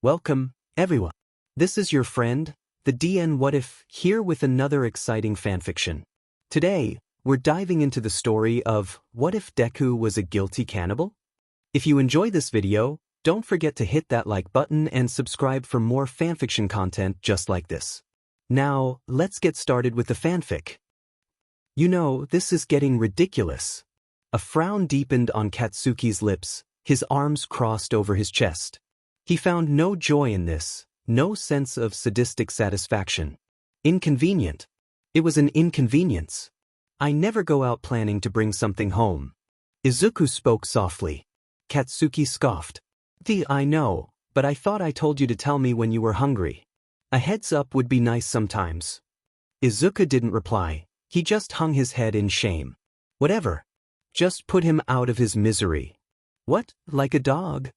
Welcome, everyone. This is your friend, the DN What If, here with another exciting fanfiction. Today, we're diving into the story of What If Deku Was a Guilty Cannibal? If you enjoy this video, don't forget to hit that like button and subscribe for more fanfiction content just like this. Now, let's get started with the fanfic. You know, this is getting ridiculous. A frown deepened on Katsuki's lips, his arms crossed over his chest. He found no joy in this, no sense of sadistic satisfaction. Inconvenient. It was an inconvenience. I never go out planning to bring something home. Izuku spoke softly. Katsuki scoffed. I know, but I thought I told you to tell me when you were hungry. A heads up would be nice sometimes. Izuku didn't reply. He just hung his head in shame. Whatever. Just put him out of his misery. What, like a dog?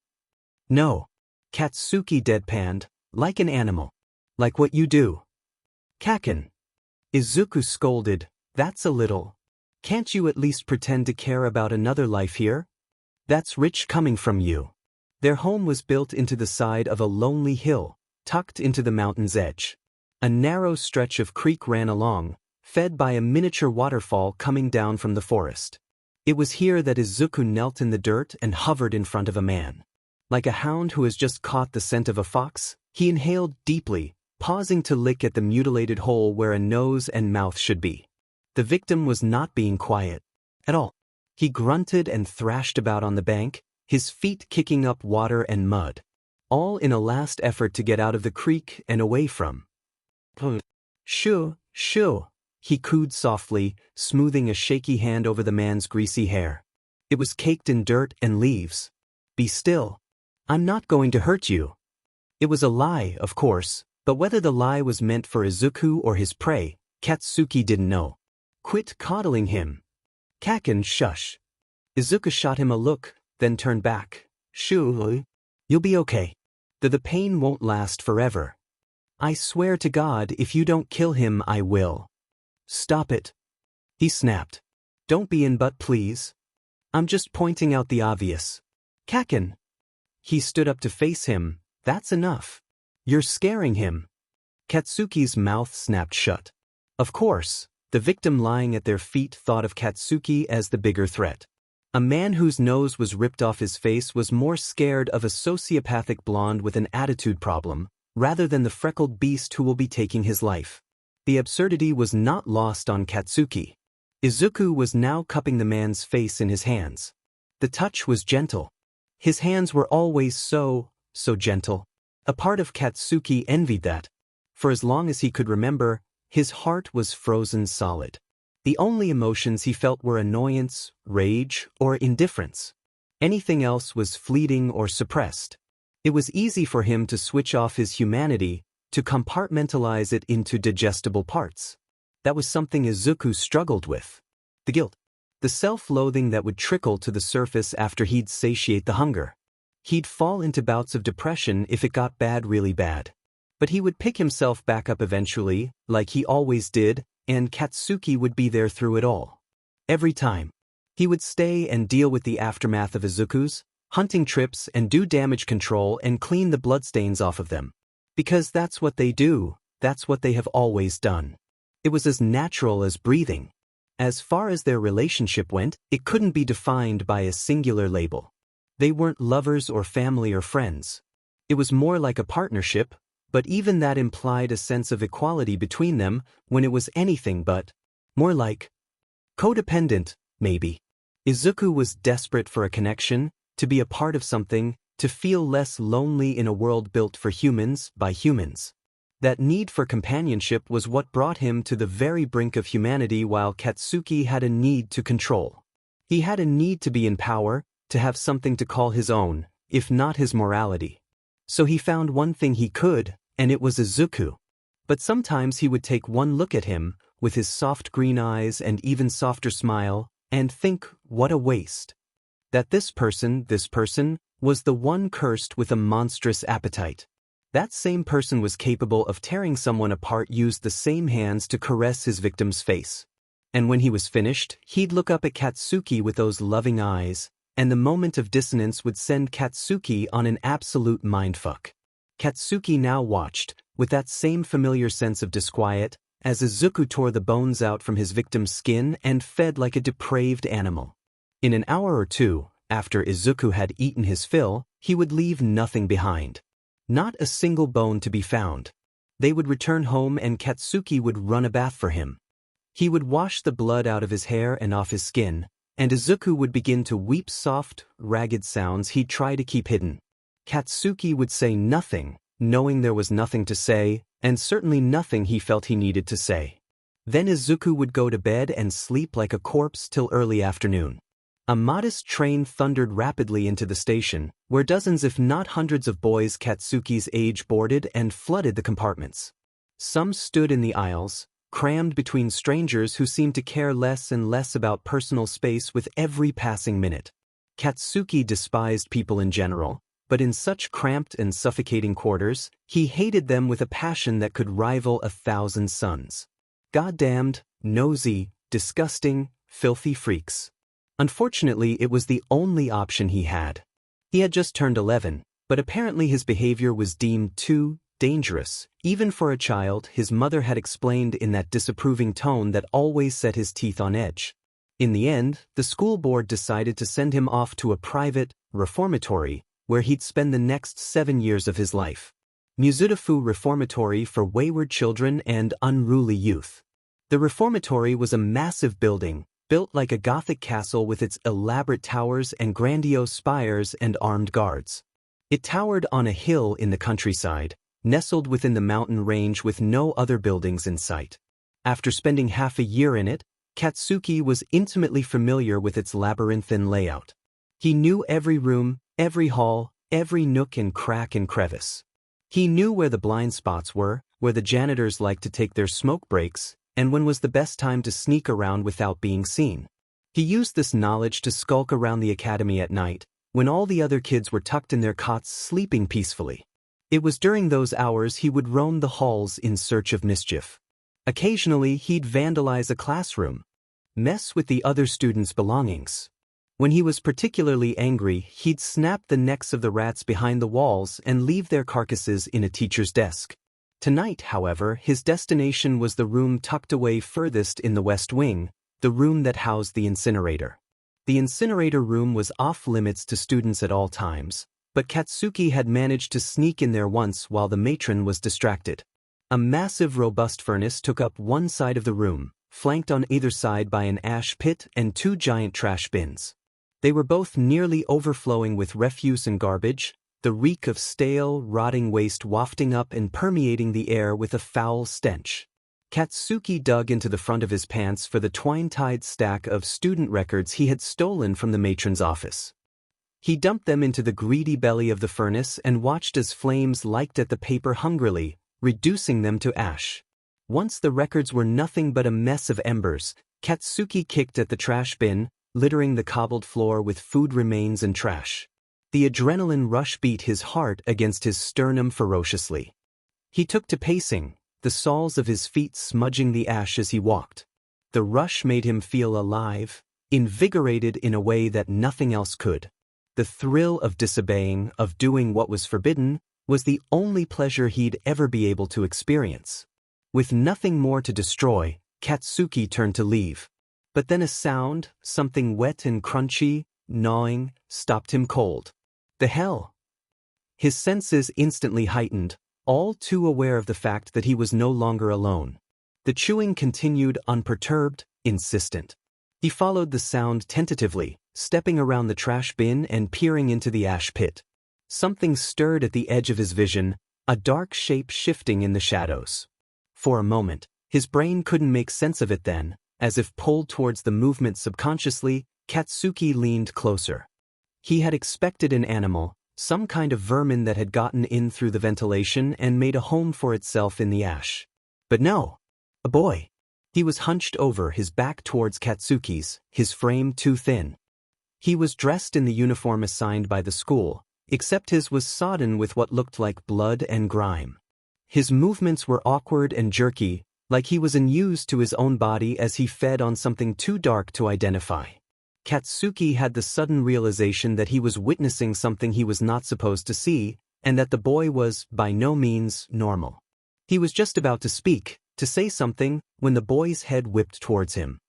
No. Katsuki deadpanned, like an animal. Like what you do. Kaken. Izuku scolded, that's a little. Can't you at least pretend to care about another life here? That's rich coming from you. Their home was built into the side of a lonely hill, tucked into the mountain's edge. A narrow stretch of creek ran along, fed by a miniature waterfall coming down from the forest. It was here that Izuku knelt in the dirt and hovered in front of a man. Like a hound who has just caught the scent of a fox, he inhaled deeply, pausing to lick at the mutilated hole where a nose and mouth should be. The victim was not being quiet at all. He grunted and thrashed about on the bank, his feet kicking up water and mud, all in a last effort to get out of the creek and away from. Shoo, shoo, he cooed softly, smoothing a shaky hand over the man's greasy hair. It was caked in dirt and leaves. Be still. I'm not going to hurt you. It was a lie, of course, but whether the lie was meant for Izuku or his prey, Katsuki didn't know. Quit coddling him. Kaken, shush. Izuku shot him a look, then turned back. Shoo, you'll be okay. The pain won't last forever. I swear to God, if you don't kill him, I will. Stop it. He snapped. Don't be in but please. I'm just pointing out the obvious. Kaken. He stood up to face him. That's enough. You're scaring him. Katsuki's mouth snapped shut. Of course, the victim lying at their feet thought of Katsuki as the bigger threat. A man whose nose was ripped off his face was more scared of a sociopathic blonde with an attitude problem, rather than the freckled beast who will be taking his life. The absurdity was not lost on Katsuki. Izuku was now cupping the man's face in his hands. The touch was gentle. His hands were always so gentle. A part of Katsuki envied that. For as long as he could remember, his heart was frozen solid. The only emotions he felt were annoyance, rage, or indifference. Anything else was fleeting or suppressed. It was easy for him to switch off his humanity, to compartmentalize it into digestible parts. That was something Izuku struggled with. The guilt. The self-loathing that would trickle to the surface after he'd satiate the hunger. He'd fall into bouts of depression if it got bad really bad. But he would pick himself back up eventually, like he always did, and Katsuki would be there through it all. Every time. He would stay and deal with the aftermath of Izuku's hunting trips and do damage control and clean the bloodstains off of them. Because that's what they do, that's what they have always done. It was as natural as breathing. As far as their relationship went, it couldn't be defined by a singular label. They weren't lovers or family or friends. It was more like a partnership, but even that implied a sense of equality between them when it was anything but. More like codependent, maybe. Izuku was desperate for a connection, to be a part of something, to feel less lonely in a world built for humans by humans. That need for companionship was what brought him to the very brink of humanity, while Katsuki had a need to control. He had a need to be in power, to have something to call his own, if not his morality. So he found one thing he could, and it was Izuku. But sometimes he would take one look at him, with his soft green eyes and even softer smile, and think, what a waste. That this person, was the one cursed with a monstrous appetite. That same person was capable of tearing someone apart, used the same hands to caress his victim's face. And when he was finished, he'd look up at Katsuki with those loving eyes, and the moment of dissonance would send Katsuki on an absolute mindfuck. Katsuki now watched, with that same familiar sense of disquiet, as Izuku tore the bones out from his victim's skin and fed like a depraved animal. In an hour or two, after Izuku had eaten his fill, he would leave nothing behind. Not a single bone to be found. They would return home and Katsuki would run a bath for him. He would wash the blood out of his hair and off his skin, and Izuku would begin to weep soft, ragged sounds he'd try to keep hidden. Katsuki would say nothing, knowing there was nothing to say, and certainly nothing he felt he needed to say. Then Izuku would go to bed and sleep like a corpse till early afternoon. A modest train thundered rapidly into the station, where dozens if not hundreds of boys Katsuki's age boarded and flooded the compartments. Some stood in the aisles, crammed between strangers who seemed to care less and less about personal space with every passing minute. Katsuki despised people in general, but in such cramped and suffocating quarters, he hated them with a passion that could rival 1,000 suns. Goddamned, nosy, disgusting, filthy freaks. Unfortunately, it was the only option he had. He had just turned 11, but apparently his behavior was deemed too dangerous, even for a child, his mother had explained in that disapproving tone that always set his teeth on edge. In the end, the school board decided to send him off to a private reformatory, where he'd spend the next 7 years of his life. Mizudafu Reformatory for Wayward Children and Unruly Youth. The reformatory was a massive building, built like a Gothic castle with its elaborate towers and grandiose spires and armed guards. It towered on a hill in the countryside, nestled within the mountain range with no other buildings in sight. After spending half a year in it, Katsuki was intimately familiar with its labyrinthine layout. He knew every room, every hall, every nook and crack and crevice. He knew where the blind spots were, where the janitors liked to take their smoke breaks, and when was the best time to sneak around without being seen. He used this knowledge to skulk around the academy at night, when all the other kids were tucked in their cots sleeping peacefully. It was during those hours he would roam the halls in search of mischief. Occasionally he'd vandalize a classroom, mess with the other students' belongings. When he was particularly angry, he'd snap the necks of the rats behind the walls and leave their carcasses in a teacher's desk. Tonight, however, his destination was the room tucked away furthest in the west wing, the room that housed the incinerator. The incinerator room was off-limits to students at all times, but Katsuki had managed to sneak in there once while the matron was distracted. A massive, robust furnace took up one side of the room, flanked on either side by an ash pit and 2 giant trash bins. They were both nearly overflowing with refuse and garbage, the reek of stale, rotting waste wafting up and permeating the air with a foul stench. Katsuki dug into the front of his pants for the twine-tied stack of student records he had stolen from the matron's office. He dumped them into the greedy belly of the furnace and watched as flames licked at the paper hungrily, reducing them to ash. Once the records were nothing but a mess of embers, Katsuki kicked at the trash bin, littering the cobbled floor with food remains and trash. The adrenaline rush beat his heart against his sternum ferociously. He took to pacing, the soles of his feet smudging the ash as he walked. The rush made him feel alive, invigorated in a way that nothing else could. The thrill of disobeying, of doing what was forbidden, was the only pleasure he'd ever be able to experience. With nothing more to destroy, Katsuki turned to leave. But then a sound, something wet and crunchy, gnawing, stopped him cold. The hell? His senses instantly heightened, all too aware of the fact that he was no longer alone. The chewing continued unperturbed, insistent. He followed the sound tentatively, stepping around the trash bin and peering into the ash pit. Something stirred at the edge of his vision, a dark shape shifting in the shadows. For a moment, his brain couldn't make sense of it then, as if pulled towards the movement subconsciously, Katsuki leaned closer. He had expected an animal, some kind of vermin that had gotten in through the ventilation and made a home for itself in the ash. But no, a boy. He was hunched over, his back towards Katsuki's, his frame too thin. He was dressed in the uniform assigned by the school, except his was sodden with what looked like blood and grime. His movements were awkward and jerky, like he was unused to his own body as he fed on something too dark to identify. Katsuki had the sudden realization that he was witnessing something he was not supposed to see, and that the boy was, by no means, normal. He was just about to speak, to say something, when the boy's head whipped towards him.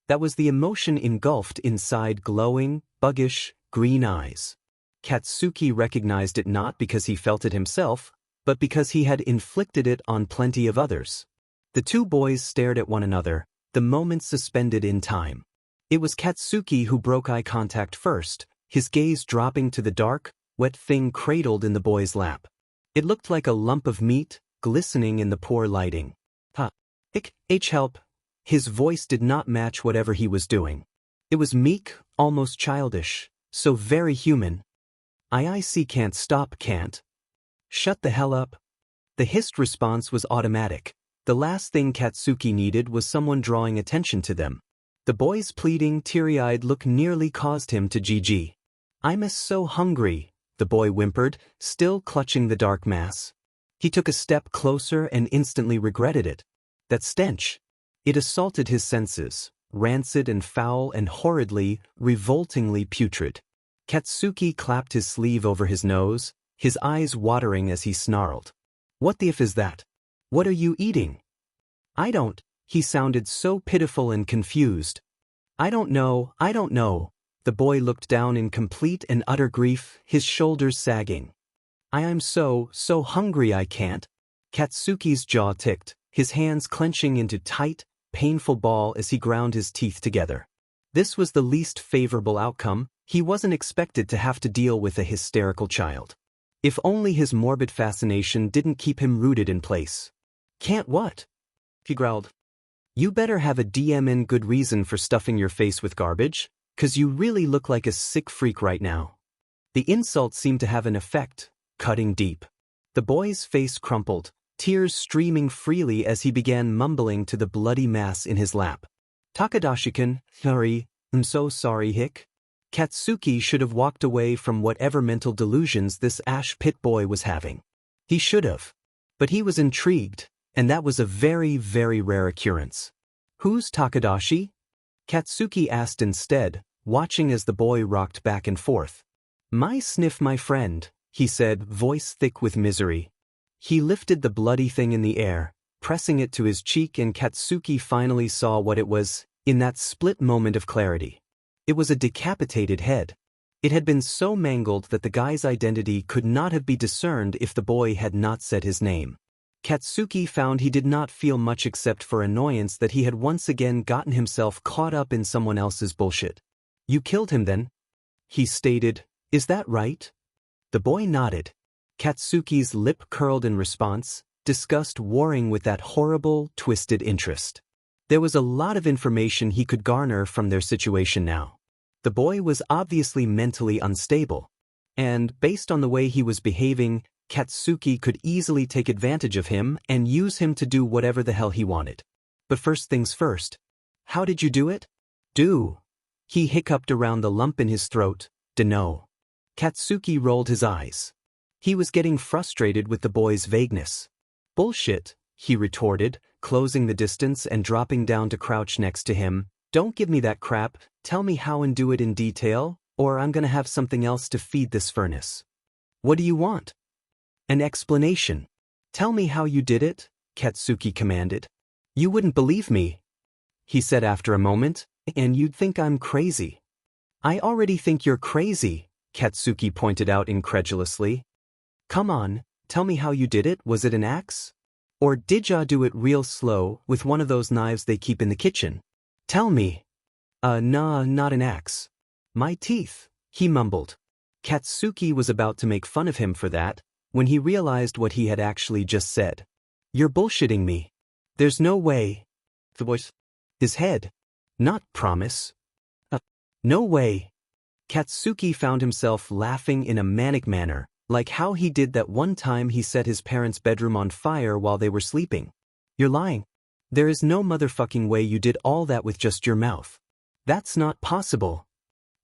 That was the emotion engulfed inside glowing, buggish, green eyes. Katsuki recognized it not because he felt it himself, but because he had inflicted it on plenty of others. The two boys stared at one another, the moment suspended in time. It was Katsuki who broke eye contact first, his gaze dropping to the dark, wet thing cradled in the boy's lap. It looked like a lump of meat, glistening in the poor lighting. Help. His voice did not match whatever he was doing. It was meek, almost childish, so very human. I see can't stop can't. Shut the hell up. The hissed response was automatic. The last thing Katsuki needed was someone drawing attention to them. The boy's pleading, teary-eyed look nearly caused him to GG. I'm so hungry, the boy whimpered, still clutching the dark mass. He took a step closer and instantly regretted it. That stench. It assaulted his senses, rancid and foul and horridly, revoltingly putrid. Katsuki clapped his sleeve over his nose, his eyes watering as he snarled. What the f is that? What are you eating? I don't. He sounded so pitiful and confused. I don't know. The boy looked down in complete and utter grief, his shoulders sagging. I am so hungry I can't. Katsuki's jaw ticked, his hands clenching into tight, painful ball as he ground his teeth together. This was the least favorable outcome. He wasn't expected to have to deal with a hysterical child. If only his morbid fascination didn't keep him rooted in place. Can't what? He growled. You better have a DMN good reason for stuffing your face with garbage, 'cause you really look like a sick freak right now. The insult seemed to have an effect, cutting deep. The boy's face crumpled, tears streaming freely as he began mumbling to the bloody mass in his lap. Takadashi-kun, sorry, I'm so sorry hic. Katsuki should have walked away from whatever mental delusions this ash pit boy was having. He should have. But he was intrigued, and that was a very, very rare occurrence. Who's Takadashi? Katsuki asked instead, watching as the boy rocked back and forth. My sniff my friend, he said, voice thick with misery. He lifted the bloody thing in the air, pressing it to his cheek, and Katsuki finally saw what it was, in that split moment of clarity. It was a decapitated head. It had been so mangled that the guy's identity could not have been discerned if the boy had not said his name. Katsuki found he did not feel much except for annoyance that he had once again gotten himself caught up in someone else's bullshit. You killed him then? He stated, is that right? The boy nodded. Katsuki's lip curled in response, disgust warring with that horrible, twisted interest. There was a lot of information he could garner from their situation now. The boy was obviously mentally unstable, and based on the way he was behaving, Katsuki could easily take advantage of him and use him to do whatever the hell he wanted. But first things first. How did you do it? He hiccuped around the lump in his throat. Dunno. Katsuki rolled his eyes. He was getting frustrated with the boy's vagueness. Bullshit, he retorted, closing the distance and dropping down to crouch next to him. Don't give me that crap, tell me how and do it in detail, or I'm gonna have something else to feed this furnace. What do you want? An explanation. Tell me how you did it, Katsuki commanded. You wouldn't believe me, he said after a moment, and you'd think I'm crazy. I already think you're crazy, Katsuki pointed out incredulously. Come on, tell me how you did it. Was it an axe? Or did ya do it real slow with one of those knives they keep in the kitchen? Tell me. Nah, not an axe. My teeth, he mumbled. Katsuki was about to make fun of him for that, when he realized what he had actually just said. You're bullshitting me. There's no way. The voice. His head. Not promise. No way. Katsuki found himself laughing in a manic manner, like how he did that one time he set his parents' bedroom on fire while they were sleeping. You're lying. There is no motherfucking way you did all that with just your mouth. That's not possible.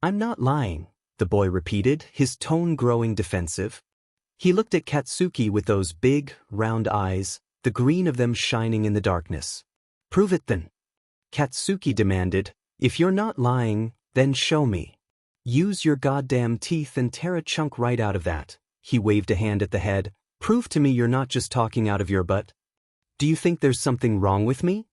I'm not lying, the boy repeated, his tone growing defensive. He looked at Katsuki with those big, round eyes, the green of them shining in the darkness. Prove it then. Katsuki demanded. If you're not lying, then show me. Use your goddamn teeth and tear a chunk right out of that. He waved a hand at the head. Prove to me you're not just talking out of your butt. Do you think there's something wrong with me?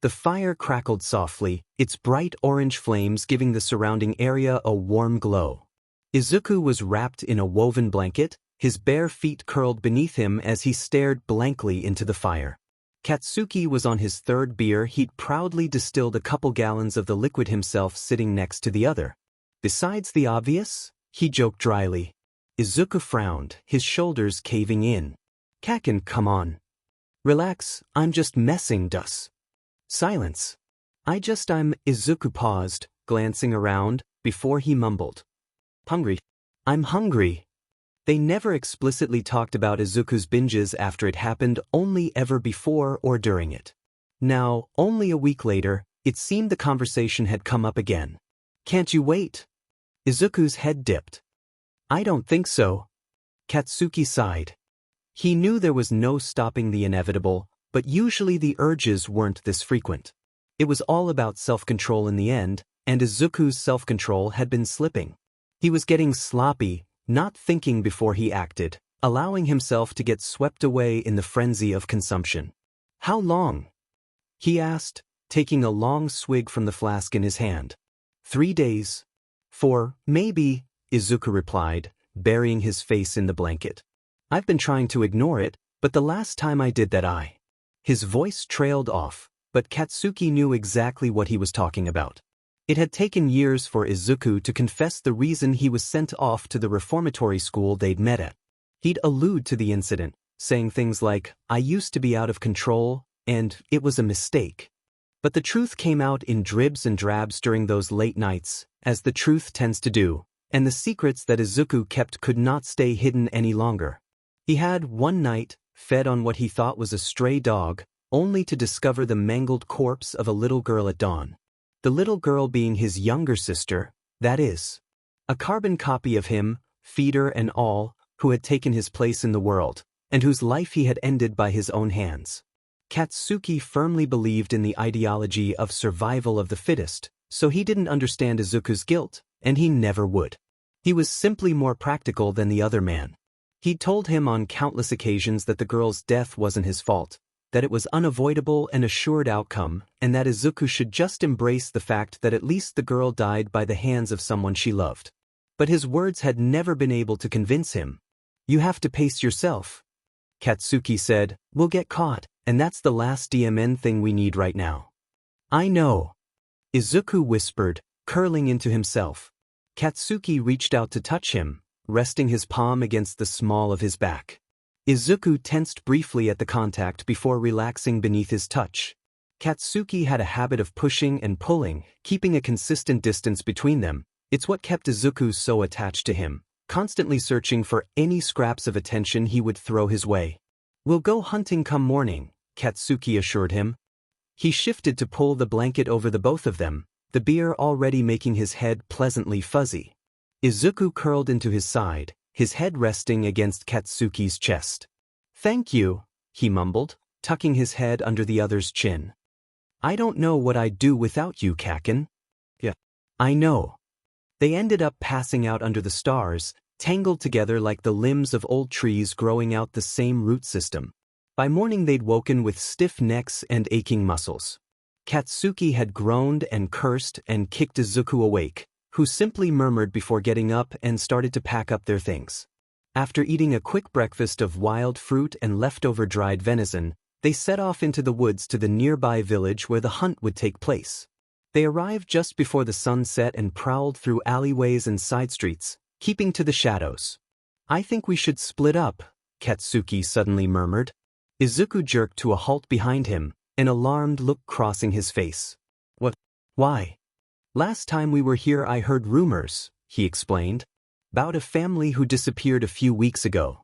The fire crackled softly, its bright orange flames giving the surrounding area a warm glow. Izuku was wrapped in a woven blanket, his bare feet curled beneath him as he stared blankly into the fire. Katsuki was on his third beer. He'd proudly distilled a couple gallons of the liquid himself, sitting next to the other. Besides the obvious, he joked dryly. Izuku frowned, his shoulders caving in. Kaken, come on. Relax, I'm just messing, dus. Silence. I'm Izuku paused, glancing around, before he mumbled. Hungry. I'm hungry. They never explicitly talked about Izuku's binges after it happened, only ever before or during it. Now, only a week later, it seemed the conversation had come up again. Can't you wait? Izuku's head dipped. I don't think so. Katsuki sighed. He knew there was no stopping the inevitable, but usually the urges weren't this frequent. It was all about self-control in the end, and Izuku's self-control had been slipping. He was getting sloppy, not thinking before he acted, allowing himself to get swept away in the frenzy of consumption. How long? He asked, taking a long swig from the flask in his hand. 3 days. 4, maybe, Izuku replied, burying his face in the blanket. I've been trying to ignore it, but the last time I did that His voice trailed off, but Katsuki knew exactly what he was talking about. It had taken years for Izuku to confess the reason he was sent off to the reformatory school they'd met at. He'd allude to the incident, saying things like, I used to be out of control, and it was a mistake. But the truth came out in dribs and drabs during those late nights, as the truth tends to do, and the secrets that Izuku kept could not stay hidden any longer. He had, one night, fed on what he thought was a stray dog, only to discover the mangled corpse of a little girl at dawn. The little girl being his younger sister, that is. A carbon copy of him, feeder and all, who had taken his place in the world, and whose life he had ended by his own hands. Katsuki firmly believed in the ideology of survival of the fittest, so he didn't understand Izuku's guilt, and he never would. He was simply more practical than the other man. He'd told him on countless occasions that the girl's death wasn't his fault, that it was unavoidable and assured outcome, and that Izuku should just embrace the fact that at least the girl died by the hands of someone she loved. But his words had never been able to convince him. You have to pace yourself. Katsuki said, we'll get caught, and that's the last DMN thing we need right now. I know. Izuku whispered, curling into himself. Katsuki reached out to touch him, resting his palm against the small of his back. Izuku tensed briefly at the contact before relaxing beneath his touch. Katsuki had a habit of pushing and pulling, keeping a consistent distance between them. It's what kept Izuku so attached to him, constantly searching for any scraps of attention he would throw his way. We'll go hunting come morning, Katsuki assured him. He shifted to pull the blanket over the both of them, the beer already making his head pleasantly fuzzy. Izuku curled into his side, his head resting against Katsuki's chest. Thank you, he mumbled, tucking his head under the other's chin. I don't know what I'd do without you, Kaken. Yeah. I know. They ended up passing out under the stars, tangled together like the limbs of old trees growing out the same root system. By morning they'd woken with stiff necks and aching muscles. Katsuki had groaned and cursed and kicked Izuku awake, who simply murmured before getting up and started to pack up their things. After eating a quick breakfast of wild fruit and leftover dried venison, they set off into the woods to the nearby village where the hunt would take place. They arrived just before the sun set and prowled through alleyways and side streets, keeping to the shadows. I think we should split up, Katsuki suddenly murmured. Izuku jerked to a halt behind him, an alarmed look crossing his face. What? Why? Last time we were here I heard rumors, he explained, about a family who disappeared a few weeks ago.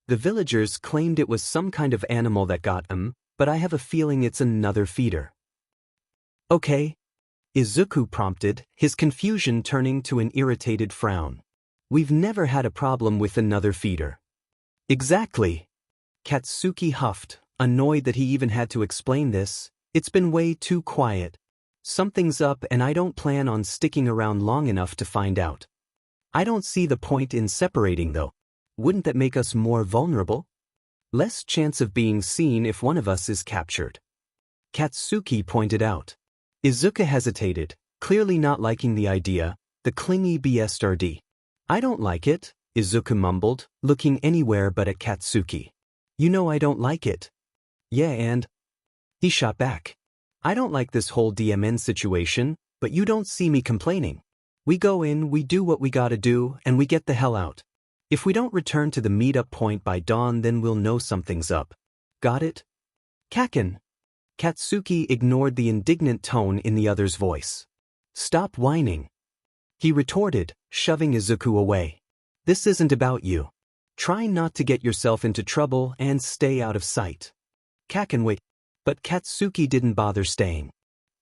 The villagers claimed it was some kind of animal that got them, but I have a feeling it's another feeder. Okay, Izuku prompted, his confusion turning to an irritated frown. We've never had a problem with another feeder. Exactly. Katsuki huffed, annoyed that he even had to explain this. It's been way too quiet. Something's up and I don't plan on sticking around long enough to find out. I don't see the point in separating though. Wouldn't that make us more vulnerable? Less chance of being seen if one of us is captured. Katsuki pointed out. Izuku hesitated, clearly not liking the idea, the clingy BSRD. I don't like it, Izuku mumbled, looking anywhere but at Katsuki. You know I don't like it. Yeah, and? He shot back. I don't like this whole DMN situation, but you don't see me complaining. We go in, we do what we gotta do, and we get the hell out. If we don't return to the meet-up point by dawn, then we'll know something's up. Got it? Kaken. Katsuki ignored the indignant tone in the other's voice. Stop whining. He retorted, shoving Izuku away. This isn't about you. Try not to get yourself into trouble and stay out of sight. Kaken wait. But Katsuki didn't bother staying.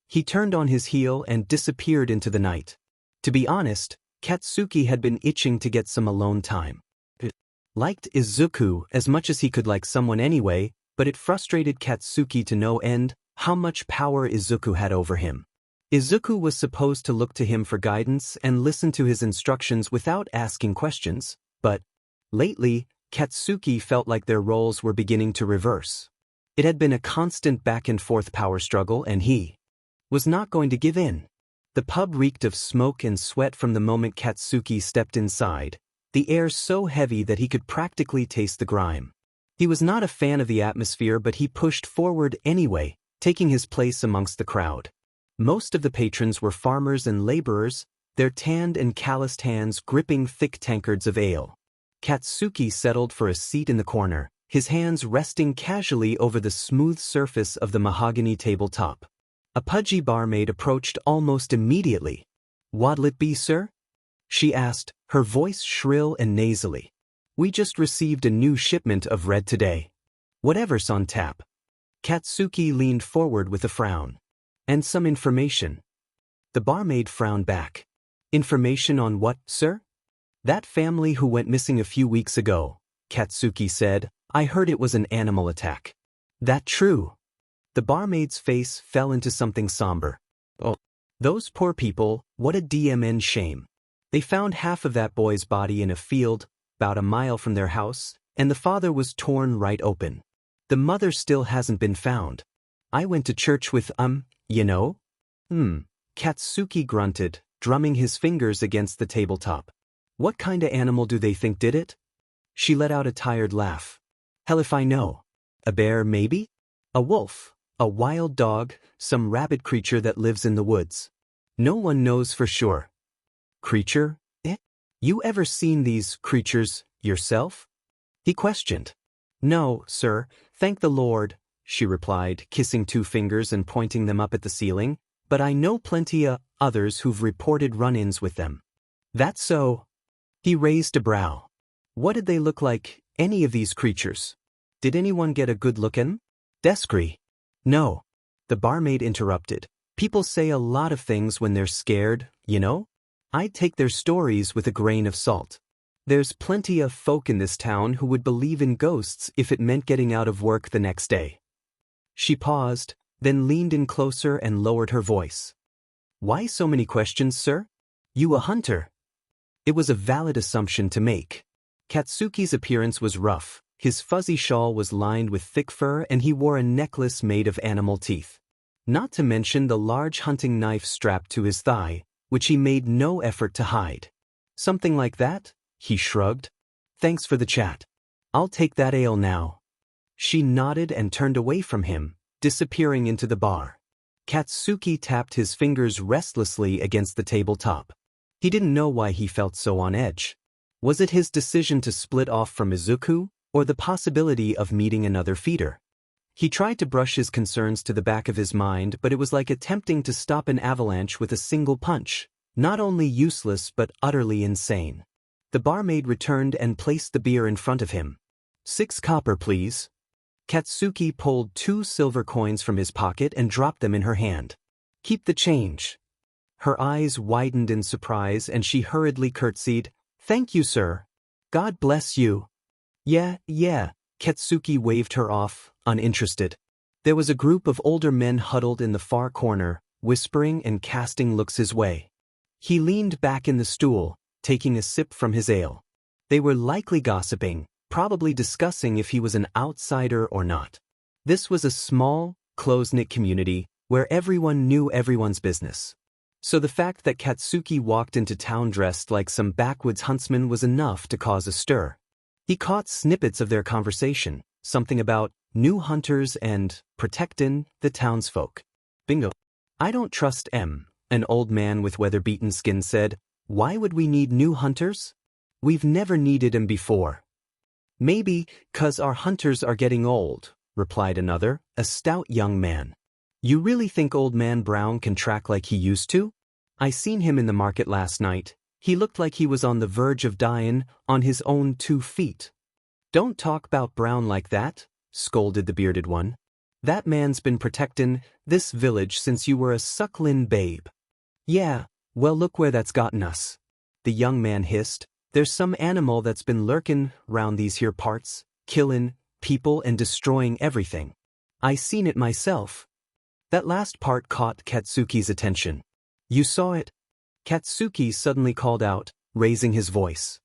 He turned on his heel and disappeared into the night. To be honest, Katsuki had been itching to get some alone time. It liked Izuku as much as he could like someone anyway, but it frustrated Katsuki to no end how much power Izuku had over him. Izuku was supposed to look to him for guidance and listen to his instructions without asking questions, but lately, Katsuki felt like their roles were beginning to reverse. It had been a constant back-and-forth power struggle, and he was not going to give in. The pub reeked of smoke and sweat from the moment Katsuki stepped inside, the air so heavy that he could practically taste the grime. He was not a fan of the atmosphere, but he pushed forward anyway, taking his place amongst the crowd. Most of the patrons were farmers and laborers, their tanned and calloused hands gripping thick tankards of ale. Katsuki settled for a seat in the corner, his hands resting casually over the smooth surface of the mahogany tabletop. A pudgy barmaid approached almost immediately. What'll it be, sir? She asked, her voice shrill and nasally. We just received a new shipment of red today. Whatever's on tap. Katsuki leaned forward with a frown. And some information. The barmaid frowned back. Information on what, sir? That family who went missing a few weeks ago, Katsuki said. I heard it was an animal attack. That true? The barmaid's face fell into something somber. Oh, those poor people, what a DMN shame. They found half of that boy's body in a field, about a mile from their house, and the father was torn right open. The mother still hasn't been found. I went to church with, you know? Katsuki grunted, drumming his fingers against the tabletop. What kind of animal do they think did it? She let out a tired laugh. Hell if I know. A bear maybe? A wolf? A wild dog? Some rabid creature that lives in the woods? No one knows for sure. Creature? You ever seen these creatures yourself? He questioned. No, sir, thank the Lord, she replied, kissing two fingers and pointing them up at the ceiling, but I know plenty of others who've reported run-ins with them. That's so. He raised a brow. What did they look like, any of these creatures? Did anyone get a good look at them? Descree. No. The barmaid interrupted. People say a lot of things when they're scared, you know? I'd take their stories with a grain of salt. There's plenty of folk in this town who would believe in ghosts if it meant getting out of work the next day. She paused, then leaned in closer and lowered her voice. Why so many questions, sir? You a hunter? It was a valid assumption to make. Katsuki's appearance was rough, his fuzzy shawl was lined with thick fur and he wore a necklace made of animal teeth. Not to mention the large hunting knife strapped to his thigh, which he made no effort to hide. Something like that? He shrugged. Thanks for the chat. I'll take that ale now. She nodded and turned away from him, disappearing into the bar. Katsuki tapped his fingers restlessly against the tabletop. He didn't know why he felt so on edge. Was it his decision to split off from Izuku, or the possibility of meeting another feeder? He tried to brush his concerns to the back of his mind, but it was like attempting to stop an avalanche with a single punch, not only useless but utterly insane. The barmaid returned and placed the beer in front of him. 6 copper, please. Katsuki pulled 2 silver coins from his pocket and dropped them in her hand. Keep the change. Her eyes widened in surprise and she hurriedly curtsied. Thank you, sir. God bless you. Yeah. Katsuki waved her off, uninterested. There was a group of older men huddled in the far corner, whispering and casting looks his way. He leaned back in the stool, taking a sip from his ale. They were likely gossiping, probably discussing if he was an outsider or not. This was a small, close-knit community where everyone knew everyone's business. So the fact that Katsuki walked into town dressed like some backwoods huntsman was enough to cause a stir. He caught snippets of their conversation, something about new hunters and protectin' the townsfolk. Bingo. I don't trust M, an old man with weather-beaten skin said. Why would we need new hunters? We've never needed 'em before. Maybe 'cause our hunters are getting old, replied another, a stout young man. You really think Old Man Brown can track like he used to? I seen him in the market last night. He looked like he was on the verge of dying on his own 2 feet. Don't talk about Brown like that, scolded the bearded one. That man's been protectin' this village since you were a sucklin' babe. Yeah, well look where that's gotten us. The young man hissed. There's some animal that's been lurkin' round these here parts, killin' people and destroying everything. I seen it myself. That last part caught Katsuki's attention. You saw it? Katsuki suddenly called out, raising his voice.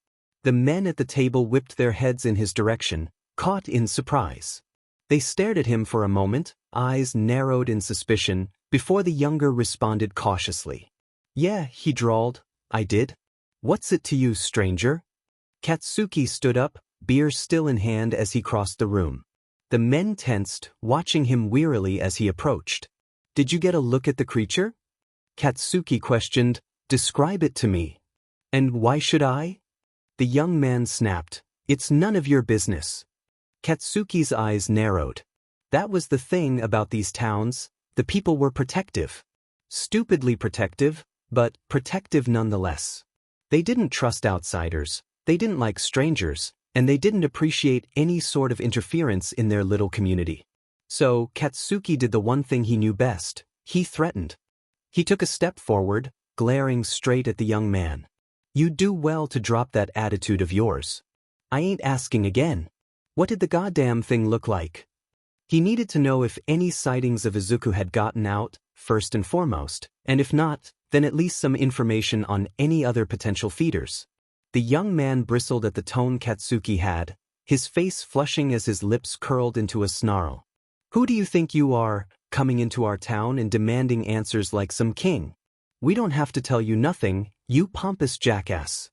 The men at the table whipped their heads in his direction, caught in surprise. They stared at him for a moment, eyes narrowed in suspicion, before the younger responded cautiously. Yeah, he drawled, I did. What's it to you, stranger? Katsuki stood up, beer still in hand as he crossed the room. The men tensed, watching him wearily as he approached. Did you get a look at the creature? Katsuki questioned, describe it to me. And why should I? The young man snapped, it's none of your business. Katsuki's eyes narrowed. That was the thing about these towns, the people were protective. Stupidly protective, but protective nonetheless. They didn't trust outsiders, they didn't like strangers, and they didn't appreciate any sort of interference in their little community. So Katsuki did the one thing he knew best, he threatened. He took a step forward, glaring straight at the young man. You'd do well to drop that attitude of yours. I ain't asking again. What did the goddamn thing look like? He needed to know if any sightings of Izuku had gotten out, first and foremost, and if not, then at least some information on any other potential feeders. The young man bristled at the tone Katsuki had, his face flushing as his lips curled into a snarl. Who do you think you are, coming into our town and demanding answers like some king? We don't have to tell you nothing, you pompous jackass.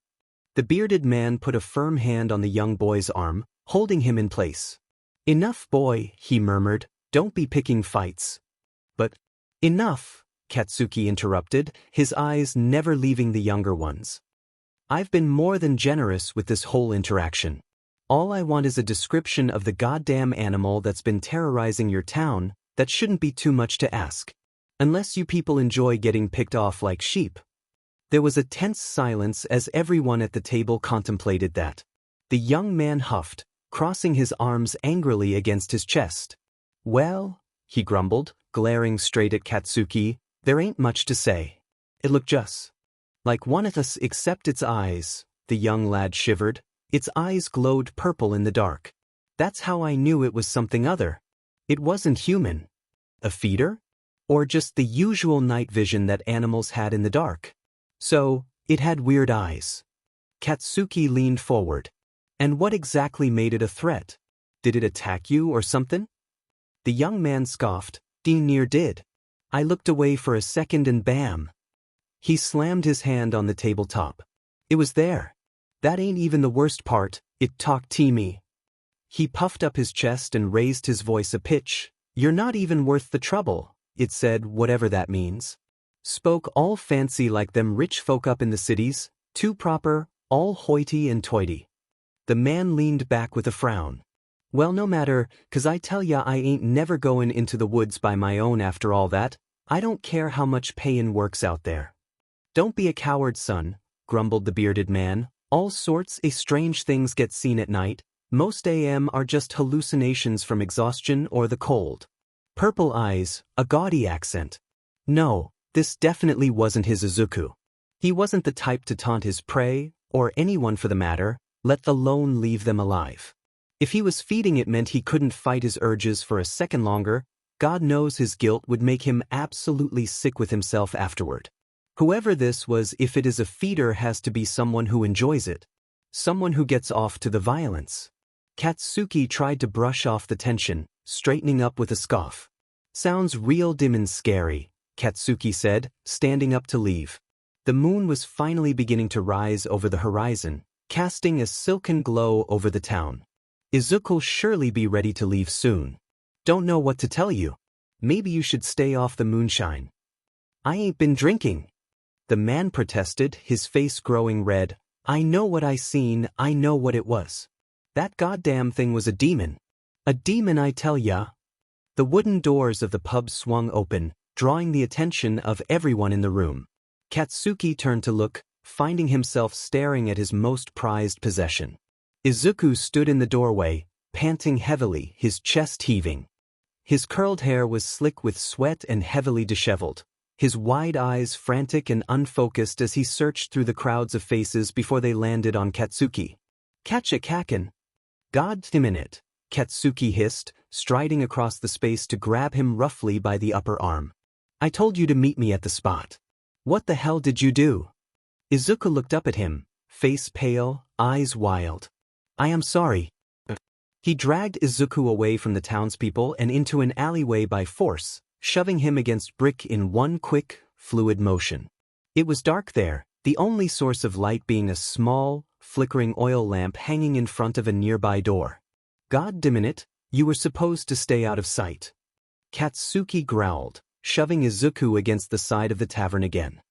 The bearded man put a firm hand on the young boy's arm, holding him in place. Enough, boy, he murmured, don't be picking fights. But, enough, Katsuki interrupted, his eyes never leaving the younger one's. I've been more than generous with this whole interaction. All I want is a description of the goddamn animal that's been terrorizing your town. That shouldn't be too much to ask. Unless you people enjoy getting picked off like sheep. There was a tense silence as everyone at the table contemplated that. The young man huffed, crossing his arms angrily against his chest. Well, he grumbled, glaring straight at Katsuki, there ain't much to say. It looked just like one of us except its eyes, the young lad shivered. Its eyes glowed purple in the dark. That's how I knew it was something other. It wasn't human. A feeder? Or just the usual night vision that animals had in the dark? So, it had weird eyes. Katsuki leaned forward. And what exactly made it a threat? Did it attack you or something? The young man scoffed, near did. I looked away for a second and bam. He slammed his hand on the tabletop. It was there. That ain't even the worst part, it talked to me. He puffed up his chest and raised his voice a pitch. You're not even worth the trouble, it said, whatever that means. Spoke all fancy like them rich folk up in the cities, too proper, all hoity and toity. The man leaned back with a frown. Well, no matter, 'cause I tell ya I ain't never goin' into the woods by my own after all that. I don't care how much payin' works out there. Don't be a coward, son, grumbled the bearded man. All sorts of strange things get seen at night. Most AM are just hallucinations from exhaustion or the cold. Purple eyes, a gaudy accent. No, this definitely wasn't his Izuku. He wasn't the type to taunt his prey, or anyone for the matter, let alone leave them alive. If he was feeding it meant he couldn't fight his urges for a second longer, God knows his guilt would make him absolutely sick with himself afterward. Whoever this was, if it is a feeder, has to be someone who enjoys it. Someone who gets off to the violence. Katsuki tried to brush off the tension, straightening up with a scoff. Sounds real dim and scary, Katsuki said, standing up to leave. The moon was finally beginning to rise over the horizon, casting a silken glow over the town. Izuku'll surely be ready to leave soon. Don't know what to tell you. Maybe you should stay off the moonshine. I ain't been drinking. The man protested, his face growing red. I know what I seen, I know what it was. That goddamn thing was a demon. A demon, I tell ya. The wooden doors of the pub swung open, drawing the attention of everyone in the room. Katsuki turned to look, finding himself staring at his most prized possession. Izuku stood in the doorway, panting heavily, his chest heaving. His curled hair was slick with sweat and heavily disheveled, his wide eyes frantic and unfocused as he searched through the crowds of faces before they landed on Katsuki. Catch a kaken. God damn it, Katsuki hissed, striding across the space to grab him roughly by the upper arm. I told you to meet me at the spot. What the hell did you do? Izuku looked up at him, face pale, eyes wild. I am sorry. He dragged Izuku away from the townspeople and into an alleyway by force, shoving him against brick in one quick, fluid motion. It was dark there, the only source of light being a small, flickering oil lamp hanging in front of a nearby door. God damn it, you were supposed to stay out of sight. Katsuki growled, shoving Izuku against the side of the tavern again.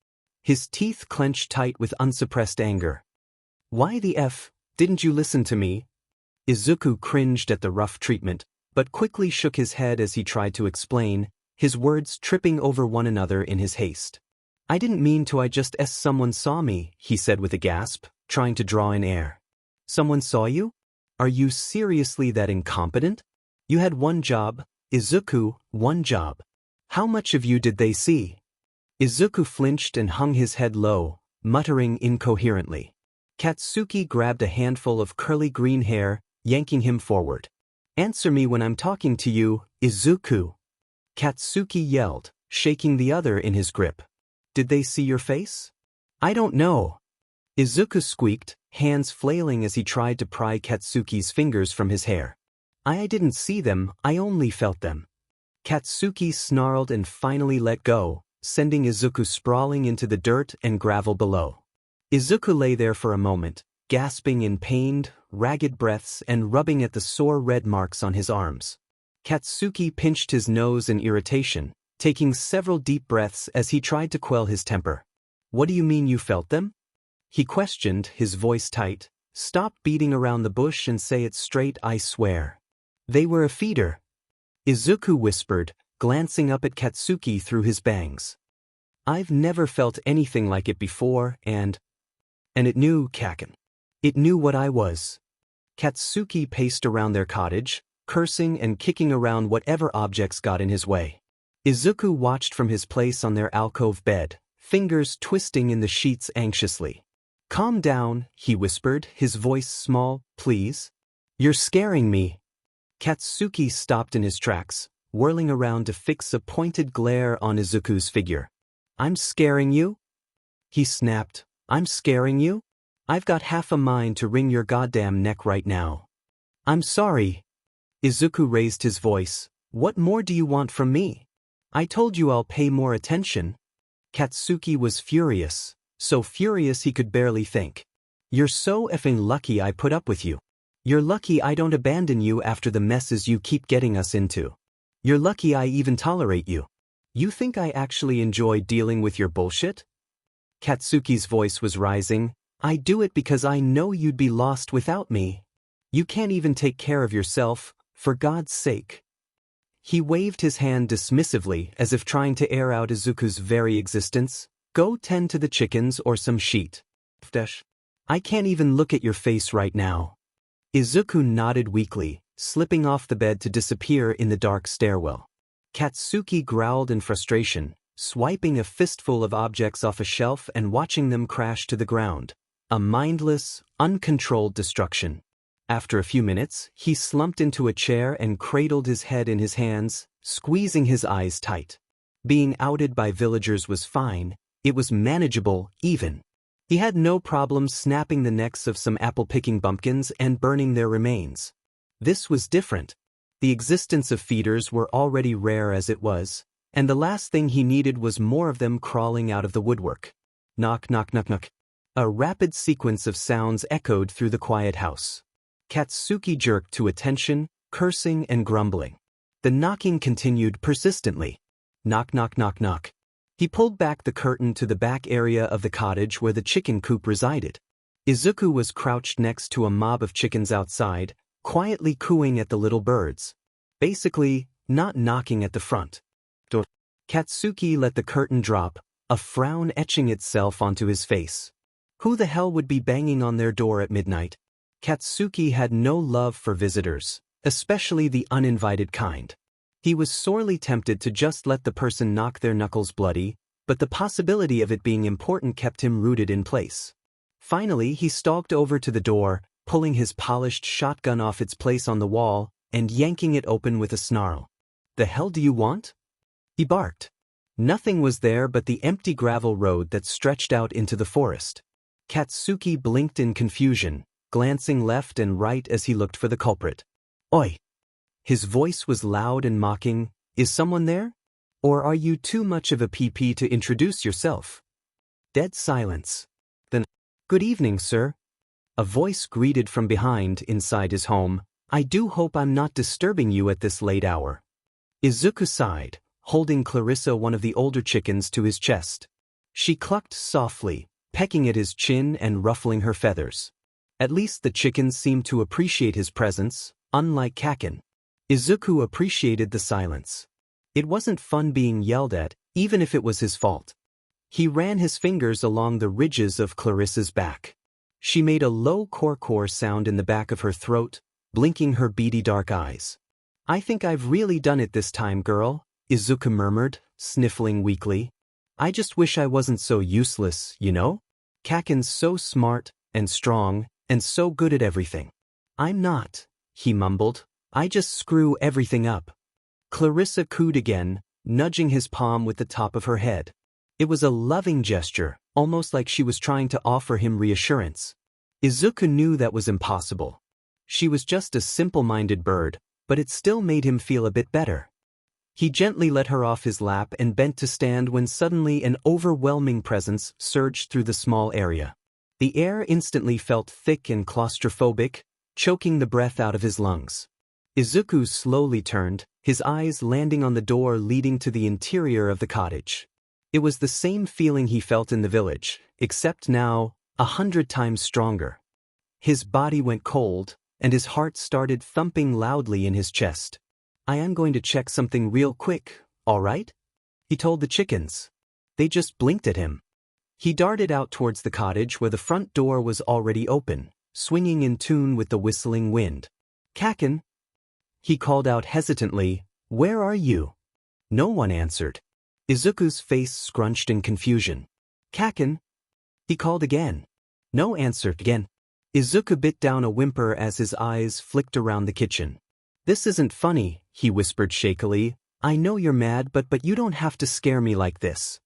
His teeth clenched tight with unsuppressed anger. Why the F, didn't you listen to me? Izuku cringed at the rough treatment, but quickly shook his head as he tried to explain, his words tripping over one another in his haste. I didn't mean to, someone saw me, he said with a gasp, trying to draw in air. Someone saw you? Are you seriously that incompetent? You had one job, Izuku, one job. How much of you did they see? Izuku flinched and hung his head low, muttering incoherently. Katsuki grabbed a handful of curly green hair, yanking him forward. Answer me when I'm talking to you, Izuku. Katsuki yelled, shaking the other in his grip. Did they see your face? I don't know. Izuku squeaked, hands flailing as he tried to pry Katsuki's fingers from his hair. I didn't see them, I only felt them. Katsuki snarled and finally let go, sending Izuku sprawling into the dirt and gravel below. Izuku lay there for a moment, gasping in pained, ragged breaths and rubbing at the sore red marks on his arms. Katsuki pinched his nose in irritation, taking several deep breaths as he tried to quell his temper. What do you mean you felt them? He questioned, his voice tight. Stop beating around the bush and say it straight, I swear. They were a feeder. Izuku whispered, glancing up at Katsuki through his bangs. I've never felt anything like it before, and it knew, Kaken. It knew what I was. Katsuki paced around their cottage, cursing and kicking around whatever objects got in his way. Izuku watched from his place on their alcove bed, fingers twisting in the sheets anxiously. Calm down, he whispered, his voice small, please. You're scaring me. Katsuki stopped in his tracks, whirling around to fix a pointed glare on Izuku's figure. I'm scaring you? He snapped. I'm scaring you? I've got half a mind to wring your goddamn neck right now. I'm sorry. Izuku raised his voice. What more do you want from me? I told you I'll pay more attention. Katsuki was furious, so furious he could barely think. You're so effing lucky I put up with you. You're lucky I don't abandon you after the messes you keep getting us into. You're lucky I even tolerate you. You think I actually enjoy dealing with your bullshit? Katsuki's voice was rising. I do it because I know you'd be lost without me. You can't even take care of yourself, for God's sake. He waved his hand dismissively as if trying to air out Izuku's very existence. Go tend to the chickens or some sheet. I can't even look at your face right now. Izuku nodded weakly, slipping off the bed to disappear in the dark stairwell. Katsuki growled in frustration, swiping a fistful of objects off a shelf and watching them crash to the ground. A mindless, uncontrolled destruction. After a few minutes, he slumped into a chair and cradled his head in his hands, squeezing his eyes tight. Being outed by villagers was fine, it was manageable, even. He had no problem snapping the necks of some apple-picking bumpkins and burning their remains. This was different. The existence of feeders were already rare as it was, and the last thing he needed was more of them crawling out of the woodwork. Knock, knock, knock, knock. A rapid sequence of sounds echoed through the quiet house. Katsuki jerked to attention, cursing and grumbling. The knocking continued persistently. Knock, knock, knock, knock. He pulled back the curtain to the back area of the cottage where the chicken coop resided. Izuku was crouched next to a mob of chickens outside, quietly cooing at the little birds. Basically, not knocking at the front. Katsuki let the curtain drop, a frown etching itself onto his face. Who the hell would be banging on their door at midnight? Katsuki had no love for visitors, especially the uninvited kind. He was sorely tempted to just let the person knock their knuckles bloody, but the possibility of it being important kept him rooted in place. Finally, he stalked over to the door, pulling his polished shotgun off its place on the wall and yanking it open with a snarl. "The hell do you want?" he barked. Nothing was there but the empty gravel road that stretched out into the forest. Katsuki blinked in confusion, glancing left and right as he looked for the culprit. "Oi!" His voice was loud and mocking. "Is someone there? Or are you too much of a PP to introduce yourself?" Dead silence. Then, "Good evening, sir." A voice greeted from behind inside his home. "I do hope I'm not disturbing you at this late hour." Izuku sighed, holding Clarissa, one of the older chickens, to his chest. She clucked softly, pecking at his chin and ruffling her feathers. At least the chickens seemed to appreciate his presence, unlike Kaken. Izuku appreciated the silence. It wasn't fun being yelled at, even if it was his fault. He ran his fingers along the ridges of Clarissa's back. She made a low core sound in the back of her throat, blinking her beady dark eyes. "I think I've really done it this time, girl," Izuku murmured, sniffling weakly. "I just wish I wasn't so useless, you know? Kaken's so smart, and strong, and so good at everything. I'm not," he mumbled. "I just screw everything up." Clarissa cooed again, nudging his palm with the top of her head. It was a loving gesture, almost like she was trying to offer him reassurance. Izuku knew that was impossible. She was just a simple-minded bird, but it still made him feel a bit better. He gently let her off his lap and bent to stand when suddenly an overwhelming presence surged through the small area. The air instantly felt thick and claustrophobic, choking the breath out of his lungs. Izuku slowly turned, his eyes landing on the door leading to the interior of the cottage. It was the same feeling he felt in the village, except now, 100 times stronger. His body went cold, and his heart started thumping loudly in his chest. "I am going to check something real quick, all right?" he told the chickens. They just blinked at him. He darted out towards the cottage where the front door was already open, swinging in tune with the whistling wind. "Kaken," he called out hesitantly, "where are you?" No one answered. Izuku's face scrunched in confusion. "Kaken," he called again. No answer again. Izuku bit down a whimper as his eyes flicked around the kitchen. "This isn't funny," he whispered shakily. "I know you're mad, but you don't have to scare me like this."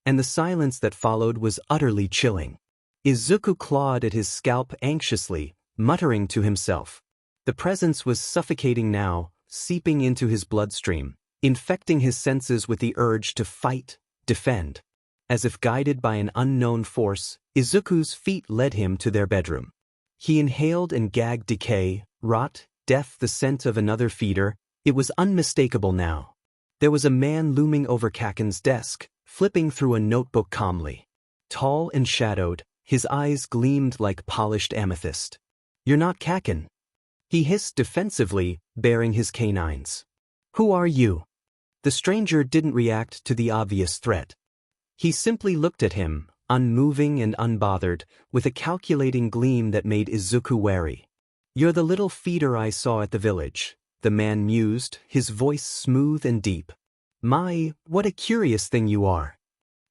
And the silence that followed was utterly chilling. Izuku clawed at his scalp anxiously, muttering to himself. The presence was suffocating now, seeping into his bloodstream, infecting his senses with the urge to fight, defend. As if guided by an unknown force, Izuku's feet led him to their bedroom. He inhaled and gagged decay, rot, death, the scent of another feeder. It was unmistakable now. There was a man looming over Kaken's desk, flipping through a notebook calmly. Tall and shadowed, his eyes gleamed like polished amethyst. "You're not Kaken," he hissed defensively, baring his canines. "Who are you?" The stranger didn't react to the obvious threat. He simply looked at him, unmoving and unbothered, with a calculating gleam that made Izuku wary. "You're the little feeder I saw at the village," the man mused, his voice smooth and deep. "My, what a curious thing you are."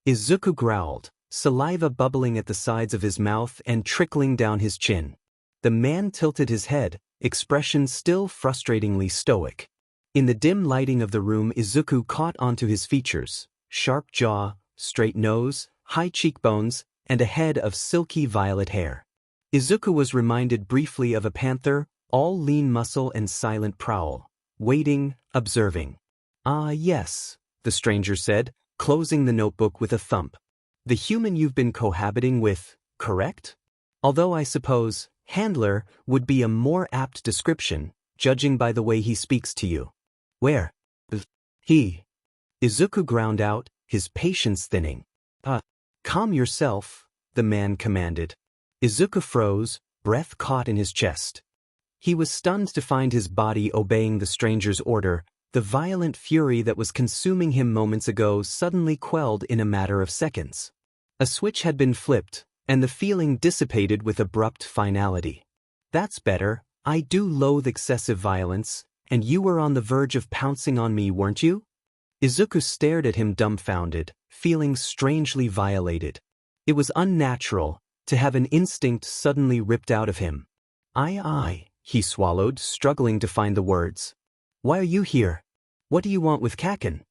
Izuku growled, saliva bubbling at the sides of his mouth and trickling down his chin. The man tilted his head, expression still frustratingly stoic. In the dim lighting of the room, Izuku caught onto his features: sharp jaw, straight nose, high cheekbones, and a head of silky violet hair. Izuku was reminded briefly of a panther, all lean muscle and silent prowl, waiting, observing. "Ah yes," the stranger said, closing the notebook with a thump. "The human you've been cohabiting with, correct? Although I suppose handler would be a more apt description, judging by the way he speaks to you." "Where?" "He." Izuku ground out, his patience thinning. Calm yourself," the man commanded. Izuku froze, breath caught in his chest. He was stunned to find his body obeying the stranger's order. The violent fury that was consuming him moments ago suddenly quelled in a matter of seconds. A switch had been flipped, and the feeling dissipated with abrupt finality. "That's better. I do loathe excessive violence, and you were on the verge of pouncing on me, weren't you?" Izuku stared at him dumbfounded, feeling strangely violated. It was unnatural to have an instinct suddenly ripped out of him. I, he swallowed, struggling to find the words. "Why are you here? What do you want with Kaken?"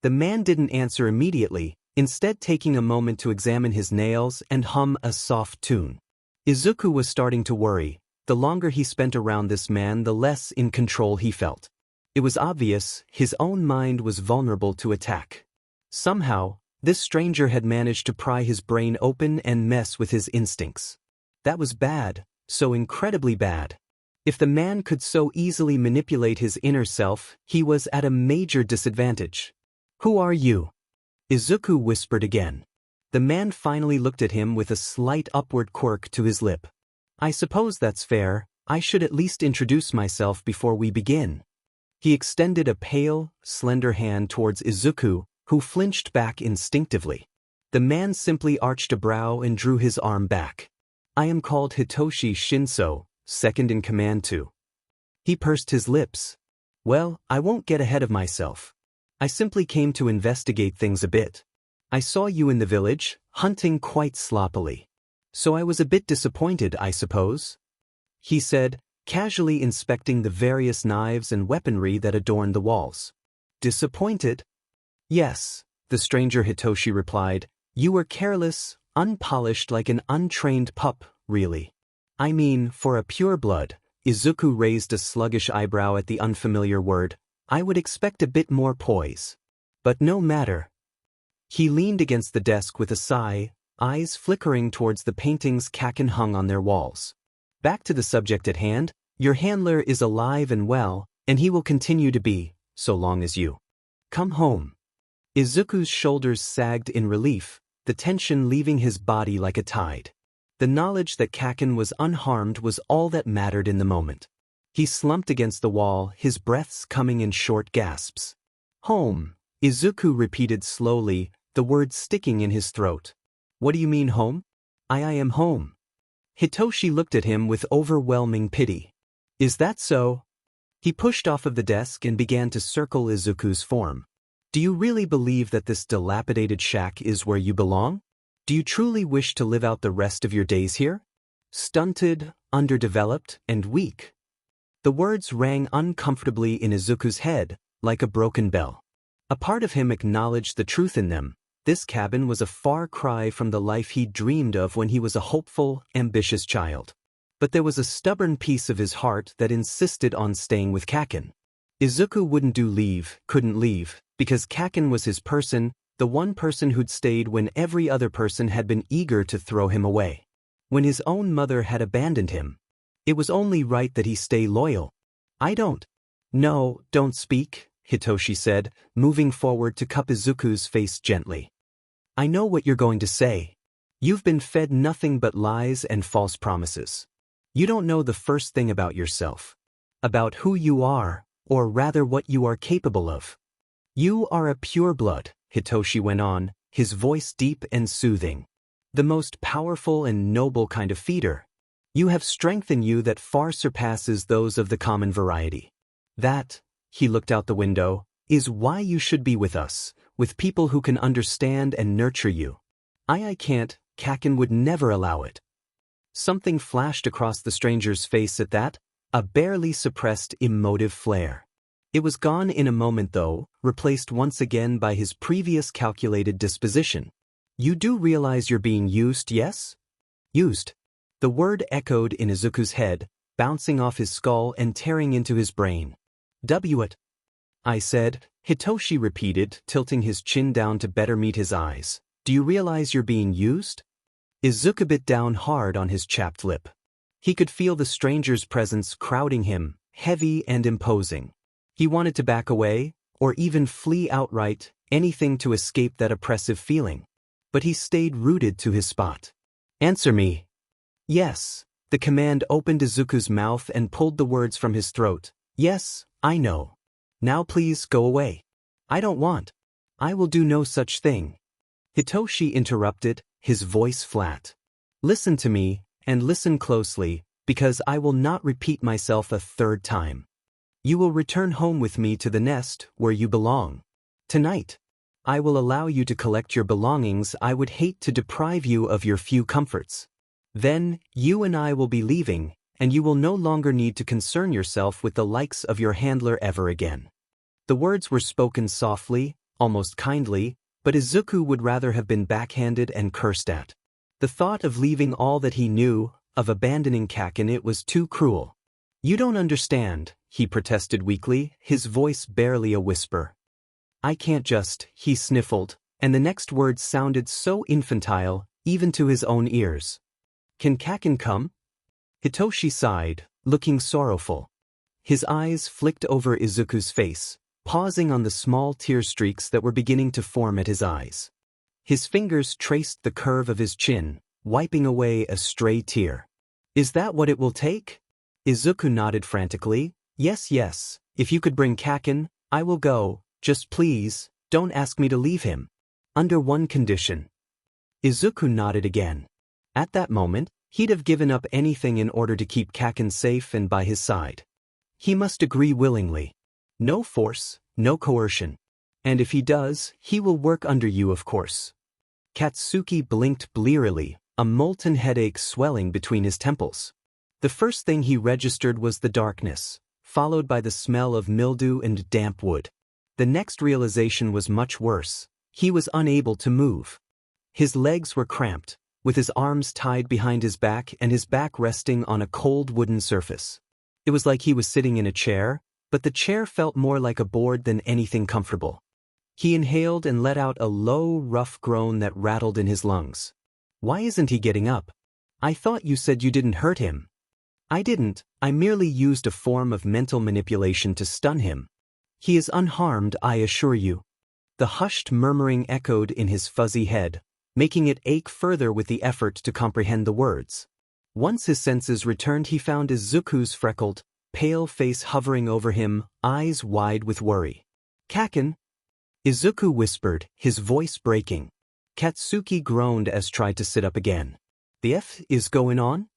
The man didn't answer immediately, instead taking a moment to examine his nails and hum a soft tune. Izuku was starting to worry. The longer he spent around this man, the less in control he felt. It was obvious his own mind was vulnerable to attack. Somehow, this stranger had managed to pry his brain open and mess with his instincts. That was bad, so incredibly bad. If the man could so easily manipulate his inner self, he was at a major disadvantage. "Who are you?" Izuku whispered again. The man finally looked at him with a slight upward quirk to his lip. "I suppose that's fair. I should at least introduce myself before we begin." He extended a pale, slender hand towards Izuku, who flinched back instinctively. The man simply arched a brow and drew his arm back. "I am called Hitoshi Shinso, second in command to." He pursed his lips. "Well, I won't get ahead of myself. I simply came to investigate things a bit. I saw you in the village, hunting quite sloppily. So I was a bit disappointed, I suppose," he said, casually inspecting the various knives and weaponry that adorned the walls. "Disappointed?" "Yes," the stranger Hitoshi replied. "You were careless, unpolished like an untrained pup, really. I mean, for a pureblood." Izuku raised a sluggish eyebrow at the unfamiliar word. "I would expect a bit more poise. But no matter." He leaned against the desk with a sigh, eyes flickering towards the paintings Kaken hung on their walls. "Back to the subject at hand. Your handler is alive and well, and he will continue to be, so long as you come home." Izuku's shoulders sagged in relief, the tension leaving his body like a tide. The knowledge that Kaken was unharmed was all that mattered in the moment. He slumped against the wall, his breaths coming in short gasps. "Home," Izuku repeated slowly, the words sticking in his throat. "What do you mean home?" I am home." Hitoshi looked at him with overwhelming pity. "Is that so?" He pushed off of the desk and began to circle Izuku's form. "Do you really believe that this dilapidated shack is where you belong? Do you truly wish to live out the rest of your days here? Stunted, underdeveloped, and weak?" The words rang uncomfortably in Izuku's head, like a broken bell. A part of him acknowledged the truth in them. This cabin was a far cry from the life he'd dreamed of when he was a hopeful, ambitious child. But there was a stubborn piece of his heart that insisted on staying with Kaken. Izuku couldn't leave, because Kaken was his person, the one person who'd stayed when every other person had been eager to throw him away. When his own mother had abandoned him. It was only right that he stay loyal. "No, don't speak," Hitoshi said, moving forward to cup Izuku's face gently. "I know what you're going to say. You've been fed nothing but lies and false promises. You don't know the first thing about yourself. About who you are, or rather what you are capable of. You are a pureblood," Hitoshi went on, his voice deep and soothing. "The most powerful and noble kind of feeder. You have strength in you that far surpasses those of the common variety. That," he looked out the window, "is why you should be with us, with people who can understand and nurture you. I can't, Kaken would never allow it." Something flashed across the stranger's face at that, a barely suppressed emotive flare. It was gone in a moment though, replaced once again by his previous calculated disposition. You do realize you're being used, yes? Used. The word echoed in Izuku's head, bouncing off his skull and tearing into his brain. What? I said, Hitoshi repeated, tilting his chin down to better meet his eyes. Do you realize you're being used? Izuku bit down hard on his chapped lip. He could feel the stranger's presence crowding him, heavy and imposing. He wanted to back away, or even flee outright, anything to escape that oppressive feeling. But he stayed rooted to his spot. Answer me. Yes. The command opened Izuku's mouth and pulled the words from his throat. Yes, I know. Now please go away. I don't want. I will do no such thing. Hitoshi interrupted, his voice flat. Listen to me, and listen closely, because I will not repeat myself a third time. You will return home with me to the nest where you belong. Tonight. I will allow you to collect your belongings. I would hate to deprive you of your few comforts. Then, you and I will be leaving, and you will no longer need to concern yourself with the likes of your handler ever again. The words were spoken softly, almost kindly, but Izuku would rather have been backhanded and cursed at. The thought of leaving all that he knew, of abandoning Kaken, it was too cruel. You don't understand, he protested weakly, his voice barely a whisper. I can't just, he sniffled, and the next words sounded so infantile, even to his own ears. Can Kaken come? Hitoshi sighed, looking sorrowful. His eyes flicked over Izuku's face, pausing on the small tear streaks that were beginning to form at his eyes. His fingers traced the curve of his chin, wiping away a stray tear. Is that what it will take? Izuku nodded frantically. Yes, yes, if you could bring Kaken, I will go, just please, don't ask me to leave him. Under one condition. Izuku nodded again. At that moment, he'd have given up anything in order to keep Kaken safe and by his side. He must agree willingly. No force, no coercion. And if he does, he will work under you, of course. Katsuki blinked blearily, a molten headache swelling between his temples. The first thing he registered was the darkness, followed by the smell of mildew and damp wood. The next realization was much worse. He was unable to move. His legs were cramped, with his arms tied behind his back and his back resting on a cold wooden surface. It was like he was sitting in a chair, but the chair felt more like a board than anything comfortable. He inhaled and let out a low, rough groan that rattled in his lungs. Why isn't he getting up? I thought you said you didn't hurt him. I didn't, I merely used a form of mental manipulation to stun him. He is unharmed, I assure you. The hushed murmuring echoed in his fuzzy head, making it ache further with the effort to comprehend the words. Once his senses returned, he found Izuku's freckled, pale face hovering over him, eyes wide with worry. Kaken? Izuku whispered, his voice breaking. Katsuki groaned as tried to sit up again. The F is going on?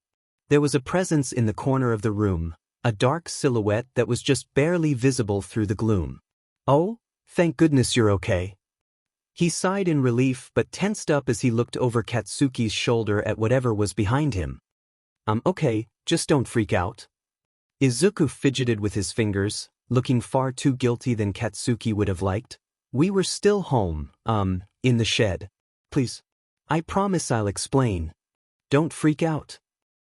There was a presence in the corner of the room, a dark silhouette that was just barely visible through the gloom. Oh, thank goodness you're okay. He sighed in relief but tensed up as he looked over Katsuki's shoulder at whatever was behind him. I'm okay, just don't freak out. Izuku fidgeted with his fingers, looking far too guilty than Katsuki would have liked. We were still home, in the shed. Please. I promise I'll explain. Don't freak out.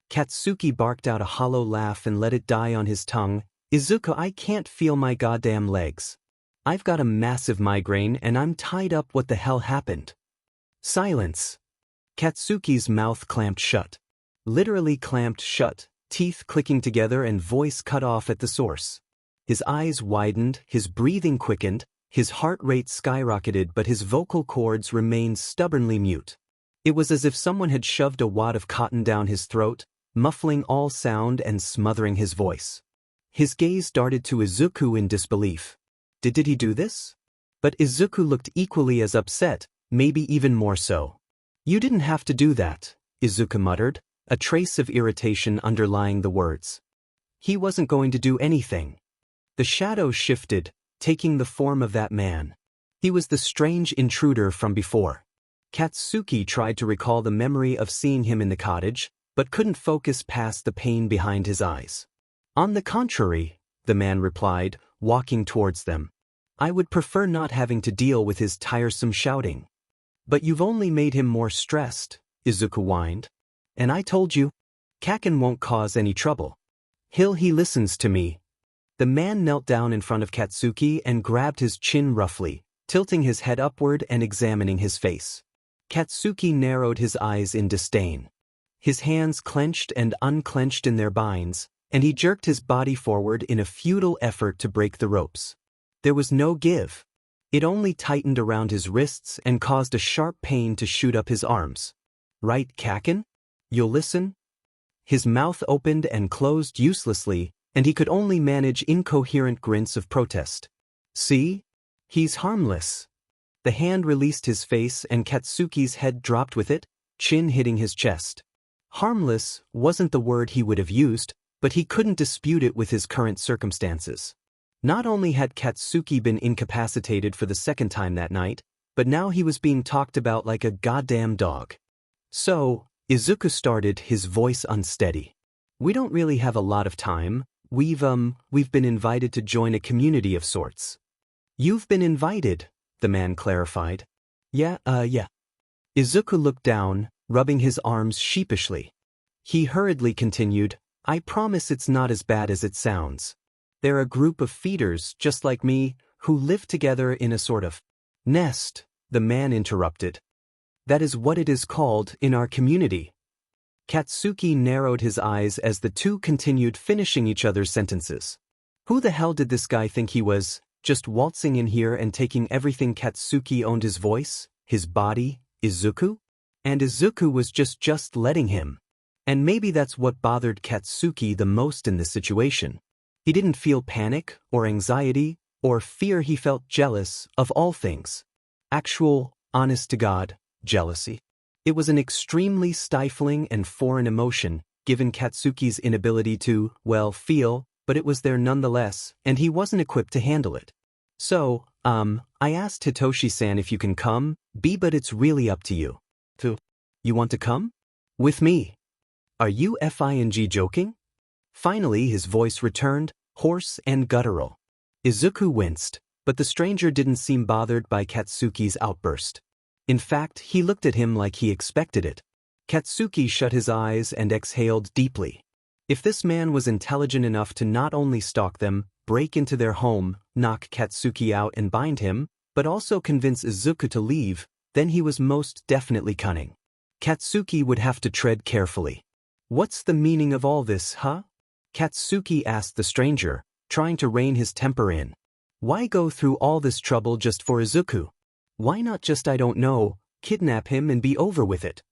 Katsuki barked out a hollow laugh and let it die on his tongue. Izuku, I can't feel my goddamn legs. I've got a massive migraine and I'm tied up. What the hell happened? Silence. Katsuki's mouth clamped shut. Literally clamped shut, teeth clicking together and voice cut off at the source. His eyes widened, his breathing quickened, his heart rate skyrocketed, but his vocal cords remained stubbornly mute. It was as if someone had shoved a wad of cotton down his throat, muffling all sound and smothering his voice. His gaze darted to Izuku in disbelief. Did he do this? But Izuku looked equally as upset, maybe even more so. You didn't have to do that, Izuku muttered, a trace of irritation underlying the words. He wasn't going to do anything. The shadows shifted, taking the form of that man. He was the strange intruder from before. Katsuki tried to recall the memory of seeing him in the cottage, but couldn't focus past the pain behind his eyes. On the contrary, the man replied, walking towards them. I would prefer not having to deal with his tiresome shouting. But you've only made him more stressed, Izuku whined. And I told you, Kaken won't cause any trouble. He listens to me. The man knelt down in front of Katsuki and grabbed his chin roughly, tilting his head upward and examining his face. Katsuki narrowed his eyes in disdain. His hands clenched and unclenched in their binds, and he jerked his body forward in a futile effort to break the ropes. There was no give. It only tightened around his wrists and caused a sharp pain to shoot up his arms. Right, Kaken? You'll listen? His mouth opened and closed uselessly, and he could only manage incoherent grunts of protest. See? He's harmless. The hand released his face and Katsuki's head dropped with it, chin hitting his chest. Harmless wasn't the word he would have used, but he couldn't dispute it with his current circumstances. Not only had Katsuki been incapacitated for the second time that night, but now he was being talked about like a goddamn dog. So, Izuku started, his voice unsteady. We don't really have a lot of time. We've been invited to join a community of sorts. You've been invited, the man clarified. Yeah. Izuku looked down, rubbing his arms sheepishly. He hurriedly continued, I promise it's not as bad as it sounds. They're a group of feeders, just like me, who live together in a sort of nest, the man interrupted. That is what it is called in our community. Katsuki narrowed his eyes as the two continued finishing each other's sentences. Who the hell did this guy think he was, just waltzing in here and taking everything? Katsuki owned his voice, his body, Izuku? And Izuku was just letting him. And maybe that's what bothered Katsuki the most in this situation. He didn't feel panic, or anxiety, or fear. He felt jealous, of all things. Actual, honest-to-God, jealousy. It was an extremely stifling and foreign emotion, given Katsuki's inability to, feel, but it was there nonetheless, and he wasn't equipped to handle it. So, I asked Hitoshi-san if you can come, but it's really up to you. You want to come? With me? Are you fing joking? Finally his voice returned, hoarse and guttural. Izuku winced, but the stranger didn't seem bothered by Katsuki's outburst. In fact, he looked at him like he expected it. Katsuki shut his eyes and exhaled deeply. If this man was intelligent enough to not only stalk them, break into their home, knock Katsuki out and bind him, but also convince Izuku to leave, then he was most definitely cunning. Katsuki would have to tread carefully. What's the meaning of all this, huh? Katsuki asked the stranger, trying to rein his temper in. Why go through all this trouble just for Izuku? Why not just, I don't know, kidnap him and be over with it?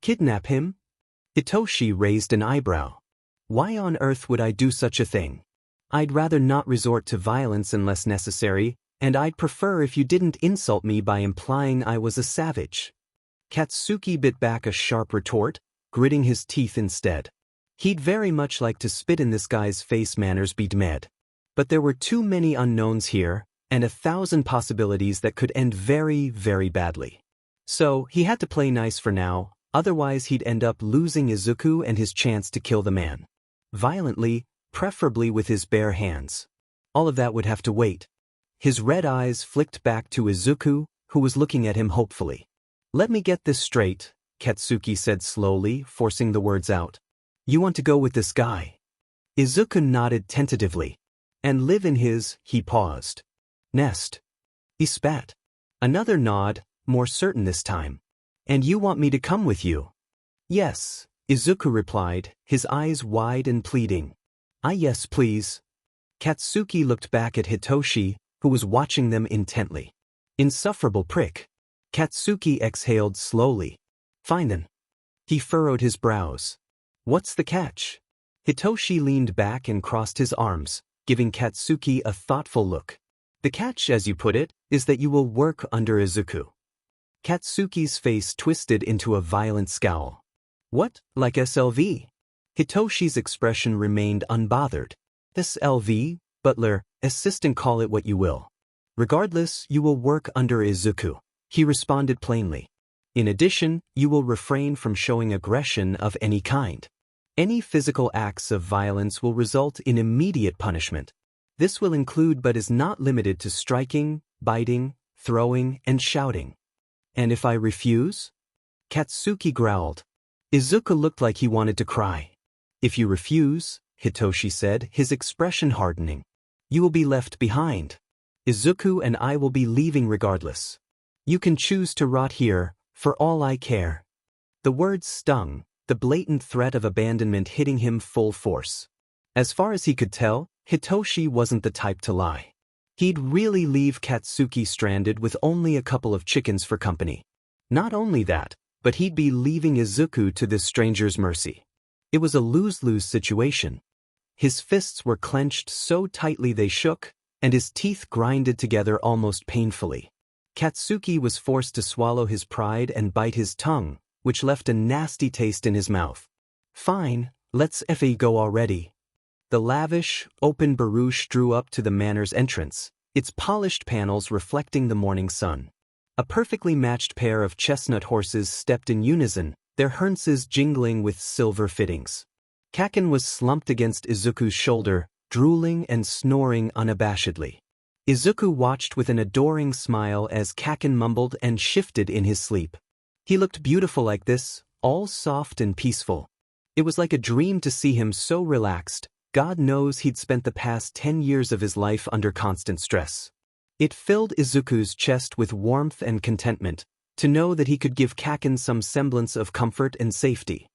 Kidnap him? Hitoshi raised an eyebrow. Why on earth would I do such a thing? I'd rather not resort to violence unless necessary, and I'd prefer if you didn't insult me by implying I was a savage. Katsuki bit back a sharp retort, gritting his teeth instead. He'd very much like to spit in this guy's face, manners be damned. But there were too many unknowns here, and 1,000 possibilities that could end very, very badly. So, he had to play nice for now, otherwise he'd end up losing Izuku and his chance to kill the man. Violently, preferably with his bare hands. All of that would have to wait. His red eyes flicked back to Izuku, who was looking at him hopefully. Let me get this straight, Katsuki said slowly, forcing the words out. You want to go with this guy? Izuku nodded tentatively. And live in his, he paused. Nest. He spat. Another nod, more certain this time. And you want me to come with you? Yes, Izuku replied, his eyes wide and pleading. Yes please. Katsuki looked back at Hitoshi, who was watching them intently. Insufferable prick. Katsuki exhaled slowly. Fine then. He furrowed his brows. What's the catch? Hitoshi leaned back and crossed his arms, giving Katsuki a thoughtful look. The catch, as you put it, is that you will work under Izuku. Katsuki's face twisted into a violent scowl. What, like SLV? Hitoshi's expression remained unbothered. SLV, butler, assistant, call it what you will. Regardless, you will work under Izuku, he responded plainly. In addition, you will refrain from showing aggression of any kind. Any physical acts of violence will result in immediate punishment. This will include but is not limited to striking, biting, throwing, and shouting. And if I refuse? Katsuki growled. Izuku looked like he wanted to cry. If you refuse, Hitoshi said, his expression hardening, you will be left behind. Izuku and I will be leaving regardless. You can choose to rot here, for all I care. The words stung, the blatant threat of abandonment hitting him full force. As far as he could tell, Hitoshi wasn't the type to lie. He'd really leave Katsuki stranded with only a couple of chickens for company. Not only that, but he'd be leaving Izuku to this stranger's mercy. It was a lose-lose situation. His fists were clenched so tightly they shook, and his teeth grinded together almost painfully. Katsuki was forced to swallow his pride and bite his tongue, which left a nasty taste in his mouth. Fine, let's go already. The lavish, open barouche drew up to the manor's entrance, its polished panels reflecting the morning sun. A perfectly matched pair of chestnut horses stepped in unison, their harnesses jingling with silver fittings. Kaken was slumped against Izuku's shoulder, drooling and snoring unabashedly. Izuku watched with an adoring smile as Kaken mumbled and shifted in his sleep. He looked beautiful like this, all soft and peaceful. It was like a dream to see him so relaxed. God knows he'd spent the past 10 years of his life under constant stress. It filled Izuku's chest with warmth and contentment, to know that he could give Kaken some semblance of comfort and safety.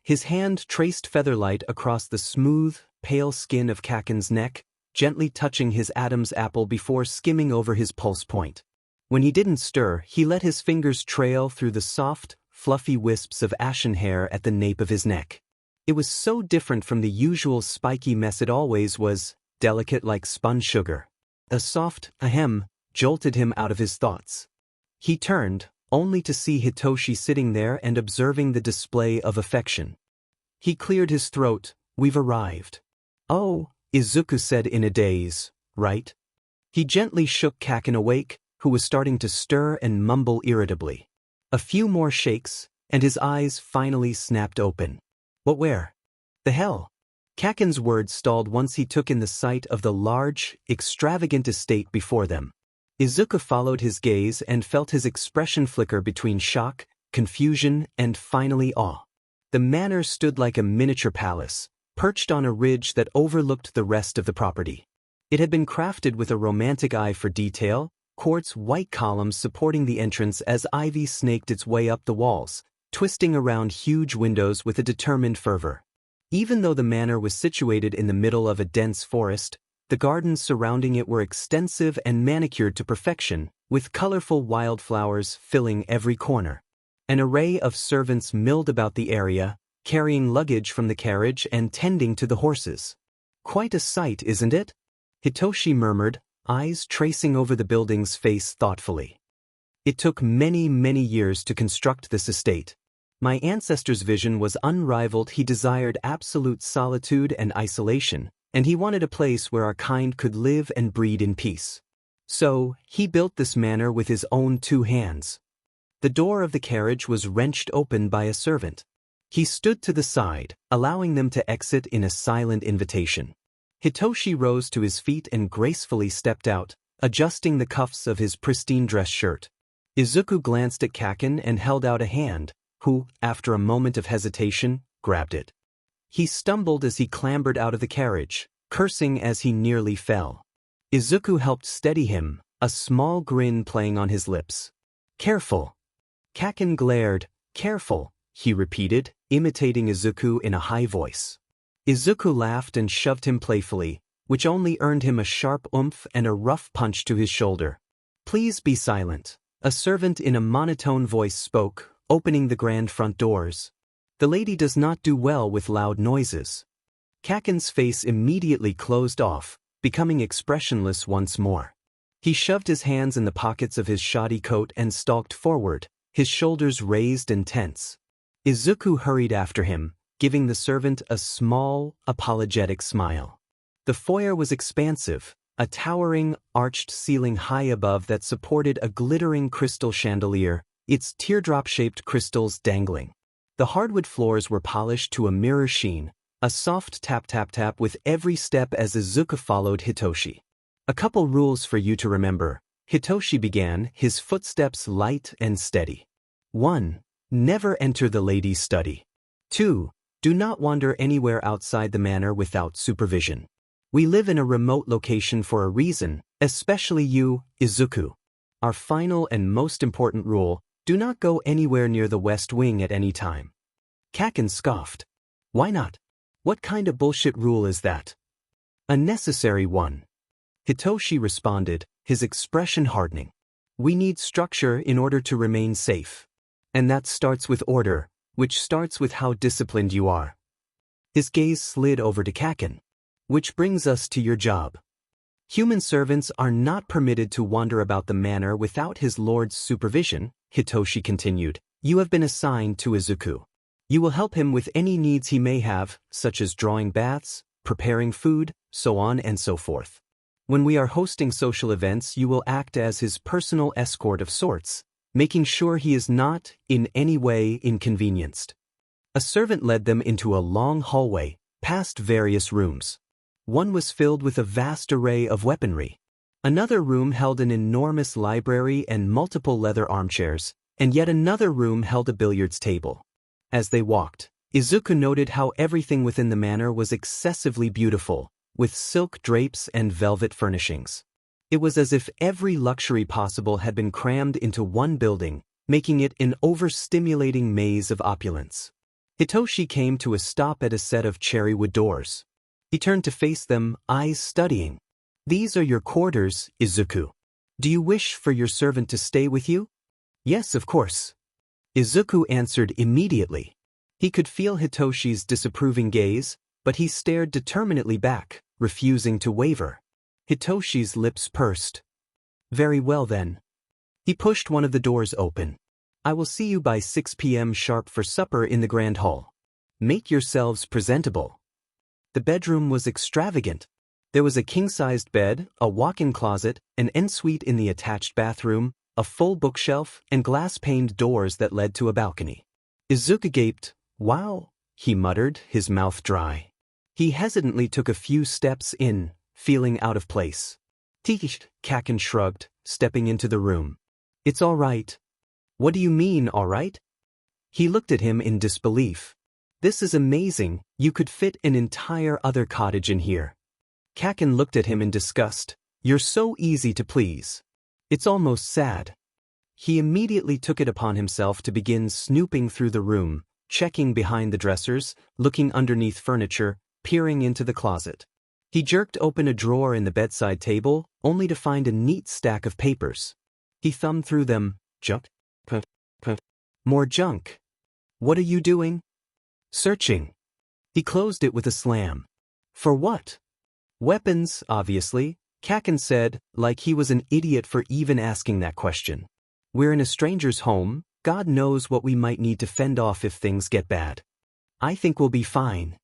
His hand traced featherlight across the smooth, pale skin of Kaken's neck, gently touching his Adam's apple before skimming over his pulse point. When he didn't stir, he let his fingers trail through the soft, fluffy wisps of ashen hair at the nape of his neck. It was so different from the usual spiky mess it always was, delicate like spun sugar. A soft ahem jolted him out of his thoughts. He turned, only to see Hitoshi sitting there and observing the display of affection. He cleared his throat. We've arrived. Oh, Izuku said in a daze, right? He gently shook Kaken awake, who was starting to stir and mumble irritably. A few more shakes, and his eyes finally snapped open. What where? The hell? Kaken's words stalled once he took in the sight of the large, extravagant estate before them. Izuku followed his gaze and felt his expression flicker between shock, confusion, and finally awe. The manor stood like a miniature palace, perched on a ridge that overlooked the rest of the property. It had been crafted with a romantic eye for detail, quartz white columns supporting the entrance as ivy snaked its way up the walls, twisting around huge windows with a determined fervor. Even though the manor was situated in the middle of a dense forest, the gardens surrounding it were extensive and manicured to perfection, with colorful wildflowers filling every corner. An array of servants milled about the area, carrying luggage from the carriage and tending to the horses. Quite a sight, isn't it? Hitoshi murmured, eyes tracing over the building's face thoughtfully. It took many, many years to construct this estate. My ancestor's vision was unrivaled. He desired absolute solitude and isolation, and he wanted a place where our kind could live and breed in peace. So, he built this manor with his own 2 hands. The door of the carriage was wrenched open by a servant. He stood to the side, allowing them to exit in a silent invitation. Hitoshi rose to his feet and gracefully stepped out, adjusting the cuffs of his pristine dress shirt. Izuku glanced at Kaken and held out a hand, who, after a moment of hesitation, grabbed it. He stumbled as he clambered out of the carriage, cursing as he nearly fell. Izuku helped steady him, a small grin playing on his lips. Careful. Kaken glared. Careful, he repeated, imitating Izuku in a high voice. Izuku laughed and shoved him playfully, which only earned him a sharp oomph and a rough punch to his shoulder. Please be silent, a servant in a monotone voice spoke, opening the grand front doors. The lady does not do well with loud noises. Kaken's face immediately closed off, becoming expressionless once more. He shoved his hands in the pockets of his shoddy coat and stalked forward, his shoulders raised and tense. Izuku hurried after him, giving the servant a small, apologetic smile. The foyer was expansive, a towering, arched ceiling high above that supported a glittering crystal chandelier, its teardrop-shaped crystals dangling. The hardwood floors were polished to a mirror sheen, a soft tap-tap-tap with every step as Izuku followed Hitoshi. A couple rules for you to remember. Hitoshi began, his footsteps light and steady. 1. Never enter the ladies' study. 2. Do not wander anywhere outside the manor without supervision. We live in a remote location for a reason, especially you, Izuku. Our final and most important rule, do not go anywhere near the West Wing at any time. Kaken scoffed. Why not? What kind of bullshit rule is that? A necessary one. Hitoshi responded, his expression hardening. We need structure in order to remain safe. And that starts with order, which starts with how disciplined you are. His gaze slid over to Kaken. Which brings us to your job. Human servants are not permitted to wander about the manor without his lord's supervision, Hitoshi continued. You have been assigned to Izuku. You will help him with any needs he may have, such as drawing baths, preparing food, so on and so forth. When we are hosting social events, you will act as his personal escort of sorts, making sure he is not, in any way, inconvenienced. A servant led them into a long hallway, past various rooms. One was filled with a vast array of weaponry. Another room held an enormous library and multiple leather armchairs, and yet another room held a billiards table. As they walked, Izuku noted how everything within the manor was excessively beautiful, with silk drapes and velvet furnishings. It was as if every luxury possible had been crammed into one building, making it an overstimulating maze of opulence. Hitoshi came to a stop at a set of cherrywood doors. He turned to face them, eyes studying. These are your quarters, Izuku. Do you wish for your servant to stay with you? Yes, of course. Izuku answered immediately. He could feel Hitoshi's disapproving gaze, but he stared determinedly back, refusing to waver. Hitoshi's lips pursed. Very well then. He pushed one of the doors open. I will see you by 6 p.m. sharp for supper in the Grand Hall. Make yourselves presentable. The bedroom was extravagant. There was a king-sized bed, a walk-in closet, an ensuite in the attached bathroom, a full bookshelf, and glass-paned doors that led to a balcony. Izuku gaped. Wow, he muttered, his mouth dry. He hesitantly took a few steps in, feeling out of place. Tikish, Kaken shrugged, stepping into the room. It's all right. What do you mean, all right? He looked at him in disbelief. This is amazing, you could fit an entire other cottage in here. Kaken looked at him in disgust. You're so easy to please. It's almost sad. He immediately took it upon himself to begin snooping through the room, checking behind the dressers, looking underneath furniture, peering into the closet. He jerked open a drawer in the bedside table, only to find a neat stack of papers. He thumbed through them. Junk? More junk. What are you doing? Searching. He closed it with a slam. For what? Weapons, obviously, Kaken said, like he was an idiot for even asking that question. We're in a stranger's home, God knows what we might need to fend off if things get bad. I think we'll be fine.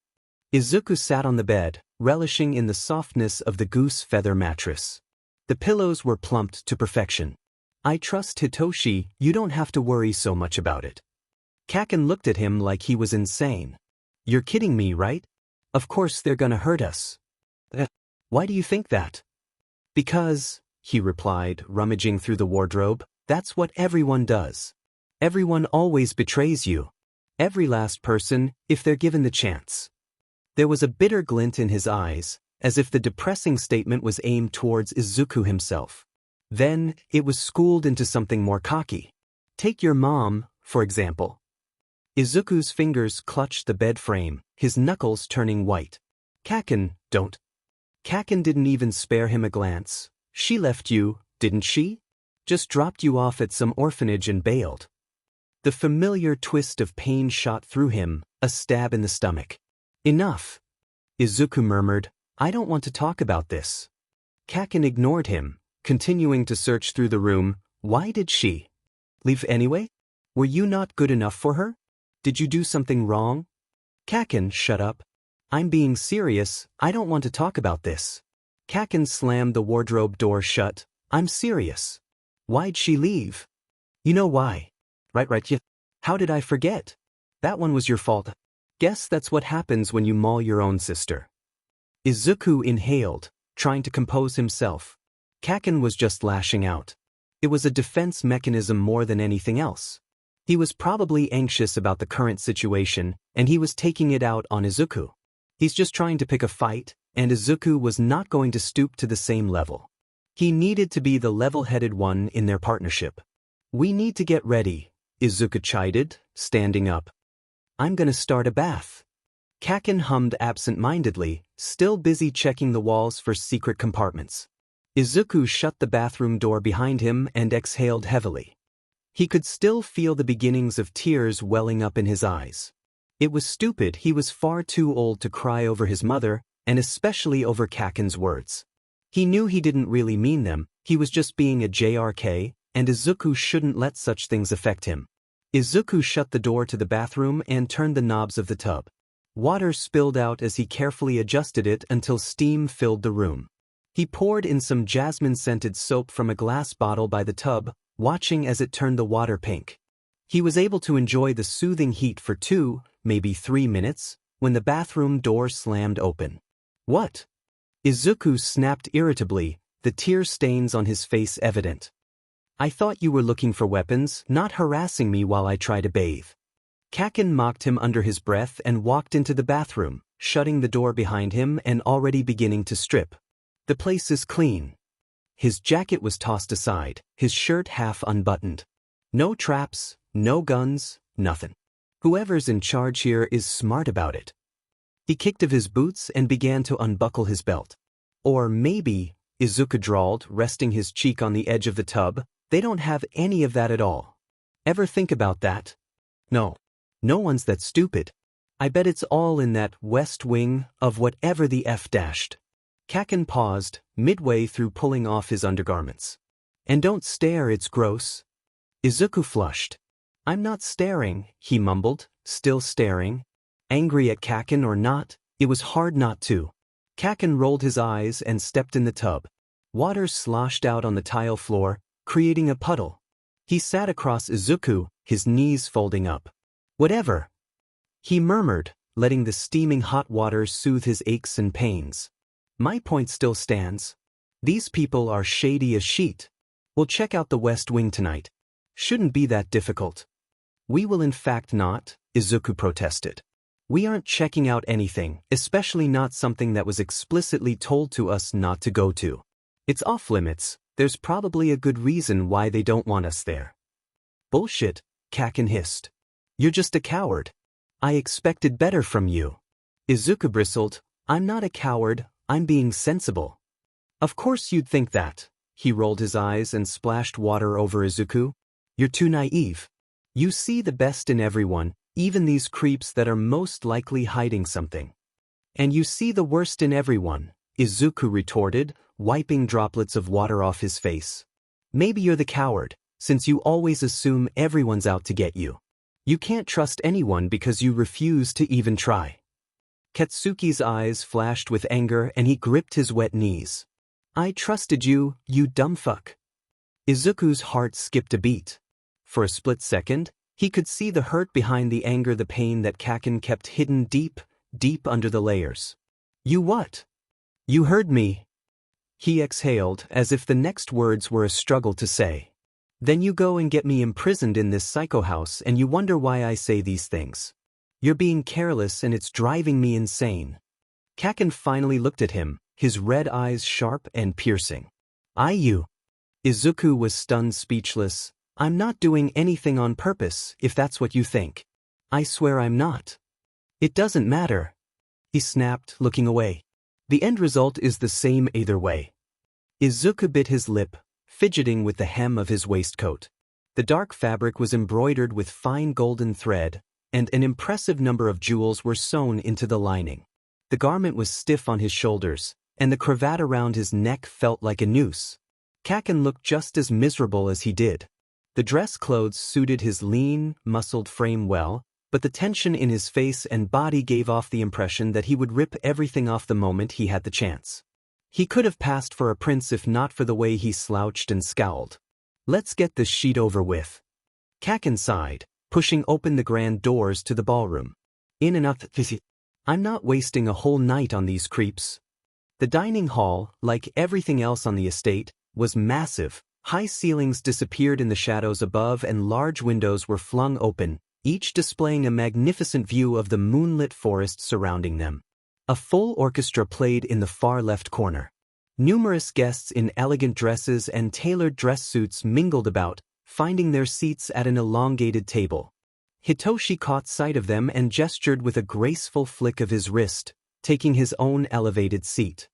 Izuku sat on the bed, relishing in the softness of the goose feather mattress. The pillows were plumped to perfection. I trust Hitoshi, you don't have to worry so much about it. Kaken looked at him like he was insane. You're kidding me, right? Of course they're gonna hurt us. Why do you think that? Because, he replied, rummaging through the wardrobe, that's what everyone does. Everyone always betrays you. Every last person, if they're given the chance. There was a bitter glint in his eyes, as if the depressing statement was aimed towards Izuku himself. Then, it was schooled into something more cocky. Take your mom, for example. Izuku's fingers clutched the bed frame, his knuckles turning white. Kaken, don't. Kaken didn't even spare him a glance. She left you, didn't she? Just dropped you off at some orphanage and bailed. The familiar twist of pain shot through him, a stab in the stomach. Enough. Izuku murmured, I don't want to talk about this. Kaken ignored him, continuing to search through the room. Why did she leave anyway? Were you not good enough for her? Did you do something wrong? Kaken, shut up. I'm being serious, I don't want to talk about this. Kaken slammed the wardrobe door shut. I'm serious. Why'd she leave? You know why. Right, yeah. How did I forget? That one was your fault. Guess that's what happens when you maul your own sister. Izuku inhaled, trying to compose himself. Kaken was just lashing out. It was a defense mechanism more than anything else. He was probably anxious about the current situation, and he was taking it out on Izuku. He's just trying to pick a fight, and Izuku was not going to stoop to the same level. He needed to be the level-headed one in their partnership. "We need to get ready," Izuku chided, standing up. "I'm gonna start a bath." Kaken hummed absent-mindedly, still busy checking the walls for secret compartments. Izuku shut the bathroom door behind him and exhaled heavily. He could still feel the beginnings of tears welling up in his eyes. It was stupid. He was far too old to cry over his mother, and especially over Kaken's words. He knew he didn't really mean them, he was just being a JRK, and Izuku shouldn't let such things affect him. Izuku shut the door to the bathroom and turned the knobs of the tub. Water spilled out as he carefully adjusted it until steam filled the room. He poured in some jasmine-scented soap from a glass bottle by the tub, watching as it turned the water pink. He was able to enjoy the soothing heat for 2, maybe 3 minutes, when the bathroom door slammed open. "What?" Izuku snapped irritably, the tear stains on his face evident. "I thought you were looking for weapons, not harassing me while I try to bathe." Kaken mocked him under his breath and walked into the bathroom, shutting the door behind him and already beginning to strip. "The place is clean." His jacket was tossed aside, his shirt half unbuttoned. No traps, no guns, nothing. Whoever's in charge here is smart about it. He kicked off his boots and began to unbuckle his belt. "Or maybe," Izuku drawled, resting his cheek on the edge of the tub, "they don't have any of that at all. Ever think about that?" "No. No one's that stupid. I bet it's all in that west wing of whatever the F dashed." Kaken paused, midway through pulling off his undergarments. "And don't stare, it's gross." Izuku flushed. "I'm not staring," he mumbled, still staring. Angry at Kaken or not, it was hard not to. Kaken rolled his eyes and stepped in the tub. Water sloshed out on the tile floor, creating a puddle. He sat across Izuku, his knees folding up. "Whatever," he murmured, letting the steaming hot water soothe his aches and pains. "My point still stands. These people are shady as shit. We'll check out the West Wing tonight. Shouldn't be that difficult." "We will in fact not," Izuku protested. "We aren't checking out anything, especially not something that was explicitly told to us not to go to. It's off limits. There's probably a good reason why they don't want us there." "Bullshit," Kaken hissed. "You're just a coward. I expected better from you." Izuku bristled. "I'm not a coward, I'm being sensible." "Of course you'd think that." He rolled his eyes and splashed water over Izuku. "You're too naive. You see the best in everyone, even these creeps that are most likely hiding something. And you see the worst in everyone," Izuku retorted, wiping droplets of water off his face. "Maybe you're the coward, since you always assume everyone's out to get you. You can't trust anyone because you refuse to even try." Katsuki's eyes flashed with anger and he gripped his wet knees. "I trusted you, you dumb fuck." Izuku's heart skipped a beat. For a split second, he could see the hurt behind the anger, the pain that Kaken kept hidden deep, deep under the layers. "You what?" "You heard me." He exhaled, as if the next words were a struggle to say. "Then you go and get me imprisoned in this psycho house and you wonder why I say these things. You're being careless and it's driving me insane." Kaken finally looked at him, his red eyes sharp and piercing. "You." Izuku was stunned, speechless. "I'm not doing anything on purpose, if that's what you think." "I swear I'm not." "It doesn't matter," he snapped, looking away. "The end result is the same either way." Izuku bit his lip, fidgeting with the hem of his waistcoat. The dark fabric was embroidered with fine golden thread, and an impressive number of jewels were sewn into the lining. The garment was stiff on his shoulders, and the cravat around his neck felt like a noose. Kaken looked just as miserable as he did. The dress clothes suited his lean, muscled frame well, but the tension in his face and body gave off the impression that he would rip everything off the moment he had the chance. He could have passed for a prince if not for the way he slouched and scowled. "Let's get this sheet over with." Kaken sighed, pushing open the grand doors to the ballroom. "In and out. I'm not wasting a whole night on these creeps." The dining hall, like everything else on the estate, was massive. High ceilings disappeared in the shadows above and large windows were flung open, each displaying a magnificent view of the moonlit forest surrounding them. A full orchestra played in the far left corner. Numerous guests in elegant dresses and tailored dress suits mingled about, finding their seats at an elongated table. Hitoshi caught sight of them and gestured with a graceful flick of his wrist, taking his own elevated seat.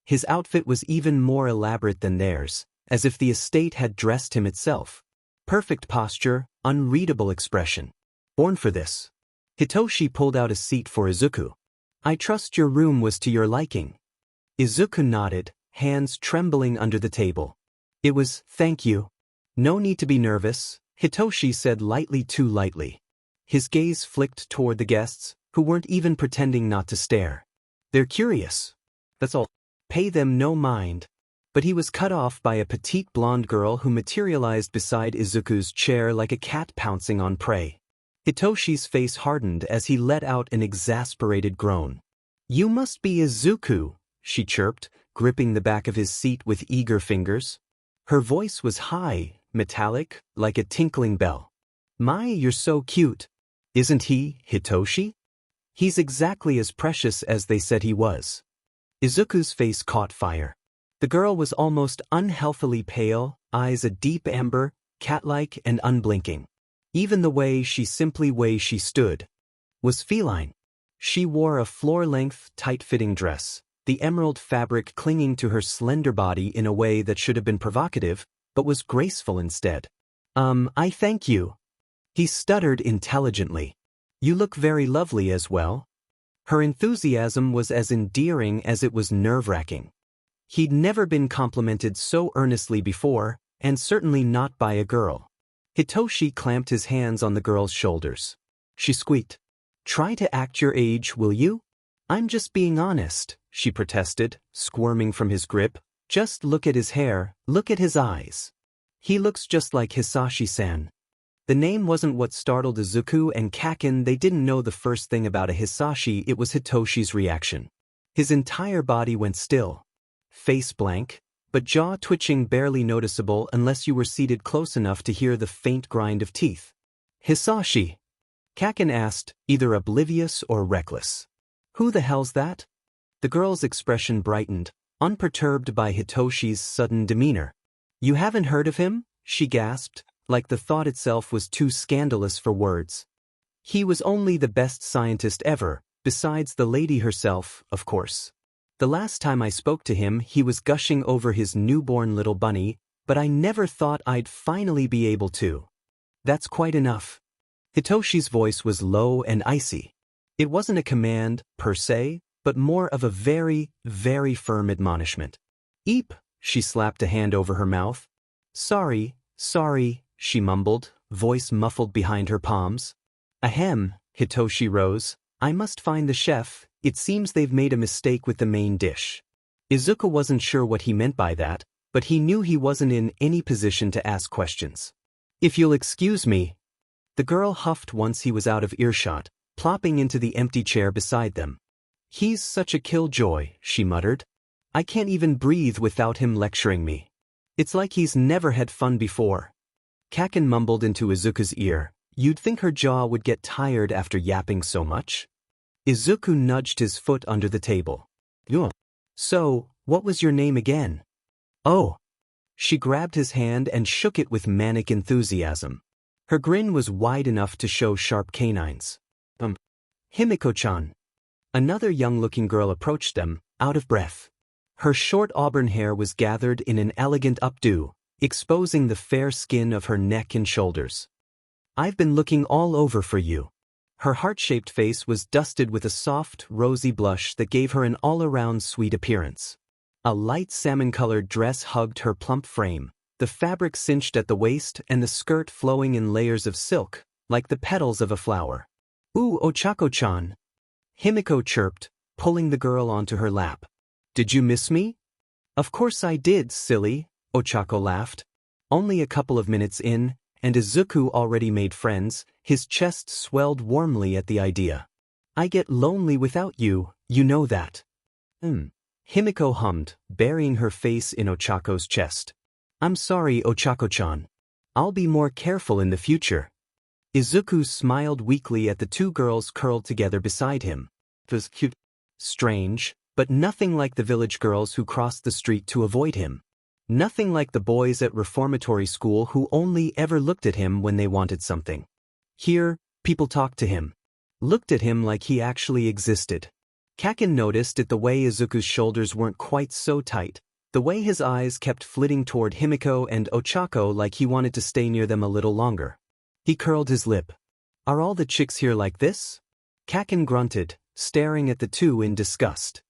His outfit was even more elaborate than theirs, as if the estate had dressed him itself. Perfect posture, unreadable expression. Born for this. Hitoshi pulled out a seat for Izuku. I trust your room was to your liking. Izuku nodded, hands trembling under the table. It was, thank you. No need to be nervous, Hitoshi said too lightly. His gaze flicked toward the guests, who weren't even pretending not to stare. They're curious. That's all. Pay them no mind. But he was cut off by a petite blonde girl who materialized beside Izuku's chair like a cat pouncing on prey. Hitoshi's face hardened as he let out an exasperated groan. You must be Izuku, she chirped, gripping the back of his seat with eager fingers. Her voice was high, metallic, like a tinkling bell. My, you're so cute. Isn't he, Hitoshi? He's exactly as precious as they said he was. Izuku's face caught fire. The girl was almost unhealthily pale, eyes a deep amber, cat-like and unblinking. Even the way she stood was feline. She wore a floor-length, tight-fitting dress, the emerald fabric clinging to her slender body in a way that should have been provocative, but was graceful instead. I thank you. He stuttered intelligently. You look very lovely as well. Her enthusiasm was as endearing as it was nerve-wracking. He'd never been complimented so earnestly before, and certainly not by a girl. Hitoshi clamped his hands on the girl's shoulders. She squeaked. Try to act your age, will you? I'm just being honest, she protested, squirming from his grip. Just look at his hair, look at his eyes. He looks just like Hisashi-san. The name wasn't what startled Izuku and Kaken. They didn't know the first thing about a Hisashi. It was Hitoshi's reaction. His entire body went still. Face blank, but jaw twitching barely noticeable unless you were seated close enough to hear the faint grind of teeth. Hisashi? Kaken asked, either oblivious or reckless. Who the hell's that? The girl's expression brightened, unperturbed by Hitoshi's sudden demeanor. You haven't heard of him? She gasped, like the thought itself was too scandalous for words. He was only the best scientist ever, besides the lady herself, of course. The last time I spoke to him, he was gushing over his newborn little bunny, but I never thought I'd finally be able to. That's quite enough. Hitoshi's voice was low and icy. It wasn't a command, per se, but more of a very, very firm admonishment. Eep, she slapped a hand over her mouth. Sorry, she mumbled, voice muffled behind her palms. Ahem, Hitoshi rose. I must find the chef. It seems they've made a mistake with the main dish. Izuku wasn't sure what he meant by that, but he knew he wasn't in any position to ask questions. If you'll excuse me. The girl huffed once he was out of earshot, plopping into the empty chair beside them. He's such a killjoy, she muttered. I can't even breathe without him lecturing me. It's like he's never had fun before. Kaken mumbled into Izuku's ear. You'd think her jaw would get tired after yapping so much. Izuku nudged his foot under the table. So, what was your name again? Oh. She grabbed his hand and shook it with manic enthusiasm. Her grin was wide enough to show sharp canines. Himiko-chan. Another young-looking girl approached them, out of breath. Her short auburn hair was gathered in an elegant updo, exposing the fair skin of her neck and shoulders. I've been looking all over for you. Her heart-shaped face was dusted with a soft, rosy blush that gave her an all-around sweet appearance. A light salmon-colored dress hugged her plump frame, the fabric cinched at the waist and the skirt flowing in layers of silk, like the petals of a flower. Ooh, Ochako-chan. Himiko chirped, pulling the girl onto her lap. Did you miss me? Of course I did, silly, Ochako laughed. Only a couple of minutes in, and Izuku already made friends, his chest swelled warmly at the idea. I get lonely without you, you know that. Himiko hummed, burying her face in Ochako's chest. I'm sorry, Ochako-chan. I'll be more careful in the future. Izuku smiled weakly at the two girls curled together beside him. It was cute. Strange, but nothing like the village girls who crossed the street to avoid him. Nothing like the boys at reformatory school who only ever looked at him when they wanted something. Here, people talked to him. Looked at him like he actually existed. Kaken noticed it the way Izuku's shoulders weren't quite so tight, the way his eyes kept flitting toward Himiko and Ochako like he wanted to stay near them a little longer. He curled his lip. Are all the chicks here like this? Kaken grunted, staring at the two in disgust.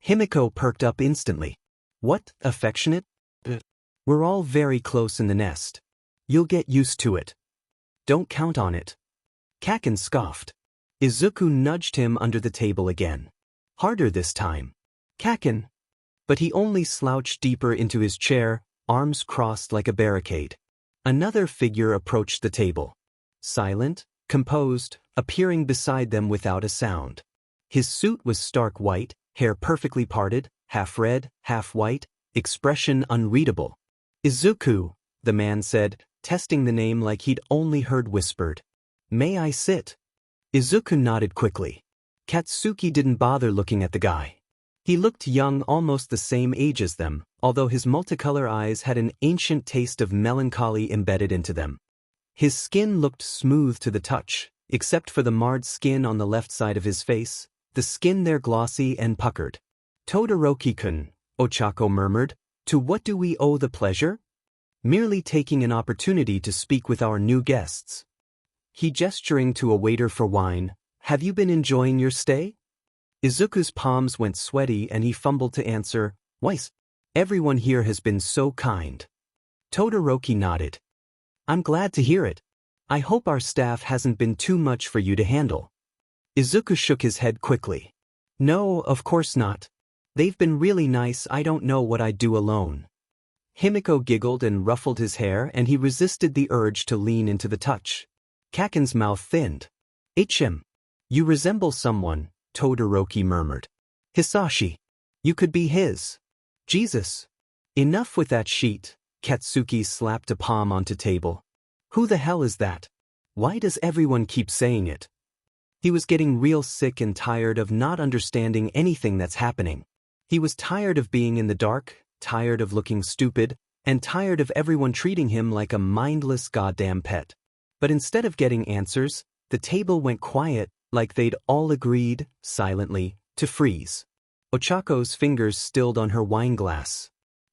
Himiko perked up instantly. What, affectionate? We're all very close in the nest. You'll get used to it. Don't count on it. Kaken scoffed. Izuku nudged him under the table again. Harder this time. Kaken. But he only slouched deeper into his chair, arms crossed like a barricade. Another figure approached the table. Silent, composed, appearing beside them without a sound. His suit was stark white, hair perfectly parted, half red, half white, expression unreadable. Izuku, the man said, testing the name like he'd only heard whispered. May I sit? Izuku nodded quickly. Katsuki didn't bother looking at the guy. He looked young, almost the same age as them, although his multicolor eyes had an ancient taste of melancholy embedded into them. His skin looked smooth to the touch, except for the marred skin on the left side of his face, the skin there glossy and puckered. Todoroki-kun, Ochako murmured, to what do we owe the pleasure? Merely taking an opportunity to speak with our new guests. He gesturing to a waiter for wine, have you been enjoying your stay? Izuku's palms went sweaty and he fumbled to answer, Weiss. Everyone here has been so kind. Todoroki nodded. I'm glad to hear it. I hope our staff hasn't been too much for you to handle. Izuku shook his head quickly. No, of course not. They've been really nice. I don't know what I'd do alone. Himiko giggled and ruffled his hair and he resisted the urge to lean into the touch. Kaken's mouth thinned. Hm. You resemble someone, Todoroki murmured. Hisashi. You could be his. Jesus. Enough with that sheet. Katsuki slapped a palm onto table. Who the hell is that? Why does everyone keep saying it? He was getting real sick and tired of not understanding anything that's happening. He was tired of being in the dark, tired of looking stupid, and tired of everyone treating him like a mindless goddamn pet. But instead of getting answers, the table went quiet, like they'd all agreed, silently, to freeze. Ochako's fingers stilled on her wine glass.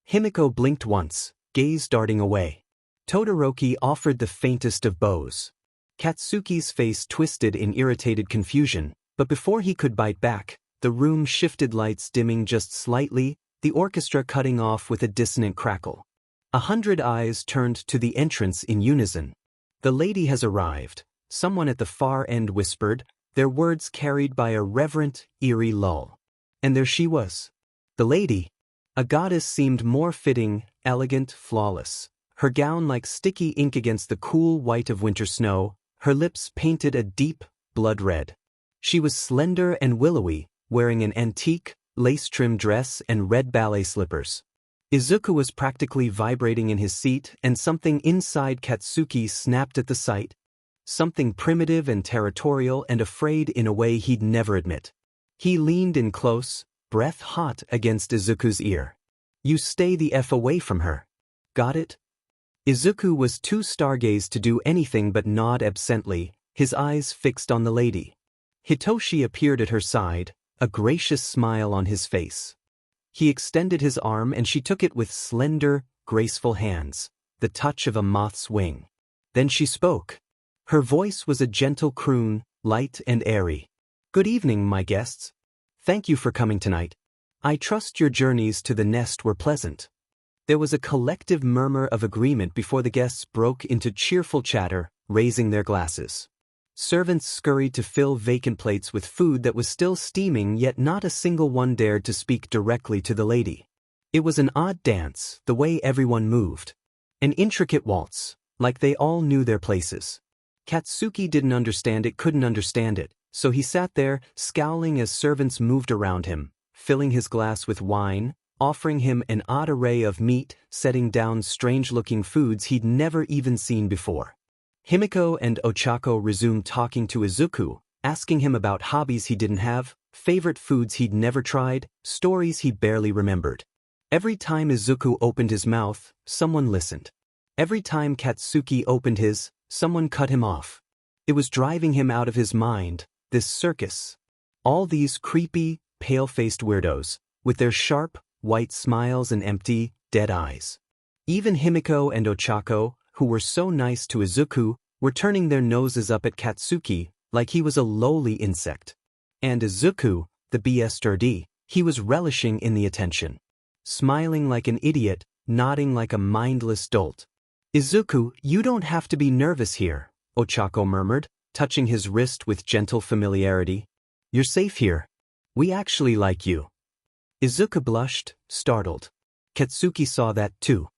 Himiko blinked once, gaze darting away. Todoroki offered the faintest of bows. Katsuki's face twisted in irritated confusion, but before he could bite back, the room shifted, lights dimming just slightly, the orchestra cutting off with a dissonant crackle. 100 eyes turned to the entrance in unison. The lady has arrived, someone at the far end whispered, their words carried by a reverent, eerie lull. And there she was. The lady. A goddess seemed more fitting, elegant, flawless. Her gown like sticky ink against the cool white of winter snow, her lips painted a deep, blood red. She was slender and willowy, wearing an antique, lace-trimmed dress and red ballet slippers. Izuku was practically vibrating in his seat and something inside Katsuki snapped at the sight. Something primitive and territorial and afraid in a way he'd never admit. He leaned in close, breath hot against Izuku's ear. You stay the F away from her. Got it? Izuku was too stargazed to do anything but nod absently, his eyes fixed on the lady. Hitoshi appeared at her side, a gracious smile on his face. He extended his arm and she took it with slender, graceful hands, the touch of a moth's wing. Then she spoke. Her voice was a gentle croon, light and airy. Good evening, my guests. Thank you for coming tonight. I trust your journeys to the nest were pleasant. There was a collective murmur of agreement before the guests broke into cheerful chatter, raising their glasses. Servants scurried to fill vacant plates with food that was still steaming, yet not a single one dared to speak directly to the lady. It was an odd dance, the way everyone moved. An intricate waltz, like they all knew their places. Katsuki didn't understand it, couldn't understand it, so he sat there, scowling as servants moved around him, filling his glass with wine, offering him an odd array of meat, setting down strange-looking foods he'd never even seen before. Himiko and Ochako resumed talking to Izuku, asking him about hobbies he didn't have, favorite foods he'd never tried, stories he barely remembered. Every time Izuku opened his mouth, someone listened. Every time Katsuki opened his, someone cut him off. It was driving him out of his mind, this circus. All these creepy, pale-faced weirdos, with their sharp, white smiles and empty, dead eyes. Even Himiko and Ochako, who were so nice to Izuku, were turning their noses up at Katsuki like he was a lowly insect. And Izuku, the bastard, he was relishing in the attention. Smiling like an idiot, nodding like a mindless dolt. "Izuku, you don't have to be nervous here," Ochako murmured, touching his wrist with gentle familiarity. "You're safe here. We actually like you." Izuku blushed, startled. Katsuki saw that too.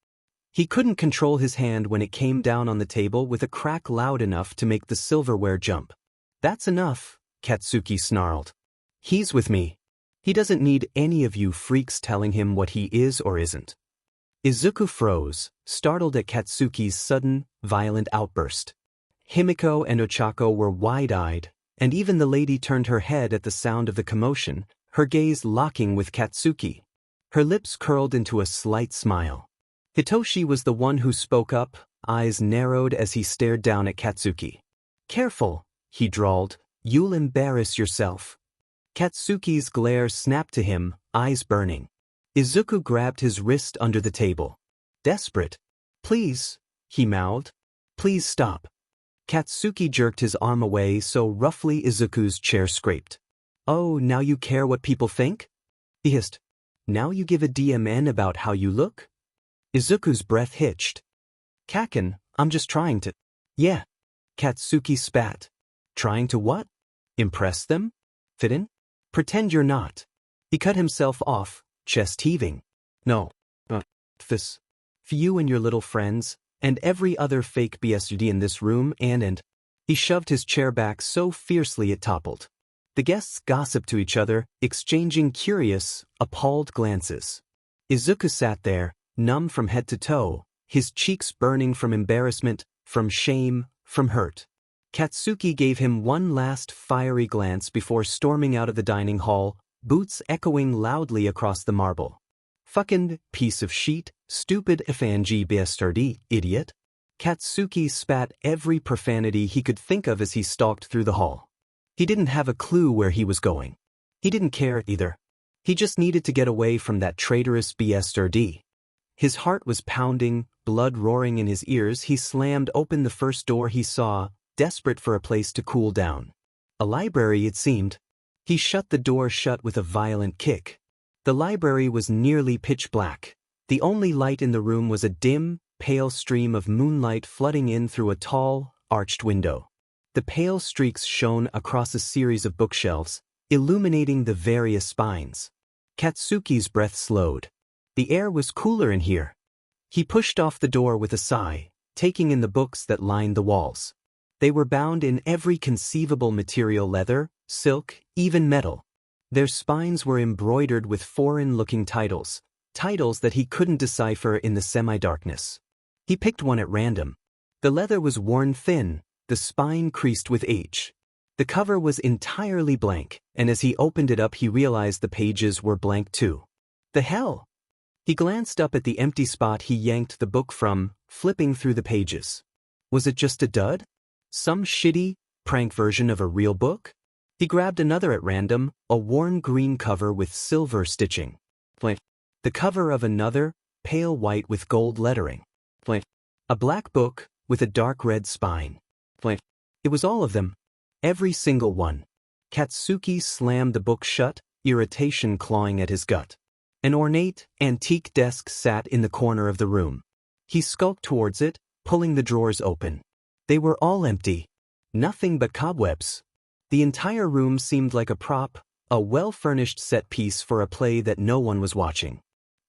He couldn't control his hand when it came down on the table with a crack loud enough to make the silverware jump. "That's enough," Katsuki snarled. "He's with me. He doesn't need any of you freaks telling him what he is or isn't." Izuku froze, startled at Katsuki's sudden, violent outburst. Himiko and Ochako were wide-eyed, and even the lady turned her head at the sound of the commotion, her gaze locking with Katsuki. Her lips curled into a slight smile. Hitoshi was the one who spoke up, eyes narrowed as he stared down at Katsuki. "Careful," he drawled, "you'll embarrass yourself." Katsuki's glare snapped to him, eyes burning. Izuku grabbed his wrist under the table. Desperate. "Please," he mouthed. "Please stop." Katsuki jerked his arm away so roughly Izuku's chair scraped. "Oh, now you care what people think?" he hissed. "Now you give a DMN about how you look?" Izuku's breath hitched. "Kaken, I'm just trying to—" "Yeah." Katsuki spat. "Trying to what? Impress them? Fit in? Pretend you're not." He cut himself off, chest heaving. "No. This. For you and your little friends, and every other fake BSUD in this room and— He shoved his chair back so fiercely it toppled. The guests gossiped to each other, exchanging curious, appalled glances. Izuku sat there, numb from head to toe, his cheeks burning from embarrassment, from shame, from hurt. Katsuki gave him one last fiery glance before storming out of the dining hall, boots echoing loudly across the marble. "Fucking piece of shit, stupid FNG bastard, idiot." Katsuki spat every profanity he could think of as he stalked through the hall. He didn't have a clue where he was going. He didn't care either. He just needed to get away from that traitorous bastard. His heart was pounding, blood roaring in his ears. He slammed open the first door he saw, desperate for a place to cool down. A library, it seemed. He shut the door shut with a violent kick. The library was nearly pitch black. The only light in the room was a dim, pale stream of moonlight flooding in through a tall, arched window. The pale streaks shone across a series of bookshelves, illuminating the various spines. Katsuki's breath slowed. The air was cooler in here. He pushed off the door with a sigh, taking in the books that lined the walls. They were bound in every conceivable material: leather, silk, even metal. Their spines were embroidered with foreign-looking titles that he couldn't decipher in the semi-darkness. He picked one at random. The leather was worn thin, the spine creased with age. The cover was entirely blank, and as he opened it up he realized the pages were blank too. The hell? He glanced up at the empty spot he yanked the book from, flipping through the pages. Was it just a dud? Some shitty, prank version of a real book? He grabbed another at random, a worn green cover with silver stitching. The cover of another, pale white with gold lettering. A black book, with a dark red spine. It was all of them. Every single one. Katsuki slammed the book shut, irritation clawing at his gut. An ornate, antique desk sat in the corner of the room. He skulked towards it, pulling the drawers open. They were all empty. Nothing but cobwebs. The entire room seemed like a prop, a well-furnished set piece for a play that no one was watching.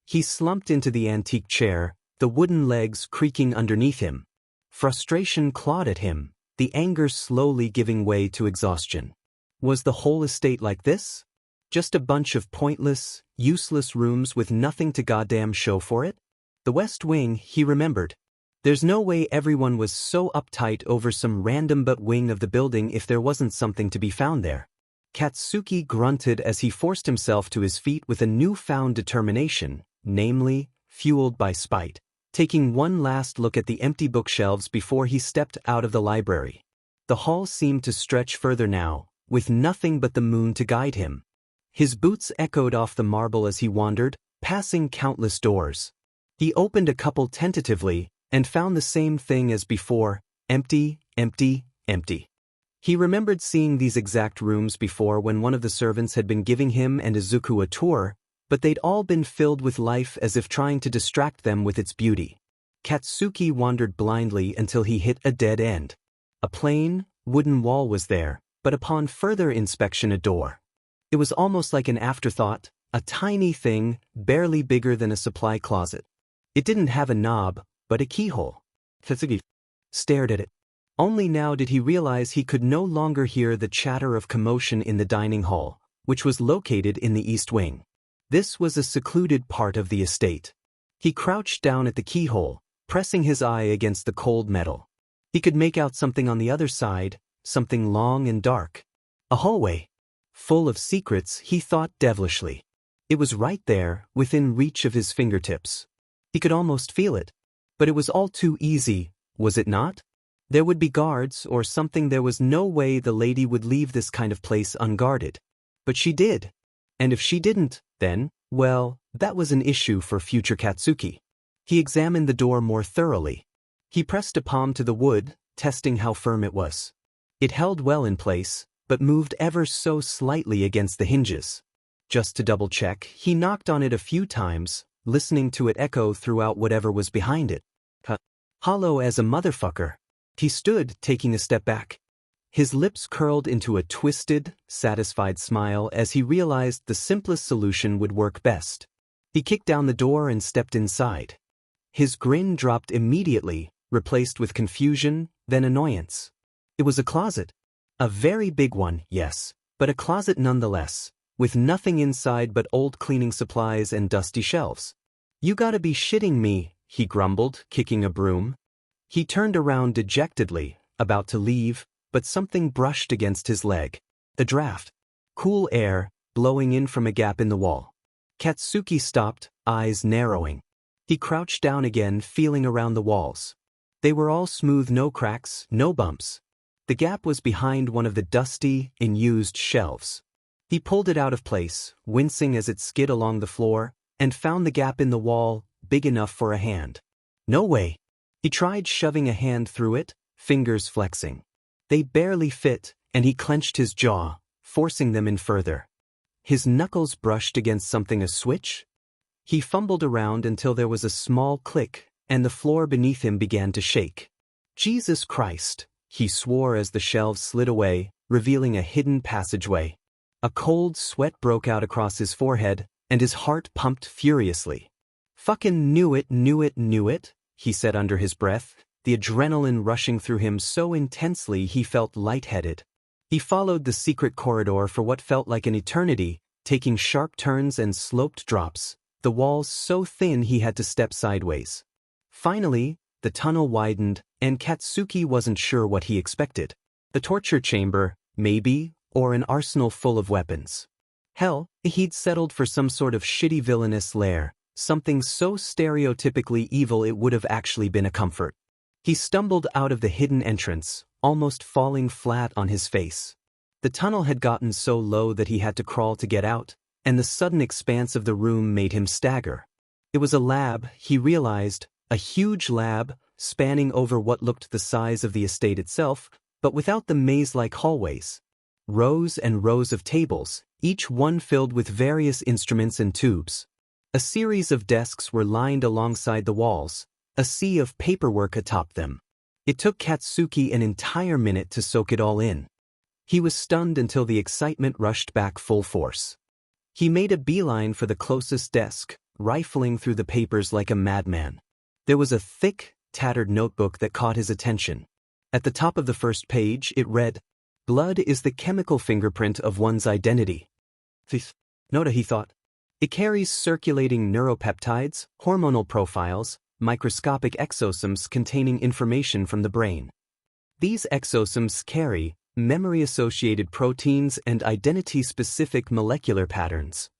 He slumped into the antique chair, the wooden legs creaking underneath him. Frustration clawed at him, the anger slowly giving way to exhaustion. Was the whole estate like this? Just a bunch of pointless, useless rooms with nothing to goddamn show for it? The West Wing, he remembered. There's no way everyone was so uptight over some random but wing of the building if there wasn't something to be found there. Katsuki grunted as he forced himself to his feet with a newfound determination, namely, fueled by spite, taking one last look at the empty bookshelves before he stepped out of the library. The hall seemed to stretch further now, with nothing but the moon to guide him. His boots echoed off the marble as he wandered, passing countless doors. He opened a couple tentatively, and found the same thing as before, empty, empty, empty. He remembered seeing these exact rooms before when one of the servants had been giving him and Izuku a tour, but they'd all been filled with life as if trying to distract them with its beauty. Katsuki wandered blindly until he hit a dead end. A plain, wooden wall was there, but upon further inspection a door. It was almost like an afterthought, a tiny thing, barely bigger than a supply closet. It didn't have a knob, but a keyhole. Katsuki stared at it. Only now did he realize he could no longer hear the chatter of commotion in the dining hall, which was located in the east wing. This was a secluded part of the estate. He crouched down at the keyhole, pressing his eye against the cold metal. He could make out something on the other side, something long and dark. A hallway. Full of secrets, he thought devilishly. It was right there, within reach of his fingertips. He could almost feel it. But it was all too easy, was it not? There would be guards or something. There was no way the lady would leave this kind of place unguarded. But she did. And if she didn't, then, well, that was an issue for future Katsuki. He examined the door more thoroughly. He pressed a palm to the wood, testing how firm it was. It held well in place, but moved ever so slightly against the hinges. Just to double-check, he knocked on it a few times, listening to it echo throughout whatever was behind it. Hollow as a motherfucker. He stood, taking a step back. His lips curled into a twisted, satisfied smile as he realized the simplest solution would work best. He kicked down the door and stepped inside. His grin dropped immediately, replaced with confusion, then annoyance. It was a closet. A very big one, yes, but a closet nonetheless, with nothing inside but old cleaning supplies and dusty shelves. You gotta be shitting me, he grumbled, kicking a broom. He turned around dejectedly, about to leave, but something brushed against his leg. A draft. Cool air, blowing in from a gap in the wall. Katsuki stopped, eyes narrowing. He crouched down again, feeling around the walls. They were all smooth, no cracks, no bumps. The gap was behind one of the dusty, unused shelves. He pulled it out of place, wincing as it skid along the floor, and found the gap in the wall, big enough for a hand. No way. He tried shoving a hand through it, fingers flexing. They barely fit, and he clenched his jaw, forcing them in further. His knuckles brushed against something. A switch? He fumbled around until there was a small click, and the floor beneath him began to shake. Jesus Christ, he swore as the shelves slid away, revealing a hidden passageway. A cold sweat broke out across his forehead, and his heart pumped furiously. Fucking knew it, he said under his breath, the adrenaline rushing through him so intensely he felt lightheaded. He followed the secret corridor for what felt like an eternity, taking sharp turns and sloped drops, the walls so thin he had to step sideways. Finally, the tunnel widened, and Katsuki wasn't sure what he expected. The torture chamber, maybe, or an arsenal full of weapons. Hell, he'd settled for some sort of shitty villainous lair, something so stereotypically evil it would have actually been a comfort. He stumbled out of the hidden entrance, almost falling flat on his face. The tunnel had gotten so low that he had to crawl to get out, and the sudden expanse of the room made him stagger. It was a lab, he realized, a huge lab, spanning over what looked the size of the estate itself, but without the maze-like hallways. Rows and rows of tables, each one filled with various instruments and tubes. A series of desks were lined alongside the walls, a sea of paperwork atop them. It took Katsuki an entire minute to soak it all in. He was stunned until the excitement rushed back full force. He made a beeline for the closest desk, rifling through the papers like a madman. There was a thick, tattered notebook that caught his attention. At the top of the first page, it read, "Blood is the chemical fingerprint of one's identity." Noda, he thought. It carries circulating neuropeptides, hormonal profiles, microscopic exosomes containing information from the brain. These exosomes carry memory-associated proteins and identity-specific molecular patterns.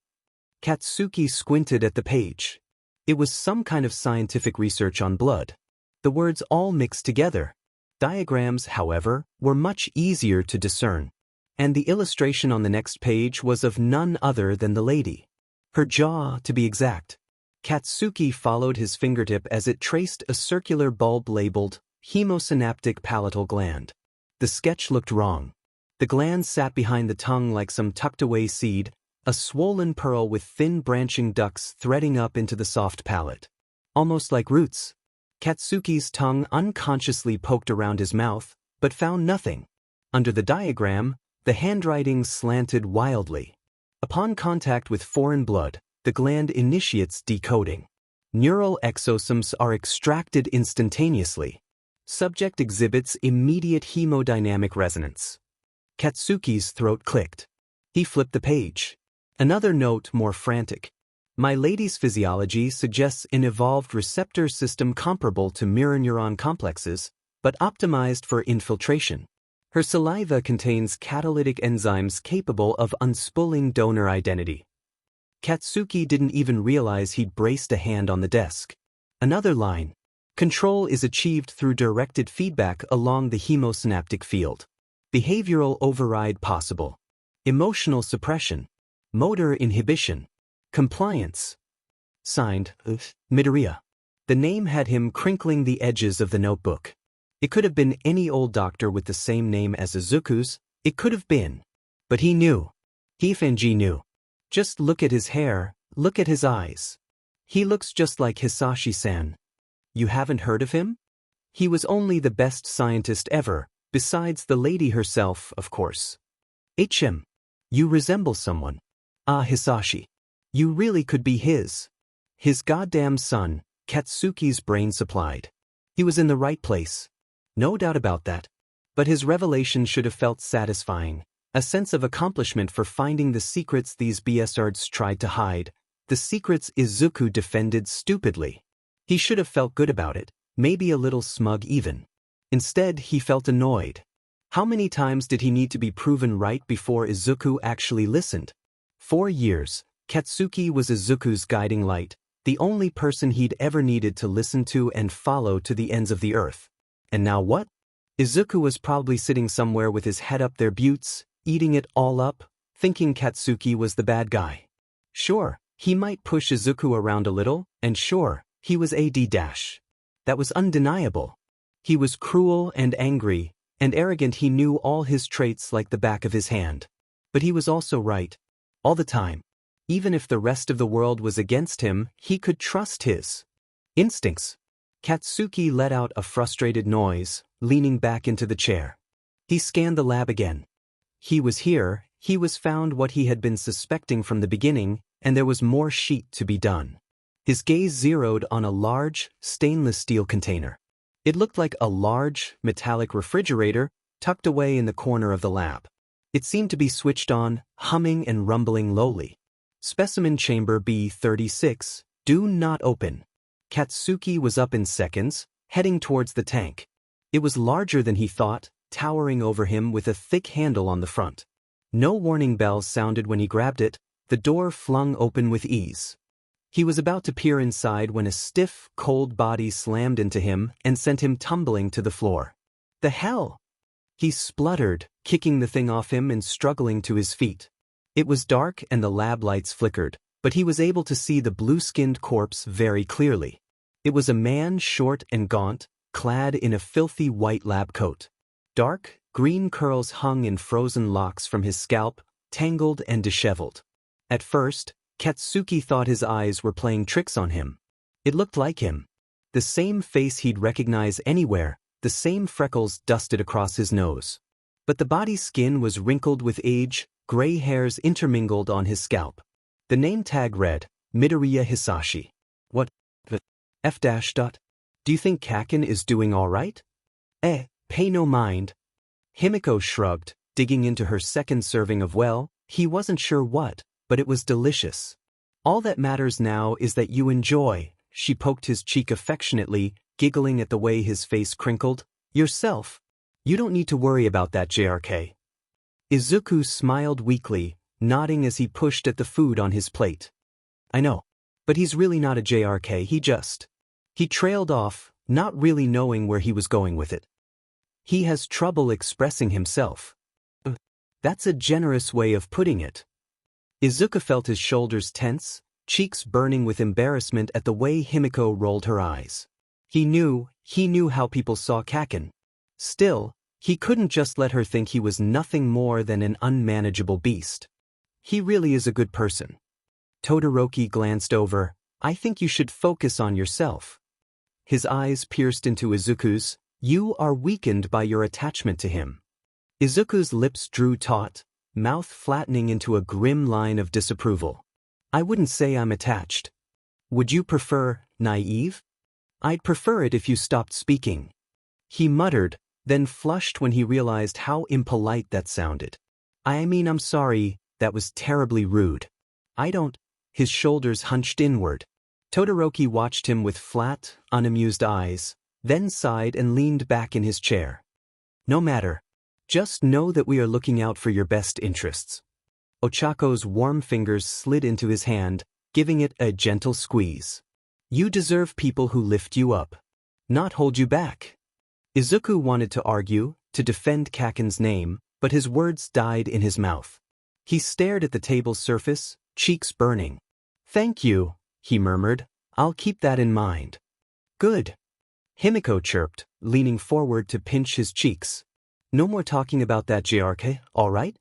Katsuki squinted at the page. It was some kind of scientific research on blood. The words all mixed together. Diagrams, however, were much easier to discern. And the illustration on the next page was of none other than the lady. Her jaw, to be exact. Katsuki followed his fingertip as it traced a circular bulb labeled hemosynaptic palatal gland. The sketch looked wrong. The gland sat behind the tongue like some tucked-away seed, a swollen pearl with thin branching ducts threading up into the soft palate. Almost like roots. Katsuki's tongue unconsciously poked around his mouth, but found nothing. Under the diagram, the handwriting slanted wildly. Upon contact with foreign blood, the gland initiates decoding. Neural exosomes are extracted instantaneously. Subject exhibits immediate hemodynamic resonance. Katsuki's throat clicked. He flipped the page. Another note more frantic. My lady's physiology suggests an evolved receptor system comparable to mirror neuron complexes, but optimized for infiltration. Her saliva contains catalytic enzymes capable of unspooling donor identity. Katsuki didn't even realize he'd braced a hand on the desk. Another line. Control is achieved through directed feedback along the hemosynaptic field. Behavioral override possible. Emotional suppression. Motor inhibition. Compliance. Signed, Midoriya. The name had him crinkling the edges of the notebook. It could have been any old doctor with the same name as Izuku's, it could have been. But he knew. Hifanji knew. Just look at his hair, look at his eyes. He looks just like Hisashi-san. You haven't heard of him? He was only the best scientist ever, besides the lady herself, of course. You resemble someone. Ah, Hisashi. You really could be his goddamn son, Katsuki's brain supplied. He was in the right place. No doubt about that. But his revelation should have felt satisfying, a sense of accomplishment for finding the secrets these BSards tried to hide, the secrets Izuku defended stupidly. He should have felt good about it, maybe a little smug even. Instead, he felt annoyed. How many times did he need to be proven right before Izuku actually listened? 4 years, Katsuki was Izuku's guiding light, the only person he'd ever needed to listen to and follow to the ends of the earth. And now what? Izuku was probably sitting somewhere with his head up their buttes, eating it all up, thinking Katsuki was the bad guy. Sure, he might push Izuku around a little, and sure, he was AD-. That was undeniable. He was cruel and angry, and arrogant. He knew all his traits like the back of his hand. But he was also right. All the time. Even if the rest of the world was against him, he could trust his instincts. Katsuki let out a frustrated noise, leaning back into the chair. He scanned the lab again. He was here, he was found what he had been suspecting from the beginning, and there was more sheet to be done. His gaze zeroed on a large, stainless steel container. It looked like a large, metallic refrigerator tucked away in the corner of the lab. It seemed to be switched on, humming and rumbling lowly. Specimen chamber B36, do not open. Katsuki was up in seconds, heading towards the tank. It was larger than he thought, towering over him with a thick handle on the front. No warning bells sounded when he grabbed it, the door flung open with ease. He was about to peer inside when a stiff, cold body slammed into him and sent him tumbling to the floor. The hell? He spluttered, kicking the thing off him and struggling to his feet. It was dark and the lab lights flickered, but he was able to see the blue-skinned corpse very clearly. It was a man short and gaunt, clad in a filthy white lab coat. Dark, green curls hung in frozen locks from his scalp, tangled and disheveled. At first, Katsuki thought his eyes were playing tricks on him. It looked like him. The same face he'd recognize anywhere, the same freckles dusted across his nose. But the body's skin was wrinkled with age, gray hairs intermingled on his scalp. The name tag read, Midoriya Hisashi. What the F-. Do you think Kaken is doing all right? Pay no mind. Himiko shrugged, digging into her second serving of he wasn't sure what, but it was delicious. All that matters now is that you enjoy. She poked his cheek affectionately, giggling at the way his face crinkled. Yourself. You don't need to worry about that, JRK. Izuku smiled weakly, nodding as he pushed at the food on his plate. I know. But he's really not a JRK, He trailed off, not really knowing where he was going with it. He has trouble expressing himself. That's a generous way of putting it. Izuku felt his shoulders tense, cheeks burning with embarrassment at the way Himiko rolled her eyes. He knew how people saw Kaken. Still, he couldn't just let her think he was nothing more than an unmanageable beast. He really is a good person. Todoroki glanced over. I think you should focus on yourself. His eyes pierced into Izuku's. You are weakened by your attachment to him. Izuku's lips drew taut, mouth flattening into a grim line of disapproval. I wouldn't say I'm attached. Would you prefer naive? I'd prefer it if you stopped speaking. He muttered, then flushed when he realized how impolite that sounded. I mean, I'm sorry, that was terribly rude. I don't. His shoulders hunched inward. Todoroki watched him with flat, unamused eyes, then sighed and leaned back in his chair. No matter. Just know that we are looking out for your best interests. Ochako's warm fingers slid into his hand, giving it a gentle squeeze. You deserve people who lift you up, not hold you back. Izuku wanted to argue, to defend Kaken's name, but his words died in his mouth. He stared at the table's surface, cheeks burning. Thank you, he murmured. I'll keep that in mind. Good. Himiko chirped, leaning forward to pinch his cheeks. No more talking about that, JRK, all right?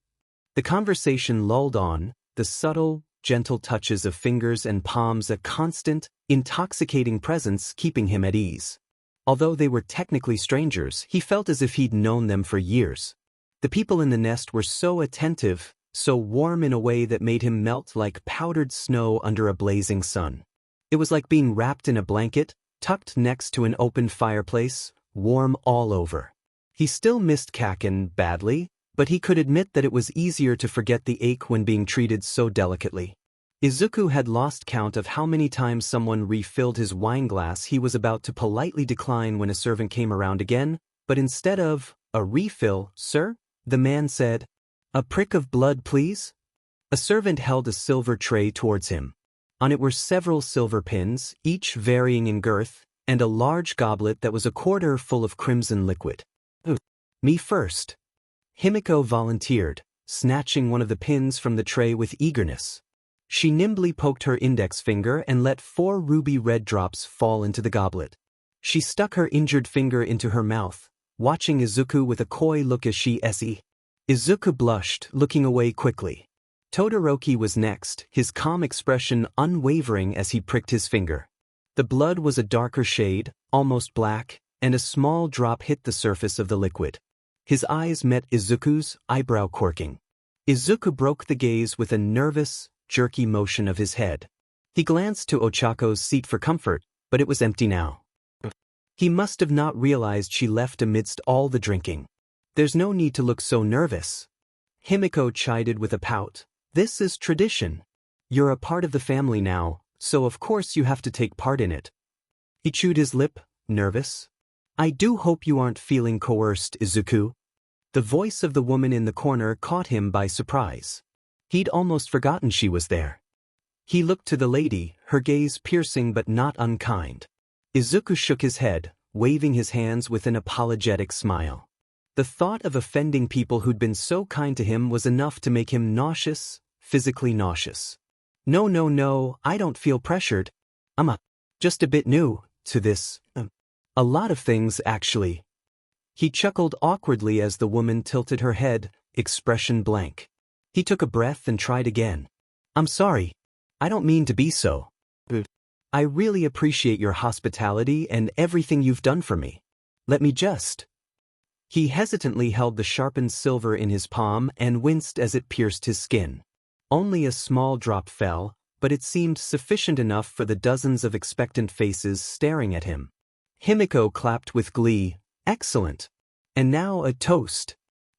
The conversation lulled on, the subtle, gentle touches of fingers and palms, a constant, intoxicating presence keeping him at ease. Although they were technically strangers, he felt as if he'd known them for years. The people in the nest were so attentive, so warm in a way that made him melt like powdered snow under a blazing sun. It was like being wrapped in a blanket, tucked next to an open fireplace, warm all over. He still missed Kaken badly, but he could admit that it was easier to forget the ache when being treated so delicately. Izuku had lost count of how many times someone refilled his wine glass he was about to politely decline when a servant came around again, but instead of, a refill, sir, the man said, a prick of blood, please? A servant held a silver tray towards him. On it were several silver pins, each varying in girth, and a large goblet that was a quarter full of crimson liquid. Me first. Himiko volunteered, snatching one of the pins from the tray with eagerness. She nimbly poked her index finger and let 4 ruby red drops fall into the goblet. She stuck her injured finger into her mouth, watching Izuku with a coy look as she se. Izuku blushed, looking away quickly. Todoroki was next, his calm expression unwavering as he pricked his finger. The blood was a darker shade, almost black, and a small drop hit the surface of the liquid. His eyes met Izuku's, eyebrow quirking. Izuku broke the gaze with a nervous, jerky motion of his head. He glanced to Ochako's seat for comfort, but it was empty now. He must have not realized she left amidst all the drinking. There's no need to look so nervous. Himiko chided with a pout. This is tradition. You're a part of the family now, so of course you have to take part in it. He chewed his lip, nervous. I do hope you aren't feeling coerced, Izuku. The voice of the woman in the corner caught him by surprise. He'd almost forgotten she was there. He looked to the lady, her gaze piercing but not unkind. Izuku shook his head, waving his hands with an apologetic smile. The thought of offending people who'd been so kind to him was enough to make him nauseous, physically nauseous. No, I don't feel pressured. I'm just a bit new to this. A lot of things, actually. He chuckled awkwardly as the woman tilted her head, expression blank. He took a breath and tried again. I'm sorry. I don't mean to be so. I really appreciate your hospitality and everything you've done for me. Let me just. He hesitantly held the sharpened silver in his palm and winced as it pierced his skin. Only a small drop fell, but it seemed sufficient enough for the dozens of expectant faces staring at him. Himiko clapped with glee. Excellent. And now a toast.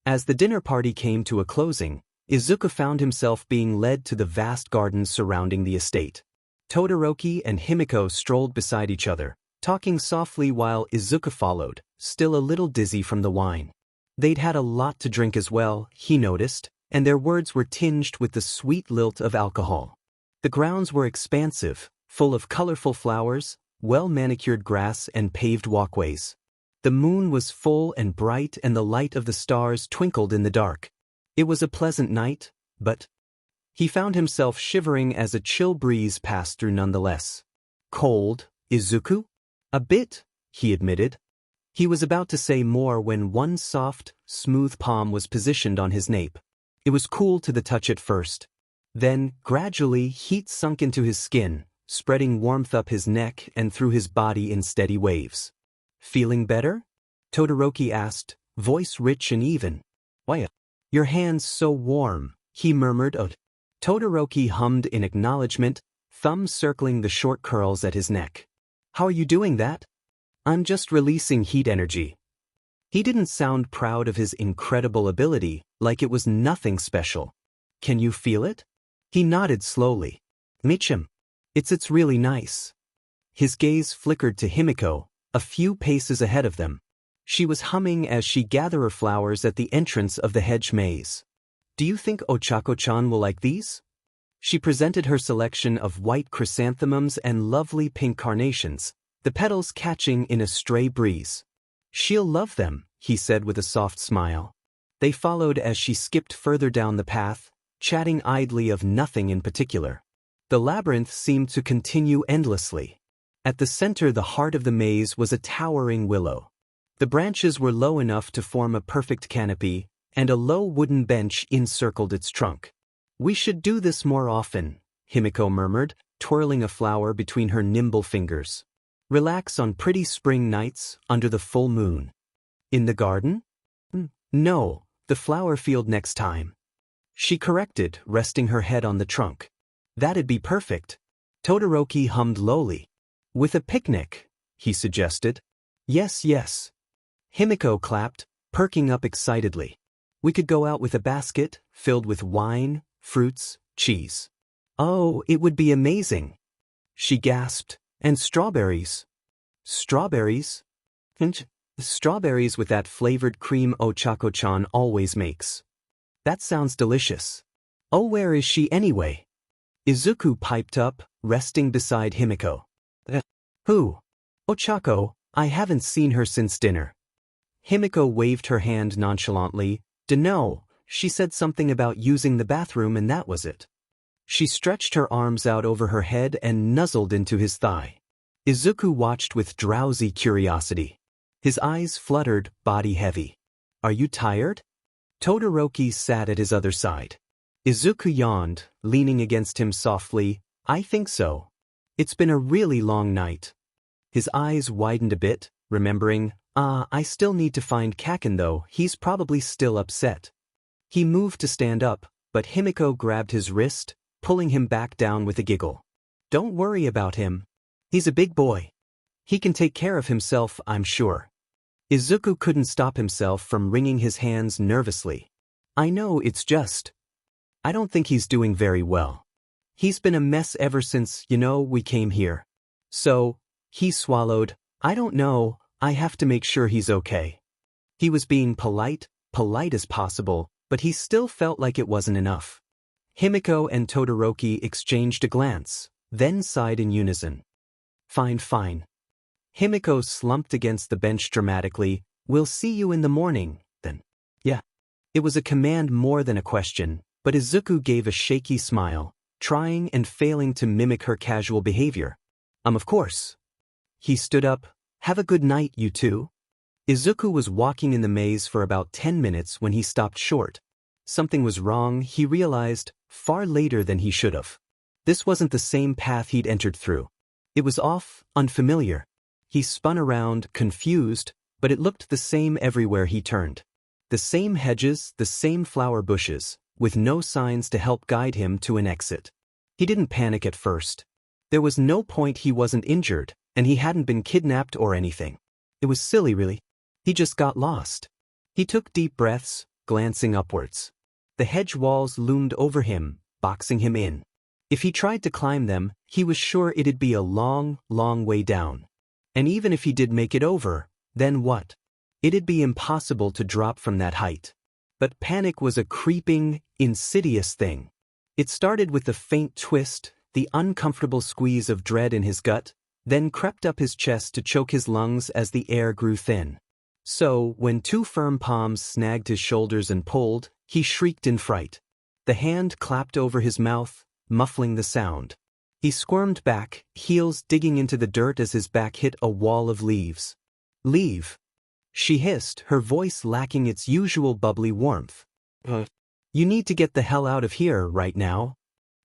As the dinner party came to a closing, Izuku found himself being led to the vast gardens surrounding the estate. Todoroki and Himiko strolled beside each other, talking softly while Izuku followed, still a little dizzy from the wine. They'd had a lot to drink as well, he noticed, and their words were tinged with the sweet lilt of alcohol. The grounds were expansive, full of colorful flowers, well-manicured grass and paved walkways. The moon was full and bright and the light of the stars twinkled in the dark. It was a pleasant night, but he found himself shivering as a chill breeze passed through nonetheless. Cold, Izuku? A bit, he admitted. He was about to say more when one soft, smooth palm was positioned on his nape. It was cool to the touch at first. Then, gradually, heat sunk into his skin, spreading warmth up his neck and through his body in steady waves. Feeling better? Todoroki asked, voice rich and even. Why, your hands so warm, he murmured. Oh. Todoroki hummed in acknowledgement, thumb circling the short curls at his neck. How are you doing that? I'm just releasing heat energy. He didn't sound proud of his incredible ability, like it was nothing special. Can you feel it? He nodded slowly. Michim. It's really nice. His gaze flickered to Himiko, a few paces ahead of them. She was humming as she gathered flowers at the entrance of the hedge maze. Do you think Ochako-chan will like these? She presented her selection of white chrysanthemums and lovely pink carnations, the petals catching in a stray breeze. She'll love them, he said with a soft smile. They followed as she skipped further down the path, chatting idly of nothing in particular. The labyrinth seemed to continue endlessly. At the center, the heart of the maze was a towering willow. The branches were low enough to form a perfect canopy, and a low wooden bench encircled its trunk. We should do this more often, Himiko murmured, twirling a flower between her nimble fingers. Relax on pretty spring nights, under the full moon. In the garden? No, the flower field next time. She corrected, resting her head on the trunk. That'd be perfect. Todoroki hummed lowly. With a picnic, he suggested. Yes. Himiko clapped, perking up excitedly. We could go out with a basket, filled with wine, fruits, cheese. Oh, it would be amazing. She gasped. And strawberries. Strawberries? Strawberries with that flavored cream Ochako-chan always makes. That sounds delicious. Oh, where is she anyway? Izuku piped up, resting beside Himiko. Who? Ochako, I haven't seen her since dinner. Himiko waved her hand nonchalantly. Dunno, she said something about using the bathroom and that was it. She stretched her arms out over her head and nuzzled into his thigh. Izuku watched with drowsy curiosity. His eyes fluttered, body heavy. Are you tired? Todoroki sat at his other side. Izuku yawned, leaning against him softly. I think so. It's been a really long night. His eyes widened a bit, remembering, I still need to find Kaken though, he's probably still upset. He moved to stand up, but Himiko grabbed his wrist, pulling him back down with a giggle. Don't worry about him. He's a big boy. He can take care of himself, I'm sure. Izuku couldn't stop himself from wringing his hands nervously. I know, it's just. I don't think he's doing very well. He's been a mess ever since, we came here. So, he swallowed, I don't know, I have to make sure he's okay. He was being polite as possible, but he still felt like it wasn't enough. Himiko and Todoroki exchanged a glance, then sighed in unison. Fine. Himiko slumped against the bench dramatically. We'll see you in the morning, then. Yeah. It was a command more than a question, but Izuku gave a shaky smile, trying and failing to mimic her casual behavior. Of course. He stood up. Have a good night, you two. Izuku was walking in the maze for about 10 minutes when he stopped short. Something was wrong, he realized, far later than he should have. This wasn't the same path he'd entered through. It was off, unfamiliar. He spun around, confused, but it looked the same everywhere he turned. The same hedges, the same flower bushes, with no signs to help guide him to an exit. He didn't panic at first. There was no point he wasn't injured, and he hadn't been kidnapped or anything. It was silly, really. He just got lost. He took deep breaths, glancing upwards. The hedge walls loomed over him, boxing him in. If he tried to climb them, he was sure it'd be a long, long way down. And even if he did make it over, then what? It'd be impossible to drop from that height. But panic was a creeping, insidious thing. It started with the faint twist, the uncomfortable squeeze of dread in his gut, then crept up his chest to choke his lungs as the air grew thin. So, when two firm palms snagged his shoulders and pulled, he shrieked in fright. The hand clapped over his mouth, muffling the sound. He squirmed back, heels digging into the dirt as his back hit a wall of leaves. "Leave," she hissed, her voice lacking its usual bubbly warmth. You need to get the hell out of here right now."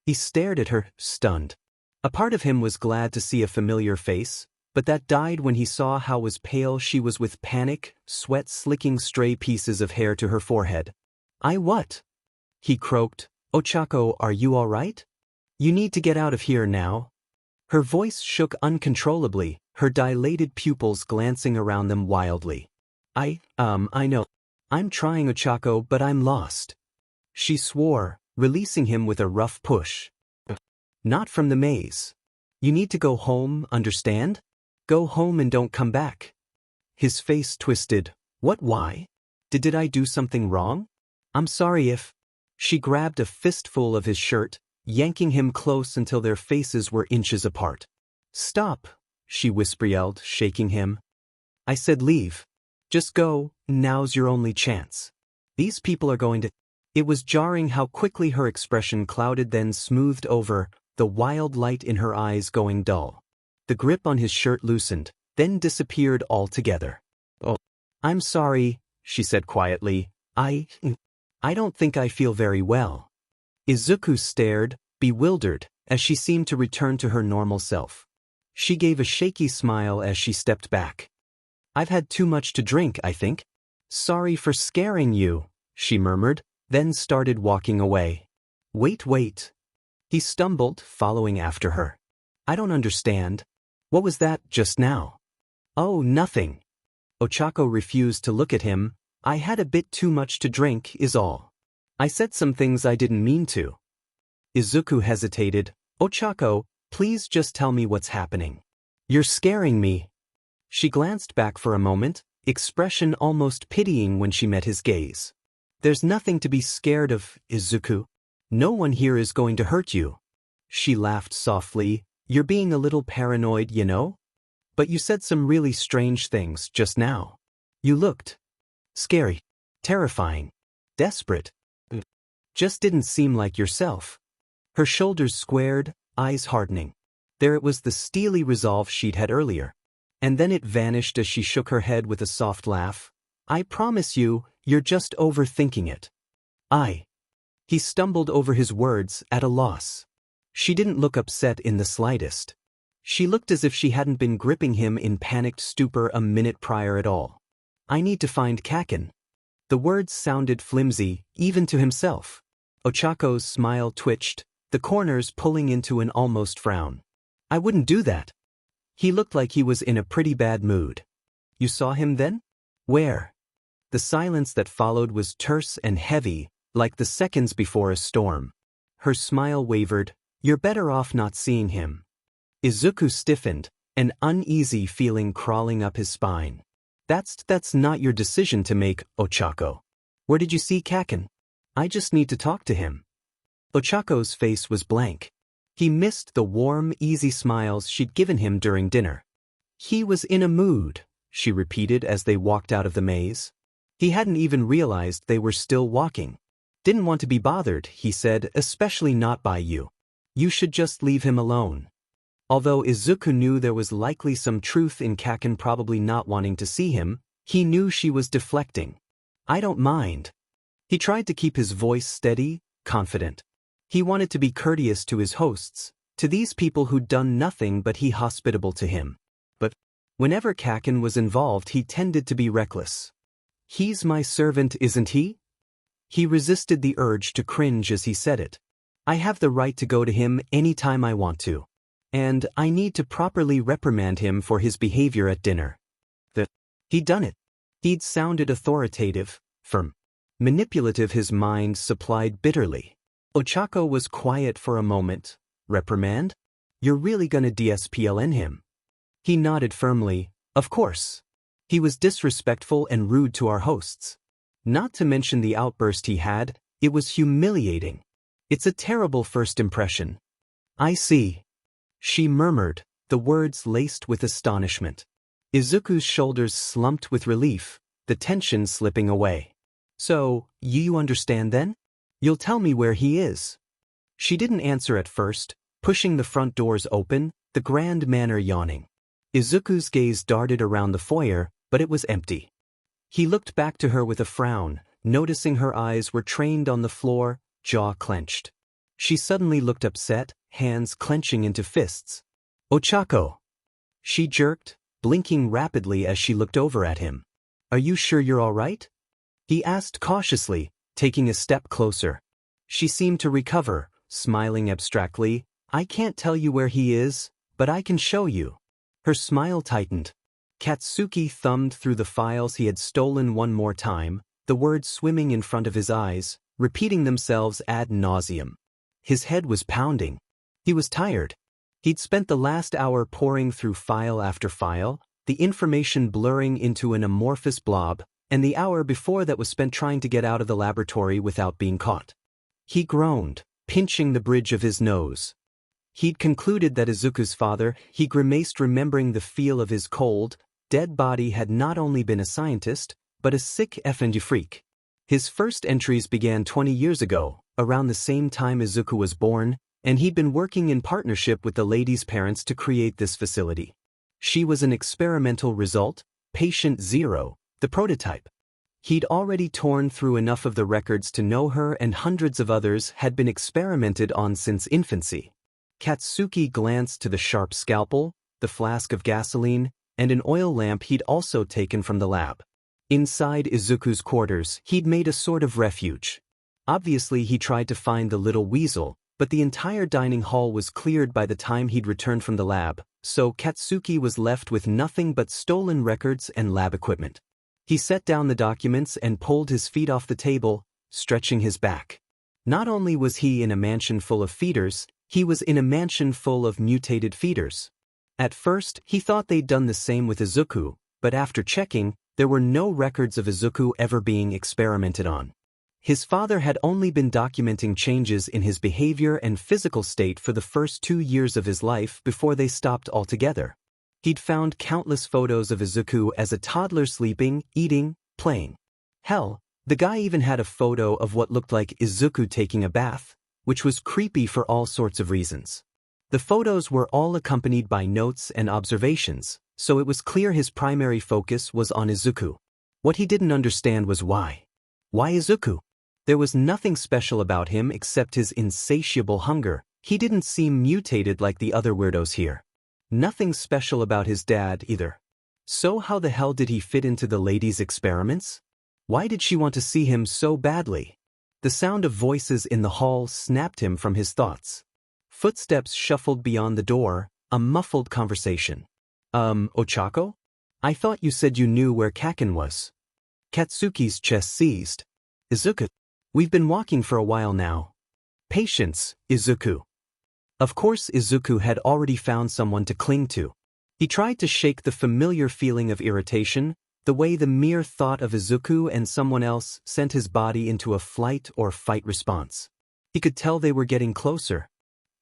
He stared at her, stunned. A part of him was glad to see a familiar face, but that died when he saw how pale she was with panic, sweat slicking stray pieces of hair to her forehead. What?" he croaked. "Ochako, are you all right? You need to get out of here now." Her voice shook uncontrollably, her dilated pupils glancing around them wildly. I know. I'm trying, Ochako, but I'm lost." She swore, releasing him with a rough push. "Not from the maze. You need to go home, understand? Go home and don't come back." His face twisted. Why? Did I do something wrong? I'm sorry if..." She grabbed a fistful of his shirt, yanking him close until their faces were inches apart. "Stop," she whisper-yelled, shaking him. "I said leave. Just go, now's your only chance. These people are going to..." It was jarring how quickly her expression clouded then smoothed over, the wild light in her eyes going dull. The grip on his shirt loosened, then disappeared altogether. "Oh, I'm sorry," she said quietly. I don't think I feel very well." Izuku stared, bewildered, as she seemed to return to her normal self. She gave a shaky smile as she stepped back. "I've had too much to drink, I think." "Sorry for scaring you," she murmured, then started walking away. Wait. He stumbled, following after her. "I don't understand. What was that just now?" "Oh, nothing." Ochako refused to look at him. "I had a bit too much to drink, is all. I said some things I didn't mean to." Izuku hesitated. "Ochako, please just tell me what's happening. You're scaring me." She glanced back for a moment, expression almost pitying when she met his gaze. "There's nothing to be scared of, Izuku. No one here is going to hurt you." She laughed softly. "You're being a little paranoid, you know? But you said some really strange things just now. You looked scary, terrifying, desperate. Just didn't seem like yourself." Her shoulders squared, eyes hardening. There it was, the steely resolve she'd had earlier. And then it vanished as she shook her head with a soft laugh. "I promise you, you're just overthinking it." He stumbled over his words, at a loss. She didn't look upset in the slightest. She looked as if she hadn't been gripping him in panicked stupor a minute prior at all. "I need to find Kaken." The words sounded flimsy, even to himself. Ochako's smile twitched, the corners pulling into an almost frown. "I wouldn't do that." He looked like he was in a pretty bad mood. "You saw him then? Where?" The silence that followed was terse and heavy, like the seconds before a storm. Her smile wavered. "You're better off not seeing him." Izuku stiffened, an uneasy feeling crawling up his spine. That's not your decision to make, Ochako. Where did you see Kaken?" "I just need to talk to him." Ochako's face was blank. He missed the warm, easy smiles she'd given him during dinner. "He was in a mood," she repeated as they walked out of the maze. He hadn't even realized they were still walking. "Didn't want to be bothered," he said, "especially not by you. You should just leave him alone." Although Izuku knew there was likely some truth in Kaken probably not wanting to see him, he knew she was deflecting. "I don't mind." He tried to keep his voice steady, confident. He wanted to be courteous to his hosts, to these people who'd done nothing but be hospitable to him. But whenever Kaken was involved, he tended to be reckless. "He's my servant, isn't he?" He resisted the urge to cringe as he said it. "I have the right to go to him anytime I want to. And I need to properly reprimand him for his behavior at dinner." He'd done it. He'd sounded authoritative, firm. Manipulative, his mind supplied bitterly. Ochako was quiet for a moment. Reprimand? You're really gonna DSPLN him? He nodded firmly. Of course. He was disrespectful and rude to our hosts. Not to mention the outburst he had, it was humiliating. It's a terrible first impression. I see. She murmured, the words laced with astonishment. Izuku's shoulders slumped with relief, the tension slipping away. So, you understand then? You'll tell me where he is. She didn't answer at first, pushing the front doors open, the grand manner yawning. Izuku's gaze darted around the foyer, but it was empty. He looked back to her with a frown, noticing her eyes were trained on the floor, jaw clenched. She suddenly looked upset, hands clenching into fists. Ochako! She jerked, blinking rapidly as she looked over at him. Are you sure you're all right? He asked cautiously, taking a step closer. She seemed to recover, smiling abstractly. I can't tell you where he is, but I can show you. Her smile tightened. Katsuki thumbed through the files he had stolen one more time, the words swimming in front of his eyes, repeating themselves ad nauseum. His head was pounding. He was tired. He'd spent the last hour poring through file after file, the information blurring into an amorphous blob, and the hour before that was spent trying to get out of the laboratory without being caught. He groaned, pinching the bridge of his nose. He'd concluded that Izuku's father, he grimaced remembering the feel of his cold, dead body, had not only been a scientist, but a sick effing freak. His first entries began 20 years ago, around the same time Izuku was born, and he'd been working in partnership with the lady's parents to create this facility. She was an experimental result, patient 0, the prototype. He'd already torn through enough of the records to know her, and hundreds of others had been experimented on since infancy. Katsuki glanced to the sharp scalpel, the flask of gasoline, and an oil lamp he'd also taken from the lab. Inside Izuku's quarters, he'd made a sort of refuge. Obviously he tried to find the little weasel, but the entire dining hall was cleared by the time he'd returned from the lab, so Katsuki was left with nothing but stolen records and lab equipment. He set down the documents and pulled his feet off the table, stretching his back. Not only was he in a mansion full of feeders, he was in a mansion full of mutated feeders. At first, he thought they'd done the same with Izuku, but after checking, there were no records of Izuku ever being experimented on. His father had only been documenting changes in his behavior and physical state for the first 2 years of his life before they stopped altogether. He'd found countless photos of Izuku as a toddler, sleeping, eating, playing. Hell, the guy even had a photo of what looked like Izuku taking a bath, which was creepy for all sorts of reasons. The photos were all accompanied by notes and observations, so it was clear his primary focus was on Izuku. What he didn't understand was why. Why Izuku? There was nothing special about him except his insatiable hunger. He didn't seem mutated like the other weirdos here. Nothing special about his dad either. So how the hell did he fit into the lady's experiments? Why did she want to see him so badly? The sound of voices in the hall snapped him from his thoughts. Footsteps shuffled beyond the door, a muffled conversation. Ochako? I thought you said you knew where Kaken was. Katsuki's chest seized. Izuku. We've been walking for a while now. Patience, Izuku. Of course Izuku had already found someone to cling to. He tried to shake the familiar feeling of irritation, the way the mere thought of Izuku and someone else sent his body into a flight or fight response. He could tell they were getting closer.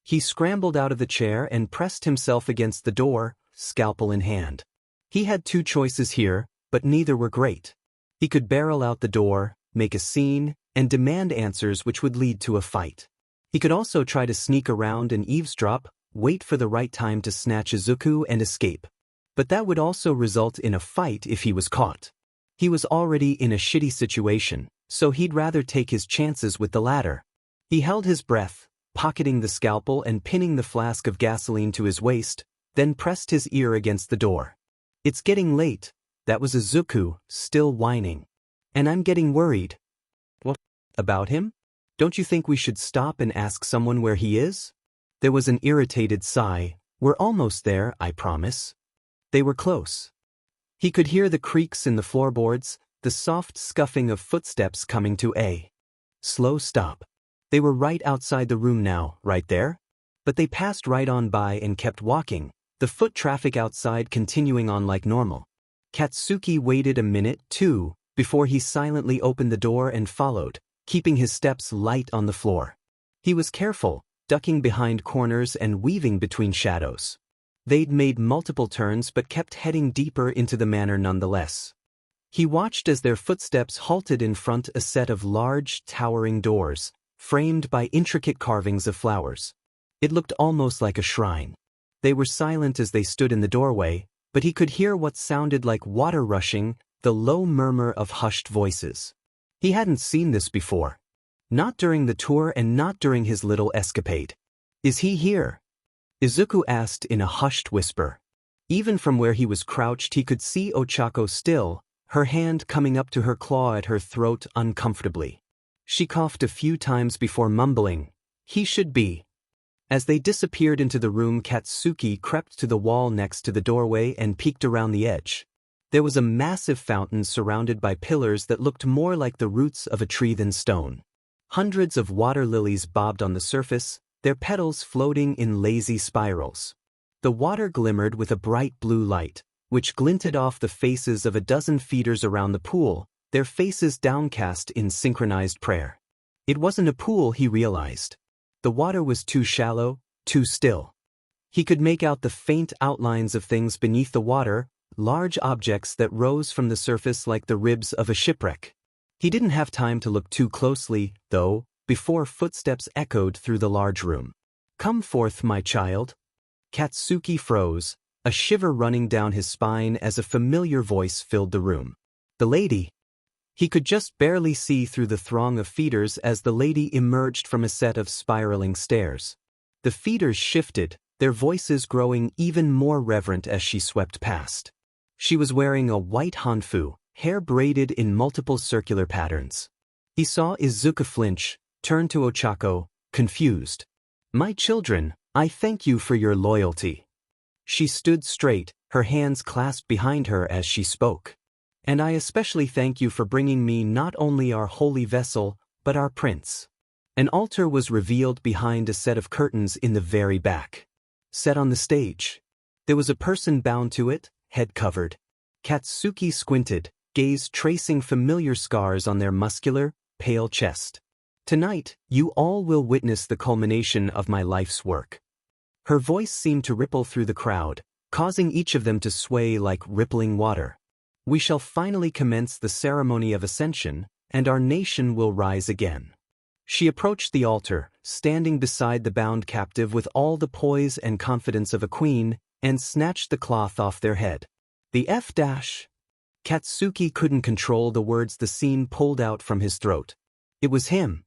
He scrambled out of the chair and pressed himself against the door, scalpel in hand. He had 2 choices here, but neither were great. He could barrel out the door, make a scene, and demand answers which would lead to a fight. He could also try to sneak around and eavesdrop, wait for the right time to snatch Izuku and escape. But that would also result in a fight if he was caught. He was already in a shitty situation, so he'd rather take his chances with the latter. He held his breath, pocketing the scalpel and pinning the flask of gasoline to his waist, then pressed his ear against the door. It's getting late. That was Izuku, still whining. And I'm getting worried. What? About him? Don't you think we should stop and ask someone where he is? There was an irritated sigh. We're almost there, I promise. They were close. He could hear the creaks in the floorboards, the soft scuffing of footsteps coming to a slow stop. They were right outside the room now, right there? But they passed right on by and kept walking, the foot traffic outside continuing on like normal. Katsuki waited a minute, too, before he silently opened the door and followed, keeping his steps light on the floor. He was careful, ducking behind corners and weaving between shadows. They'd made multiple turns but kept heading deeper into the manor nonetheless. He watched as their footsteps halted in front a set of large, towering doors, framed by intricate carvings of flowers. It looked almost like a shrine. They were silent as they stood in the doorway, but he could hear what sounded like water rushing, the low murmur of hushed voices. He hadn't seen this before. Not during the tour and not during his little escapade. "Is he here?" Izuku asked in a hushed whisper. Even from where he was crouched he could see Ochako still, her hand coming up to her claw at her throat uncomfortably. She coughed a few times before mumbling, "He should be." As they disappeared into the room, Katsuki crept to the wall next to the doorway and peeked around the edge. There was a massive fountain surrounded by pillars that looked more like the roots of a tree than stone. Hundreds of water lilies bobbed on the surface, their petals floating in lazy spirals. The water glimmered with a bright blue light, which glinted off the faces of a dozen feeders around the pool, their faces downcast in synchronized prayer. It wasn't a pool, he realized. The water was too shallow, too still. He could make out the faint outlines of things beneath the water, large objects that rose from the surface like the ribs of a shipwreck. He didn't have time to look too closely, though, before footsteps echoed through the large room. "Come forth, my child." Katsuki froze, a shiver running down his spine as a familiar voice filled the room. "The lady." He could just barely see through the throng of feeders as the lady emerged from a set of spiraling stairs. The feeders shifted, their voices growing even more reverent as she swept past. She was wearing a white hanfu, hair braided in multiple circular patterns. He saw Izuku flinch, turn to Ochako, confused. "My children, I thank you for your loyalty." She stood straight, her hands clasped behind her as she spoke. "And I especially thank you for bringing me not only our holy vessel, but our prince." An altar was revealed behind a set of curtains in the very back. Set on the stage. There was a person bound to it, head covered. Katsuki squinted, gaze tracing familiar scars on their muscular, pale chest. "Tonight, you all will witness the culmination of my life's work." Her voice seemed to ripple through the crowd, causing each of them to sway like rippling water. "We shall finally commence the ceremony of ascension, and our nation will rise again." She approached the altar, standing beside the bound captive with all the poise and confidence of a queen, and snatched the cloth off their head. "The F-." Katsuki couldn't control the words the scene pulled out from his throat. It was him.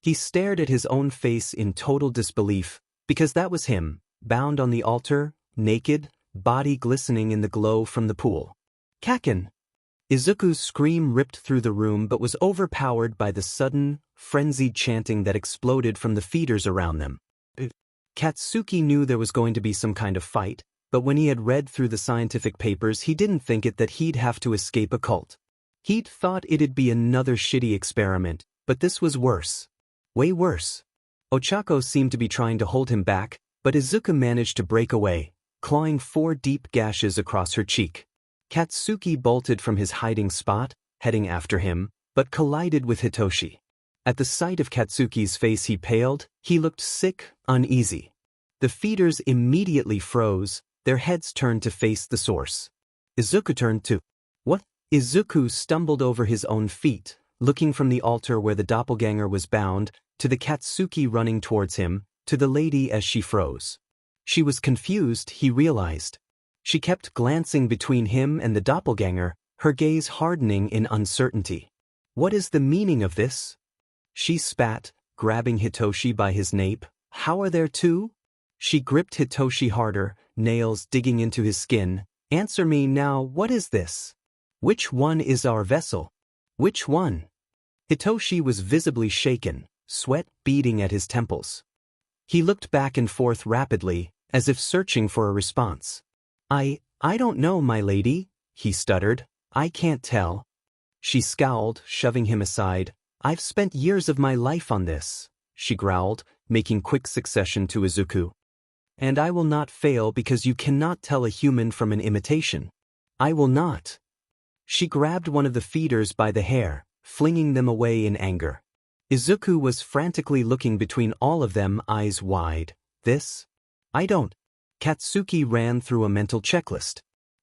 He stared at his own face in total disbelief, because that was him, bound on the altar, naked, body glistening in the glow from the pool. "Kaken!" Izuku's scream ripped through the room but was overpowered by the sudden, frenzied chanting that exploded from the feeders around them. Katsuki knew there was going to be some kind of fight, but when he had read through the scientific papers he didn't think it that he'd have to escape a cult. He'd thought it'd be another shitty experiment, but this was worse. Way worse. Ochako seemed to be trying to hold him back, but Izuku managed to break away, clawing 4 deep gashes across her cheek. Katsuki bolted from his hiding spot, heading after him, but collided with Hitoshi. At the sight of Katsuki's face he paled, he looked sick, uneasy. The feeders immediately froze, their heads turned to face the source. Izuku turned to. "What?" Izuku stumbled over his own feet, looking from the altar where the doppelganger was bound, to the Katsuki running towards him, to the lady as she froze. She was confused, he realized. She kept glancing between him and the doppelganger, her gaze hardening in uncertainty. "What is the meaning of this?" She spat, grabbing Hitoshi by his nape. "How are there two?" She gripped Hitoshi harder, nails digging into his skin. "Answer me now, what is this? Which one is our vessel? Which one?" Hitoshi was visibly shaken, sweat beading at his temples. He looked back and forth rapidly, as if searching for a response. I don't know, my lady," he stuttered. "I can't tell." She scowled, shoving him aside. I've spent years of my life on this, she growled, making quick succession to Izuku. And I will not fail because you cannot tell a human from an imitation. I will not. She grabbed one of the feeders by the hair, flinging them away in anger. Izuku was frantically looking between all of them, eyes wide. This? I don't. Katsuki ran through a mental checklist.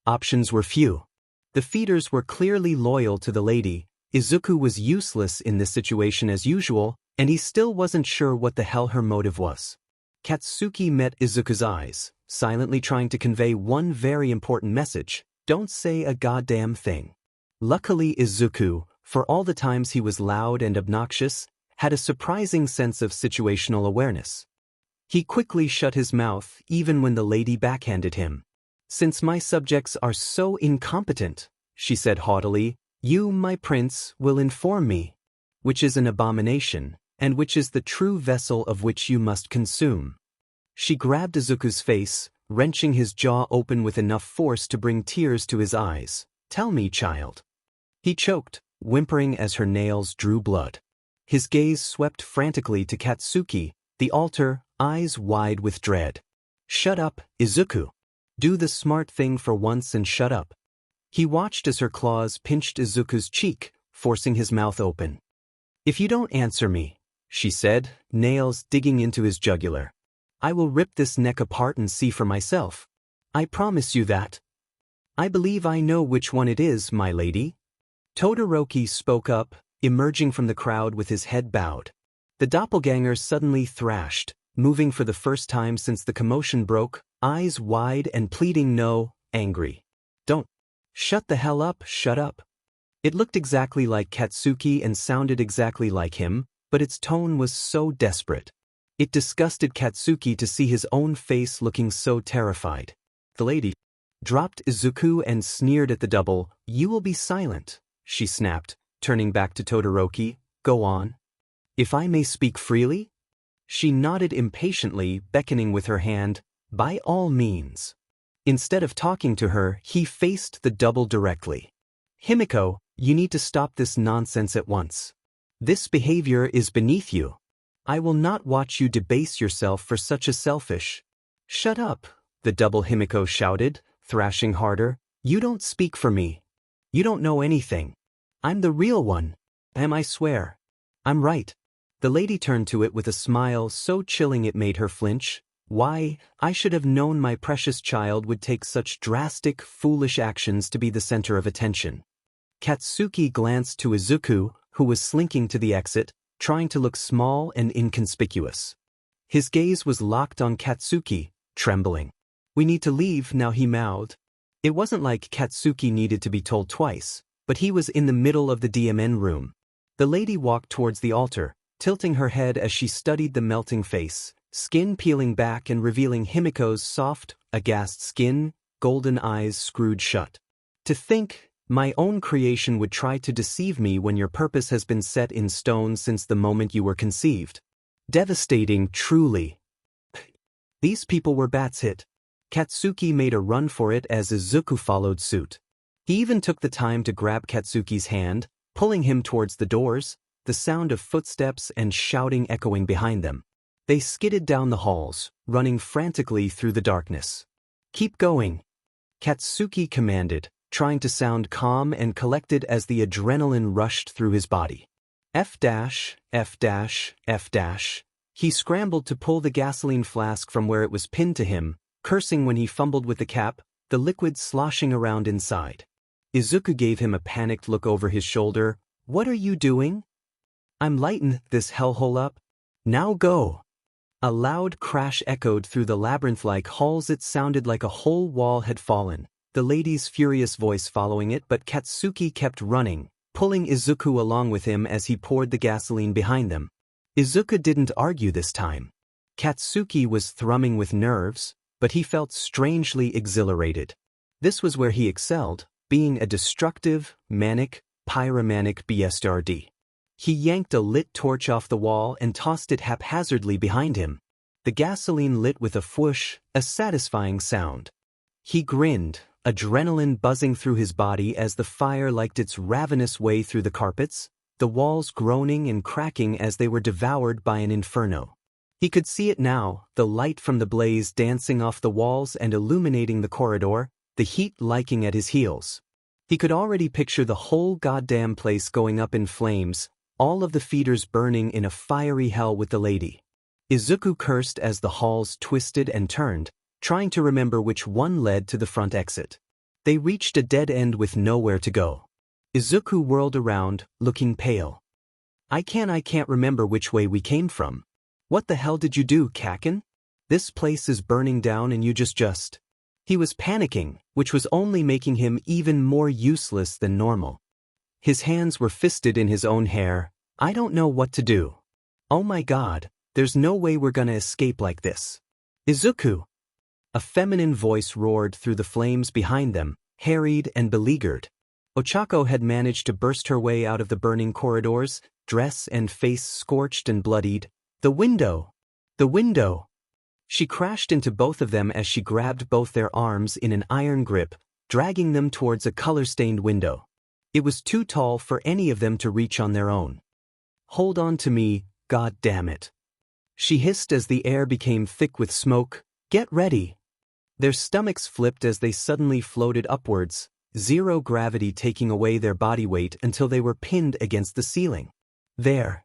Options were few. The feeders were clearly loyal to the lady. Izuku was useless in this situation as usual, and he still wasn't sure what the hell her motive was. Katsuki met Izuku's eyes, silently trying to convey one very important message: don't say a goddamn thing. Luckily Izuku, for all the times he was loud and obnoxious, had a surprising sense of situational awareness. He quickly shut his mouth even when the lady backhanded him. Since my subjects are so incompetent, she said haughtily, you, my prince, will inform me. Which is an abomination, and which is the true vessel of which you must consume. She grabbed Izuku's face, wrenching his jaw open with enough force to bring tears to his eyes. Tell me, child. He choked, whimpering as her nails drew blood. His gaze swept frantically to Katsuki, the altar, eyes wide with dread. Shut up, Izuku. Do the smart thing for once and shut up. He watched as her claws pinched Izuku's cheek, forcing his mouth open. If you don't answer me, she said, nails digging into his jugular, I will rip this neck apart and see for myself. I promise you that. I believe I know which one it is, my lady. Todoroki spoke up, emerging from the crowd with his head bowed. The doppelganger suddenly thrashed, moving for the first time since the commotion broke, eyes wide and pleading no, angry. Don't. Shut the hell up, shut up. It looked exactly like Katsuki and sounded exactly like him, but its tone was so desperate. It disgusted Katsuki to see his own face looking so terrified. The lady dropped Izuku and sneered at the double. You will be silent, she snapped, turning back to Todoroki. Go on. If I may speak freely? She nodded impatiently, beckoning with her hand. By all means. Instead of talking to her, he faced the double directly. Himiko, you need to stop this nonsense at once. This behavior is beneath you. I will not watch you debase yourself for such a selfish. Shut up, the double Himiko shouted, thrashing harder. You don't speak for me. You don't know anything. I'm the real one. I swear. I'm right. The lady turned to it with a smile so chilling it made her flinch. Why, I should have known my precious child would take such drastic, foolish actions to be the center of attention. Katsuki glanced to Izuku, who was slinking to the exit, trying to look small and inconspicuous. His gaze was locked on Katsuki, trembling. We need to leave now, he mouthed. It wasn't like Katsuki needed to be told twice, but he was in the middle of the DMN room. The lady walked towards the altar, tilting her head as she studied the melting face, skin peeling back and revealing Himiko's soft, aghast skin, golden eyes screwed shut. To think, my own creation would try to deceive me when your purpose has been set in stone since the moment you were conceived. Devastating, truly. These people were bats hit. Katsuki made a run for it as Izuku followed suit. He even took the time to grab Katsuki's hand, pulling him towards the doors, the sound of footsteps and shouting echoing behind them. They skidded down the halls, running frantically through the darkness. Keep going, Katsuki commanded, trying to sound calm and collected as the adrenaline rushed through his body. F dash, F dash, F dash. He scrambled to pull the gasoline flask from where it was pinned to him, cursing when he fumbled with the cap, the liquid sloshing around inside. Izuku gave him a panicked look over his shoulder. What are you doing? I'm lighting this hellhole up. Now go. A loud crash echoed through the labyrinth-like halls. It sounded like a whole wall had fallen, the lady's furious voice following it, but Katsuki kept running, pulling Izuku along with him as he poured the gasoline behind them. Izuku didn't argue this time. Katsuki was thrumming with nerves, but he felt strangely exhilarated. This was where he excelled, being a destructive, manic, pyromanic bastard. He yanked a lit torch off the wall and tossed it haphazardly behind him. The gasoline lit with a whoosh, a satisfying sound. He grinned, adrenaline buzzing through his body as the fire liked its ravenous way through the carpets, the walls groaning and cracking as they were devoured by an inferno. He could see it now, the light from the blaze dancing off the walls and illuminating the corridor, the heat liking at his heels. He could already picture the whole goddamn place going up in flames, all of the feeders burning in a fiery hell with the lady. Izuku cursed as the halls twisted and turned, trying to remember which one led to the front exit. They reached a dead end with nowhere to go. Izuku whirled around, looking pale. I can't remember which way we came from. What the hell did you do, Kaken? This place is burning down and you just... He was panicking, which was only making him even more useless than normal. His hands were fisted in his own hair. I don't know what to do. Oh my god, there's no way we're gonna escape like this. Izuku! A feminine voice roared through the flames behind them, harried and beleaguered. Ochako had managed to burst her way out of the burning corridors, dress and face scorched and bloodied. The window! The window! She crashed into both of them as she grabbed both their arms in an iron grip, dragging them towards a color-stained window. It was too tall for any of them to reach on their own. Hold on to me, god damn it. She hissed as the air became thick with smoke. Get ready. Their stomachs flipped as they suddenly floated upwards, zero gravity taking away their body weight until they were pinned against the ceiling. There.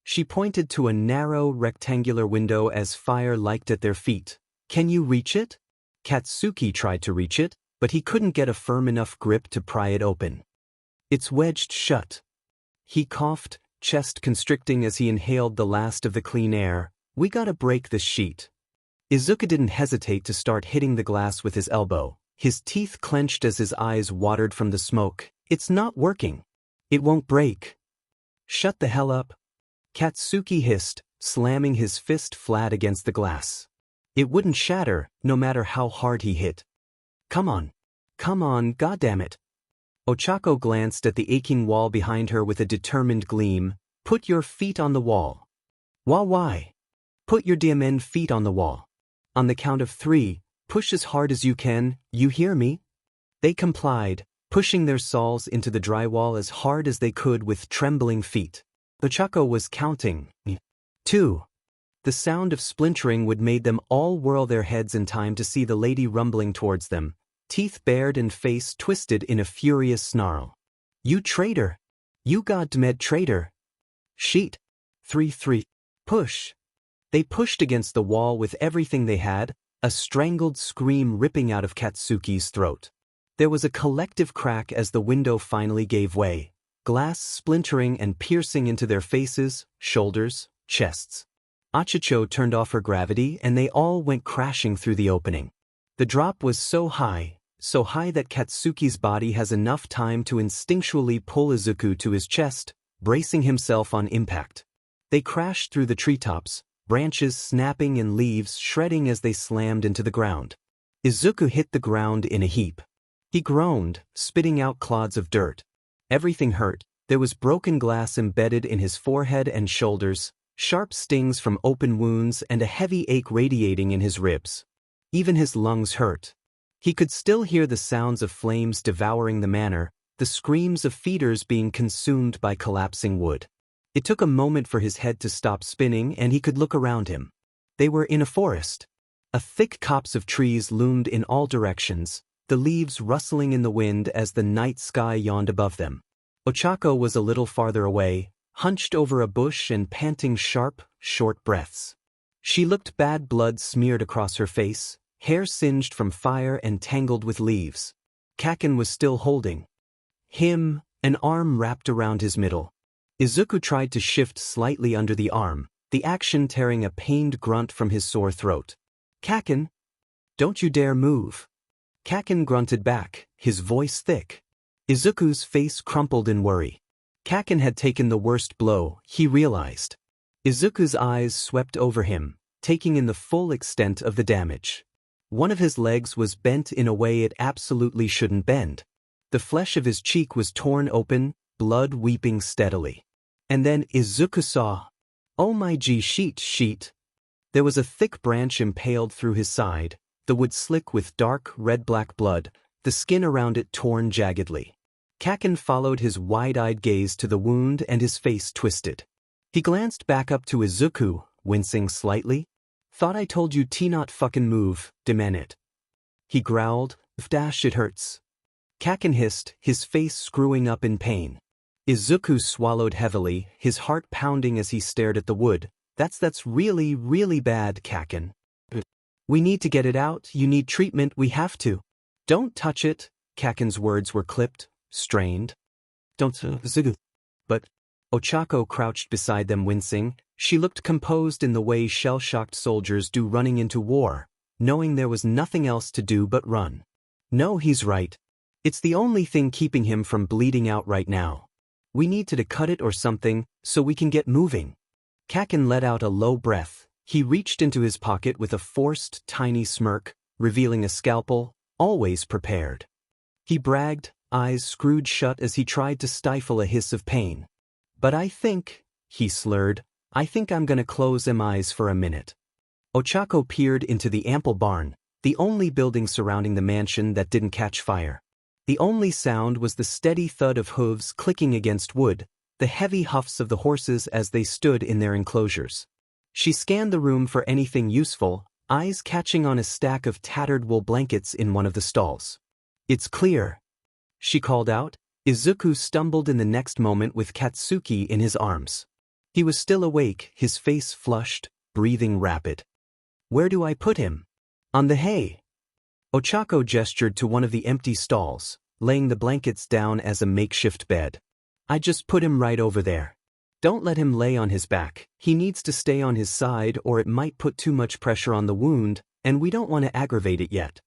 She pointed to a narrow, rectangular window as fire licked at their feet. Can you reach it? Katsuki tried to reach it, but he couldn't get a firm enough grip to pry it open. It's wedged shut. He coughed, chest constricting as he inhaled the last of the clean air. We gotta break this sheet. Izuku didn't hesitate to start hitting the glass with his elbow. His teeth clenched as his eyes watered from the smoke. It's not working. It won't break. Shut the hell up. Katsuki hissed, slamming his fist flat against the glass. It wouldn't shatter, no matter how hard he hit. Come on, goddammit. Ochako glanced at the aching wall behind her with a determined gleam. Put your feet on the wall. Why? Put your damn feet on the wall. On the count of 3, push as hard as you can, you hear me? They complied, pushing their soles into the drywall as hard as they could with trembling feet. Ochako was counting. 2. The sound of splintering would made them all whirl their heads in time to see the lady rumbling towards them, teeth bared and face twisted in a furious snarl. You traitor! You goddamn traitor! Sheet. 3. Push. They pushed against the wall with everything they had, a strangled scream ripping out of Katsuki's throat. There was a collective crack as the window finally gave way, glass splintering and piercing into their faces, shoulders, chests. Achicho turned off her gravity and they all went crashing through the opening. The drop was so high that Katsuki's body has enough time to instinctually pull Izuku to his chest, bracing himself on impact. They crashed through the treetops, branches snapping and leaves shredding as they slammed into the ground. Izuku hit the ground in a heap. He groaned, spitting out clods of dirt. Everything hurt. There was broken glass embedded in his forehead and shoulders, sharp stings from open wounds and a heavy ache radiating in his ribs. Even his lungs hurt. He could still hear the sounds of flames devouring the manor, the screams of feeders being consumed by collapsing wood. It took a moment for his head to stop spinning and he could look around him. They were in a forest. A thick copse of trees loomed in all directions, the leaves rustling in the wind as the night sky yawned above them. Ochako was a little farther away, hunched over a bush and panting sharp, short breaths. She looked bad blood smeared across her face, hair singed from fire and tangled with leaves. Kaken was still holding him, an arm wrapped around his middle. Izuku tried to shift slightly under the arm, the action tearing a pained grunt from his sore throat. Kaken! Don't you dare move! Kaken grunted back, his voice thick. Izuku's face crumpled in worry. Kaken had taken the worst blow, he realized. Izuku's eyes swept over him, taking in the full extent of the damage. One of his legs was bent in a way it absolutely shouldn't bend. The flesh of his cheek was torn open, blood weeping steadily. And then Izuku saw. Oh my g sheet. There was a thick branch impaled through his side, the wood slick with dark red-black blood, the skin around it torn jaggedly. Kaken followed his wide-eyed gaze to the wound and his face twisted. He glanced back up to Izuku, wincing slightly. "Thought I told you to not fucking move, demand it." He growled, "It hurts." Kaken hissed, his face screwing up in pain. Izuku swallowed heavily, his heart pounding as he stared at the wood. That's really, really bad, Kaken. "We need to get it out, you need treatment, we have to." "Don't touch it," Kaken's words were clipped, strained. "Don't, Izuku." But Ochako crouched beside them wincing. She looked composed in the way shell-shocked soldiers do running into war, knowing there was nothing else to do but run. "No, he's right. It's the only thing keeping him from bleeding out right now. We need to cut it or something, so we can get moving." Kaken let out a low breath. He reached into his pocket with a forced, tiny smirk, revealing a scalpel, always prepared. He bragged, eyes screwed shut as he tried to stifle a hiss of pain. "But I think," he slurred, "I think I'm gonna close them eyes for a minute." Ochako peered into the ample barn, the only building surrounding the mansion that didn't catch fire. The only sound was the steady thud of hooves clicking against wood, the heavy huffs of the horses as they stood in their enclosures. She scanned the room for anything useful, eyes catching on a stack of tattered wool blankets in one of the stalls. "It's clear," she called out. Izuku stumbled in the next moment with Katsuki in his arms. He was still awake, his face flushed, breathing rapid. "Where do I put him?" "On the hay." Ochako gestured to one of the empty stalls, laying the blankets down as a makeshift bed. "I just put him right over there. Don't let him lay on his back, he needs to stay on his side or it might put too much pressure on the wound, and we don't want to aggravate it yet."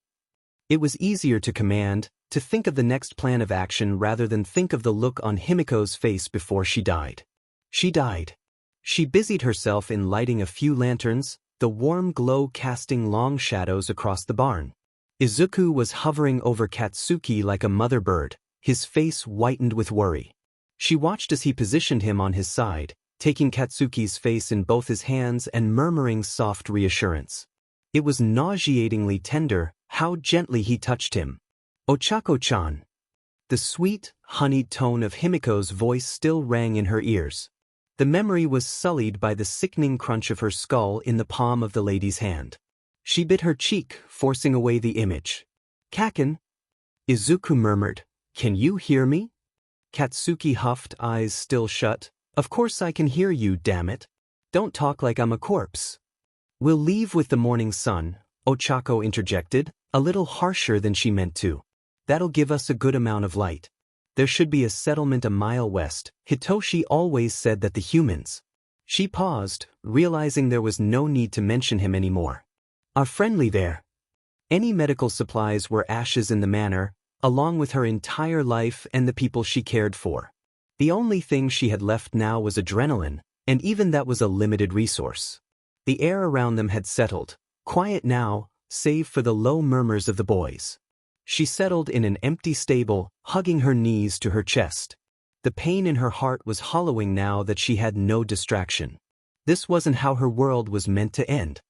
It was easier to command, to think of the next plan of action rather than think of the look on Himiko's face before she died. She died. She busied herself in lighting a few lanterns, the warm glow casting long shadows across the barn. Izuku was hovering over Katsuki like a mother bird, his face whitened with worry. She watched as he positioned him on his side, taking Katsuki's face in both his hands and murmuring soft reassurance. It was nauseatingly tender, how gently he touched him. "Ochako-chan." The sweet, honeyed tone of Himiko's voice still rang in her ears. The memory was sullied by the sickening crunch of her skull in the palm of the lady's hand. She bit her cheek, forcing away the image. "Kaken?" Izuku murmured. "Can you hear me?" Katsuki huffed, eyes still shut. "Of course I can hear you, damn it. Don't talk like I'm a corpse." "We'll leave with the morning sun," Ochako interjected, a little harsher than she meant to. "That'll give us a good amount of light. There should be a settlement a mile west. Hitoshi always said that the humans." She paused, realizing there was no need to mention him anymore. "Are friendly there." Any medical supplies were ashes in the manor, along with her entire life and the people she cared for. The only thing she had left now was adrenaline, and even that was a limited resource. The air around them had settled, quiet now, save for the low murmurs of the boys. She settled in an empty stable, hugging her knees to her chest. The pain in her heart was hollowing now that she had no distraction. This wasn't how her world was meant to end.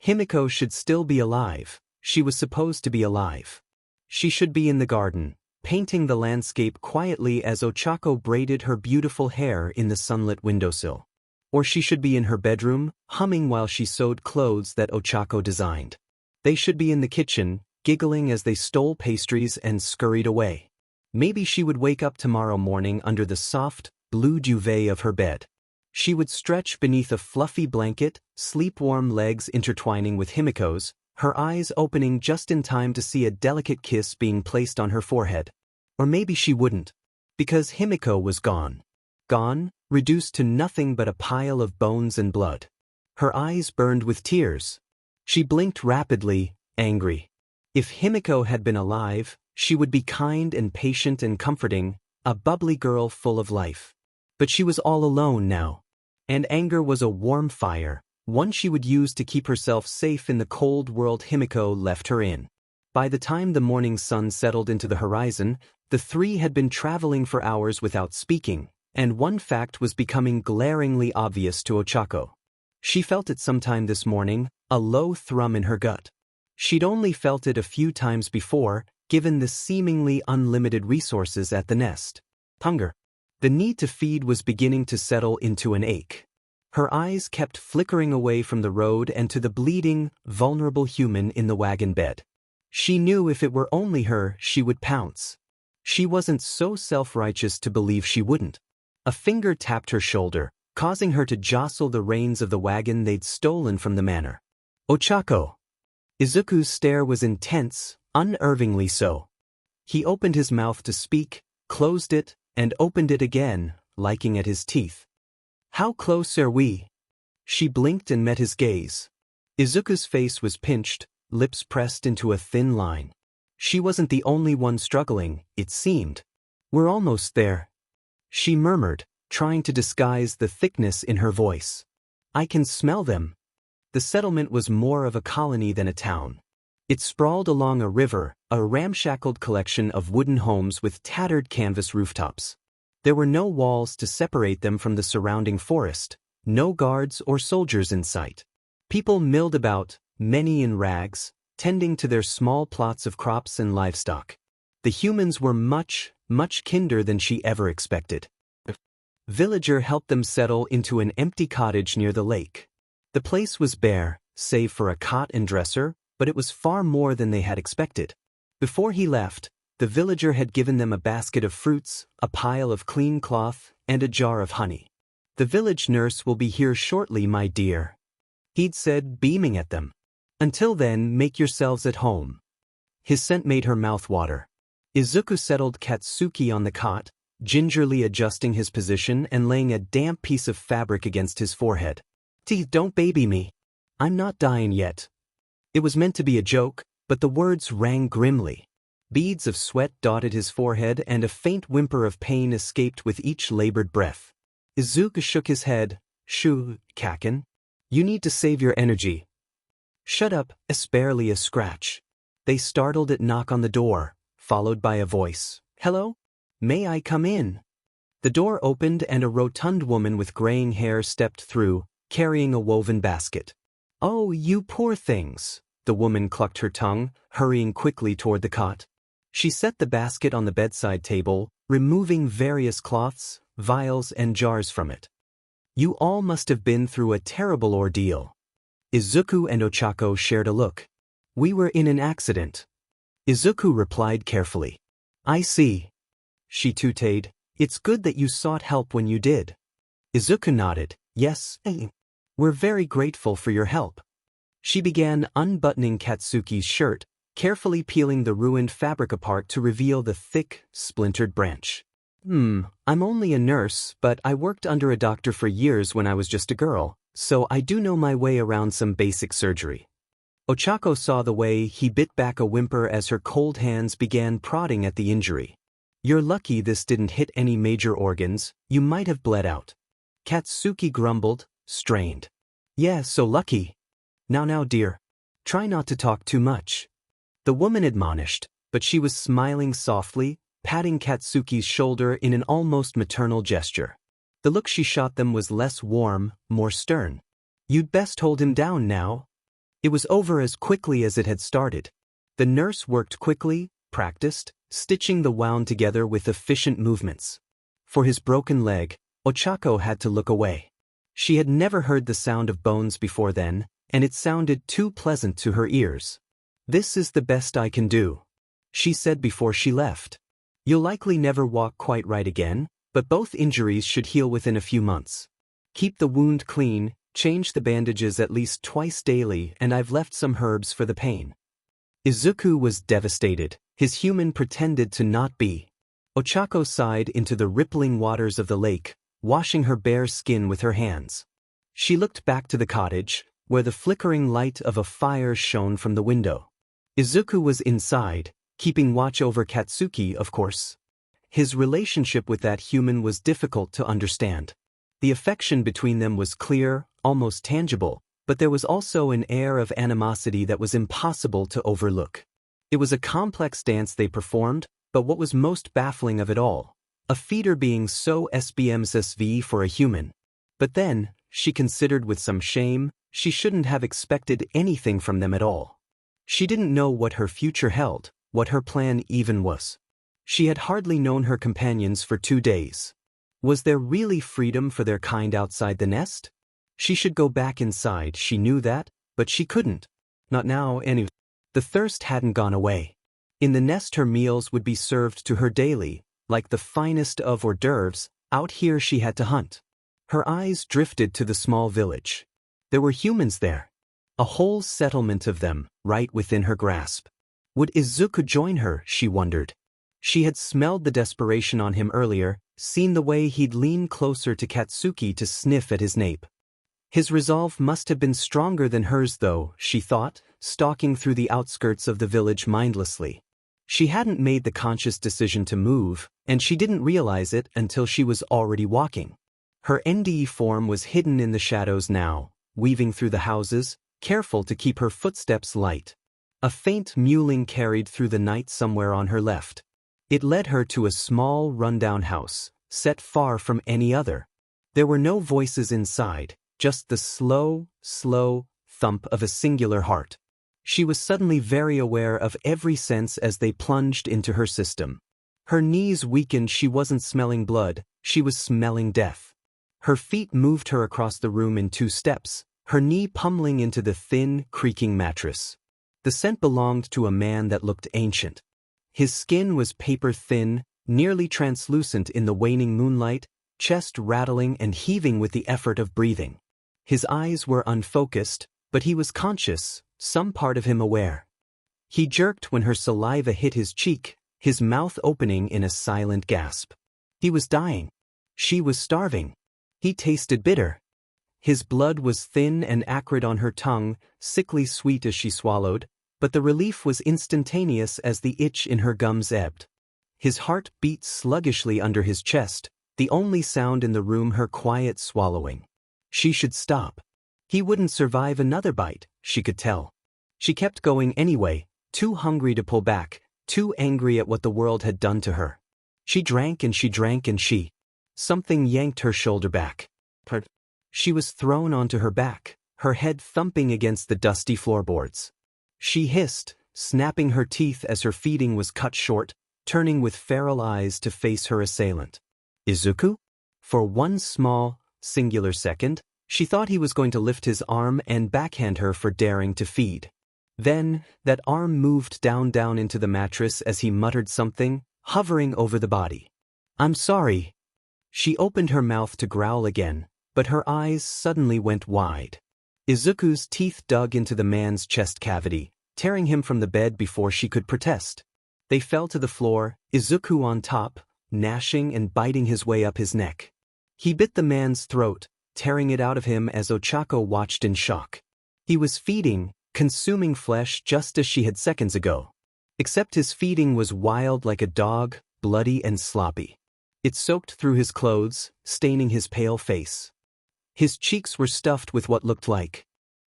Himiko should still be alive. She was supposed to be alive. She should be in the garden, painting the landscape quietly as Ochako braided her beautiful hair in the sunlit windowsill. Or she should be in her bedroom, humming while she sewed clothes that Ochako designed. They should be in the kitchen, giggling as they stole pastries and scurried away. Maybe she would wake up tomorrow morning under the soft, blue duvet of her bed. She would stretch beneath a fluffy blanket, sleep-warm legs intertwining with Himiko's, her eyes opening just in time to see a delicate kiss being placed on her forehead. Or maybe she wouldn't. Because Himiko was gone. Gone, reduced to nothing but a pile of bones and blood. Her eyes burned with tears. She blinked rapidly, angry. If Himiko had been alive, she would be kind and patient and comforting, a bubbly girl full of life. But she was all alone now. And anger was a warm fire, one she would use to keep herself safe in the cold world Himiko left her in. By the time the morning sun settled into the horizon, the three had been traveling for hours without speaking, and one fact was becoming glaringly obvious to Ochako. She felt it sometime this morning, a low thrum in her gut. She'd only felt it a few times before, given the seemingly unlimited resources at the nest. Hunger. The need to feed was beginning to settle into an ache. Her eyes kept flickering away from the road and to the bleeding, vulnerable human in the wagon bed. She knew if it were only her, she would pounce. She wasn't so self-righteous to believe she wouldn't. A finger tapped her shoulder, causing her to jostle the reins of the wagon they'd stolen from the manor. Ochako. Izuku's stare was intense, unnervingly so. He opened his mouth to speak, closed it, and opened it again, liking at his teeth. How close are we? She blinked and met his gaze. Izuku's face was pinched, lips pressed into a thin line. She wasn't the only one struggling, it seemed. We're almost there. She murmured, trying to disguise the thickness in her voice. I can smell them. The settlement was more of a colony than a town. It sprawled along a river, a ramshackled collection of wooden homes with tattered canvas rooftops. There were no walls to separate them from the surrounding forest, no guards or soldiers in sight. People milled about, many in rags, tending to their small plots of crops and livestock. The humans were much kinder than she ever expected. A villager helped them settle into an empty cottage near the lake. The place was bare, save for a cot and dresser, but it was far more than they had expected. Before he left, the villager had given them a basket of fruits, a pile of clean cloth, and a jar of honey. The village nurse will be here shortly, my dear, he'd said, beaming at them. Until then, make yourselves at home. His scent made her mouth water. Izuku settled Katsuki on the cot, gingerly adjusting his position and laying a damp piece of fabric against his forehead. Don't baby me. I'm not dying yet. It was meant to be a joke, but the words rang grimly. Beads of sweat dotted his forehead and a faint whimper of pain escaped with each labored breath. Izuku shook his head. Shoo, Kaken. You need to save your energy. Shut up, it's barely a scratch. They startled at knock on the door, followed by a voice. Hello? May I come in? The door opened and a rotund woman with graying hair stepped through, carrying a woven basket. Oh, you poor things. The woman clucked her tongue, hurrying quickly toward the cot. She set the basket on the bedside table, removing various cloths, vials, and jars from it. You all must have been through a terrible ordeal. Izuku and Ochako shared a look. We were in an accident. Izuku replied carefully. I see. She tutored. It's good that you sought help when you did. Izuku nodded. Yes, we're very grateful for your help. She began unbuttoning Katsuki's shirt, carefully peeling the ruined fabric apart to reveal the thick, splintered branch. I'm only a nurse, but I worked under a doctor for years when I was just a girl, so I do know my way around some basic surgery. Ochako saw the way he bit back a whimper as her cold hands began prodding at the injury. You're lucky this didn't hit any major organs, you might have bled out. Katsuki grumbled, strained. Yeah, so lucky. Now dear. Try not to talk too much. The woman admonished, but she was smiling softly, patting Katsuki's shoulder in an almost maternal gesture. The look she shot them was less warm, more stern. You'd best hold him down now. It was over as quickly as it had started. The nurse worked quickly, practiced, stitching the wound together with efficient movements. For his broken leg, Ochako had to look away. She had never heard the sound of bones before then, and it sounded too pleasant to her ears. This is the best I can do, she said before she left. You'll likely never walk quite right again, but both injuries should heal within a few months. Keep the wound clean, change the bandages at least twice daily, and I've left some herbs for the pain. Izuku was devastated. His human pretended to not be. Ochako sighed into the rippling waters of the lake, washing her bare skin with her hands. She looked back to the cottage, where the flickering light of a fire shone from the window. Izuku was inside, keeping watch over Katsuki, of course. His relationship with that human was difficult to understand. The affection between them was clear, almost tangible, but there was also an air of animosity that was impossible to overlook. It was a complex dance they performed, but what was most baffling of it all, a feeder being so SBMSSV for a human. But then, she considered with some shame, she shouldn't have expected anything from them at all. She didn't know what her future held, what her plan even was. She had hardly known her companions for 2 days. Was there really freedom for their kind outside the nest? She should go back inside, she knew that, but she couldn't. Not now, anyway. The thirst hadn't gone away. In the nest her meals would be served to her daily, like the finest of hors d'oeuvres. Out here she had to hunt. Her eyes drifted to the small village. There were humans there. A whole settlement of them, right within her grasp. Would Izuku join her, she wondered. She had smelled the desperation on him earlier, seen the way he'd lean closer to Katsuki to sniff at his nape. His resolve must have been stronger than hers though, she thought, stalking through the outskirts of the village mindlessly. She hadn't made the conscious decision to move, and she didn't realize it until she was already walking. Her NDE form was hidden in the shadows now, weaving through the houses, careful to keep her footsteps light. A faint mewling carried through the night somewhere on her left. It led her to a small, rundown house, set far from any other. There were no voices inside, just the slow thump of a singular heart. She was suddenly very aware of every sense as they plunged into her system. Her knees weakened. She wasn't smelling blood, she was smelling death. Her feet moved her across the room in 2 steps, her knee pummeling into the thin, creaking mattress. The scent belonged to a man that looked ancient. His skin was paper-thin, nearly translucent in the waning moonlight, chest rattling and heaving with the effort of breathing. His eyes were unfocused, but he was conscious, some part of him aware. He jerked when her saliva hit his cheek, his mouth opening in a silent gasp. He was dying. She was starving. He tasted bitter. His blood was thin and acrid on her tongue, sickly sweet as she swallowed, but the relief was instantaneous as the itch in her gums ebbed. His heart beat sluggishly under his chest, the only sound in the room her quiet swallowing. She should stop. He wouldn't survive another bite, she could tell. She kept going anyway, too hungry to pull back, too angry at what the world had done to her. She drank and she drank and she... Something yanked her shoulder back. She was thrown onto her back, her head thumping against the dusty floorboards. She hissed, snapping her teeth as her feeding was cut short, turning with feral eyes to face her assailant. Izuku? For one small, singular second, she thought he was going to lift his arm and backhand her for daring to feed. Then, that arm moved down into the mattress as he muttered something, hovering over the body. "I'm sorry." She opened her mouth to growl again, but her eyes suddenly went wide. Izuku's teeth dug into the man's chest cavity, tearing him from the bed before she could protest. They fell to the floor, Izuku on top, gnashing and biting his way up his neck. He bit the man's throat, tearing it out of him as Ochako watched in shock. He was feeding, consuming flesh just as she had seconds ago. Except his feeding was wild like a dog, bloody and sloppy. It soaked through his clothes, staining his pale face. His cheeks were stuffed with what looked like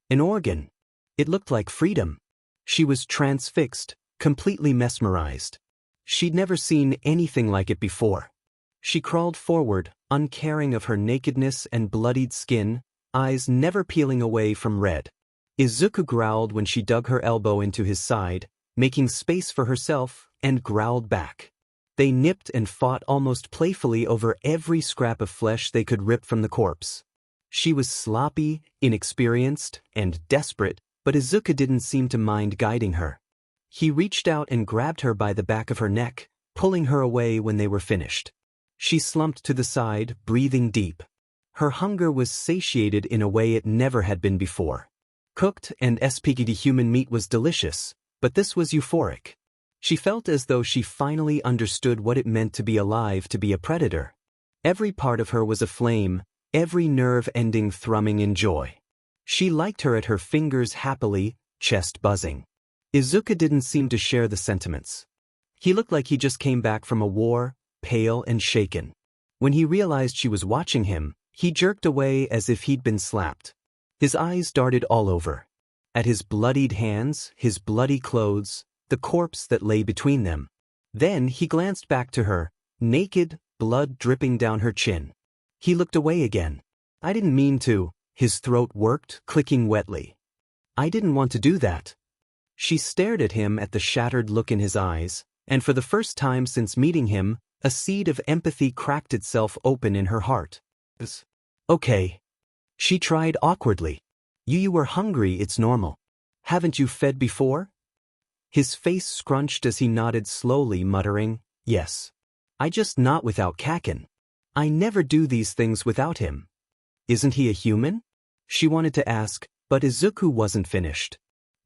an organ. It looked like freedom. She was transfixed, completely mesmerized. She'd never seen anything like it before. She crawled forward, uncaring of her nakedness and bloodied skin, eyes never peeling away from red. Izuku growled when she dug her elbow into his side, making space for herself, and growled back. They nipped and fought almost playfully over every scrap of flesh they could rip from the corpse. She was sloppy, inexperienced, and desperate, but Izuku didn't seem to mind guiding her. He reached out and grabbed her by the back of her neck, pulling her away when they were finished. She slumped to the side, breathing deep. Her hunger was satiated in a way it never had been before. Cooked and SPGD human meat was delicious, but this was euphoric. She felt as though she finally understood what it meant to be alive, to be a predator. Every part of her was aflame, every nerve ending thrumming in joy. She liked her at her fingers happily, chest buzzing. Izuku didn't seem to share the sentiments. He looked like he just came back from a war, pale and shaken. When he realized she was watching him, he jerked away as if he'd been slapped. His eyes darted all over. At his bloodied hands, his bloody clothes, the corpse that lay between them. Then he glanced back to her, naked, blood dripping down her chin. He looked away again. "I didn't mean to." His throat worked, clicking wetly. "I didn't want to do that." She stared at him at the shattered look in his eyes, and for the first time since meeting him, a seed of empathy cracked itself open in her heart. Okay. She tried awkwardly. You were hungry, it's normal. Haven't you fed before? His face scrunched as he nodded slowly, muttering, yes. I just not without Kakin. I never do these things without him. Isn't he a human? She wanted to ask, but Izuku wasn't finished.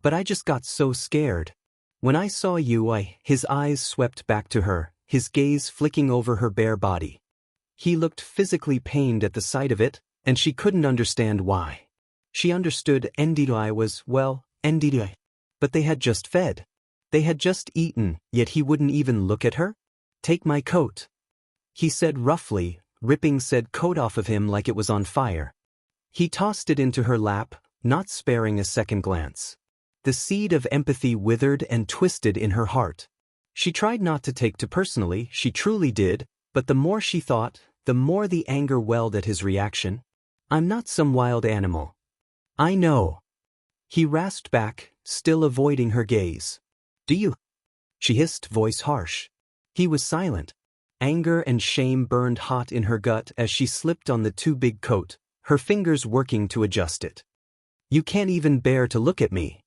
But I just got so scared. When I saw you, his eyes swept back to her, his gaze flicking over her bare body. He looked physically pained at the sight of it, and she couldn't understand why. She understood Ndai was, well, Ndai. But they had just fed. They had just eaten, yet he wouldn't even look at her? Take my coat. He said roughly, ripping said coat off of him like it was on fire. He tossed it into her lap, not sparing a second glance. The seed of empathy withered and twisted in her heart. She tried not to take it personally, she truly did, but the more she thought, the more the anger welled at his reaction. I'm not some wild animal. I know. He rasped back, still avoiding her gaze. Do you? She hissed, voice harsh. He was silent. Anger and shame burned hot in her gut as she slipped on the too big coat, her fingers working to adjust it. You can't even bear to look at me.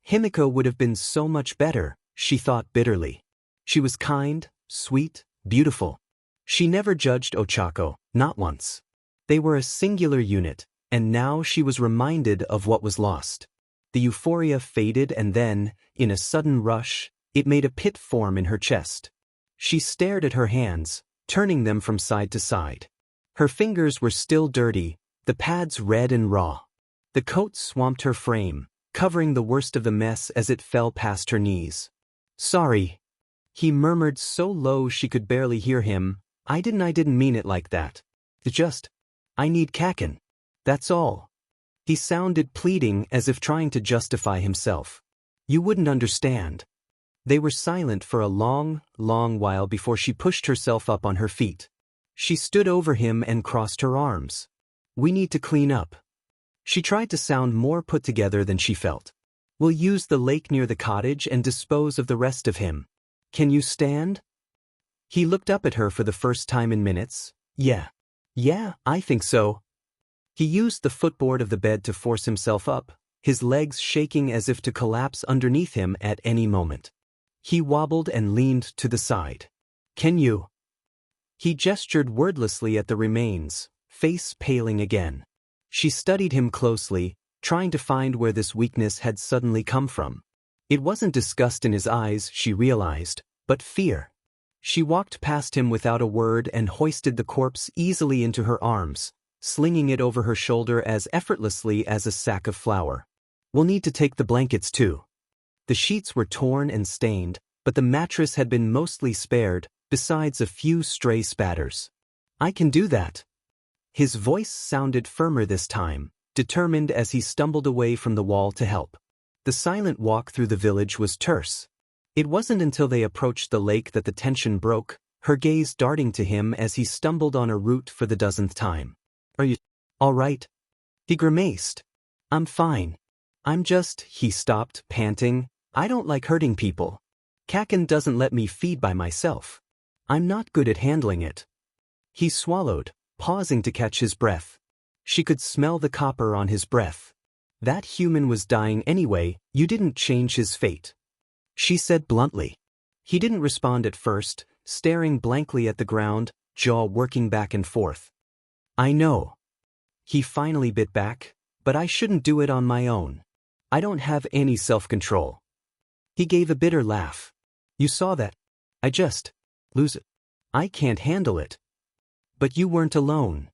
Himiko would have been so much better, she thought bitterly. She was kind, sweet, beautiful. She never judged Ochako, not once. They were a singular unit, and now she was reminded of what was lost. The euphoria faded and then, in a sudden rush, it made a pit form in her chest. She stared at her hands, turning them from side to side. Her fingers were still dirty, the pads red and raw. The coat swamped her frame, covering the worst of the mess as it fell past her knees. Sorry. He murmured so low she could barely hear him. I didn't mean it like that. I need Kakin. That's all. He sounded pleading as if trying to justify himself. You wouldn't understand. They were silent for a long, long while before she pushed herself up on her feet. She stood over him and crossed her arms. We need to clean up. She tried to sound more put together than she felt. We'll use the lake near the cottage and dispose of the rest of him. Can you stand? He looked up at her for the first time in minutes. Yeah, I think so. He used the footboard of the bed to force himself up, his legs shaking as if to collapse underneath him at any moment. He wobbled and leaned to the side. Can you? He gestured wordlessly at the remains, face paling again. She studied him closely, trying to find where this weakness had suddenly come from. It wasn't disgust in his eyes, she realized, but fear. She walked past him without a word and hoisted the corpse easily into her arms, slinging it over her shoulder as effortlessly as a sack of flour. We'll need to take the blankets too. The sheets were torn and stained, but the mattress had been mostly spared, besides a few stray spatters. I can do that. His voice sounded firmer this time, determined as he stumbled away from the wall to help. The silent walk through the village was terse. It wasn't until they approached the lake that the tension broke, her gaze darting to him as he stumbled on a route for the dozenth time. Are you all right? He grimaced. I'm fine. He stopped, panting. I don't like hurting people. Kakin doesn't let me feed by myself. I'm not good at handling it. He swallowed, pausing to catch his breath. She could smell the copper on his breath. That human was dying anyway, you didn't change his fate. She said bluntly. He didn't respond at first, staring blankly at the ground, jaw working back and forth. I know. He finally bit back, but I shouldn't do it on my own. I don't have any self-control. He gave a bitter laugh. You saw that. I just lose it. I can't handle it. But you weren't alone.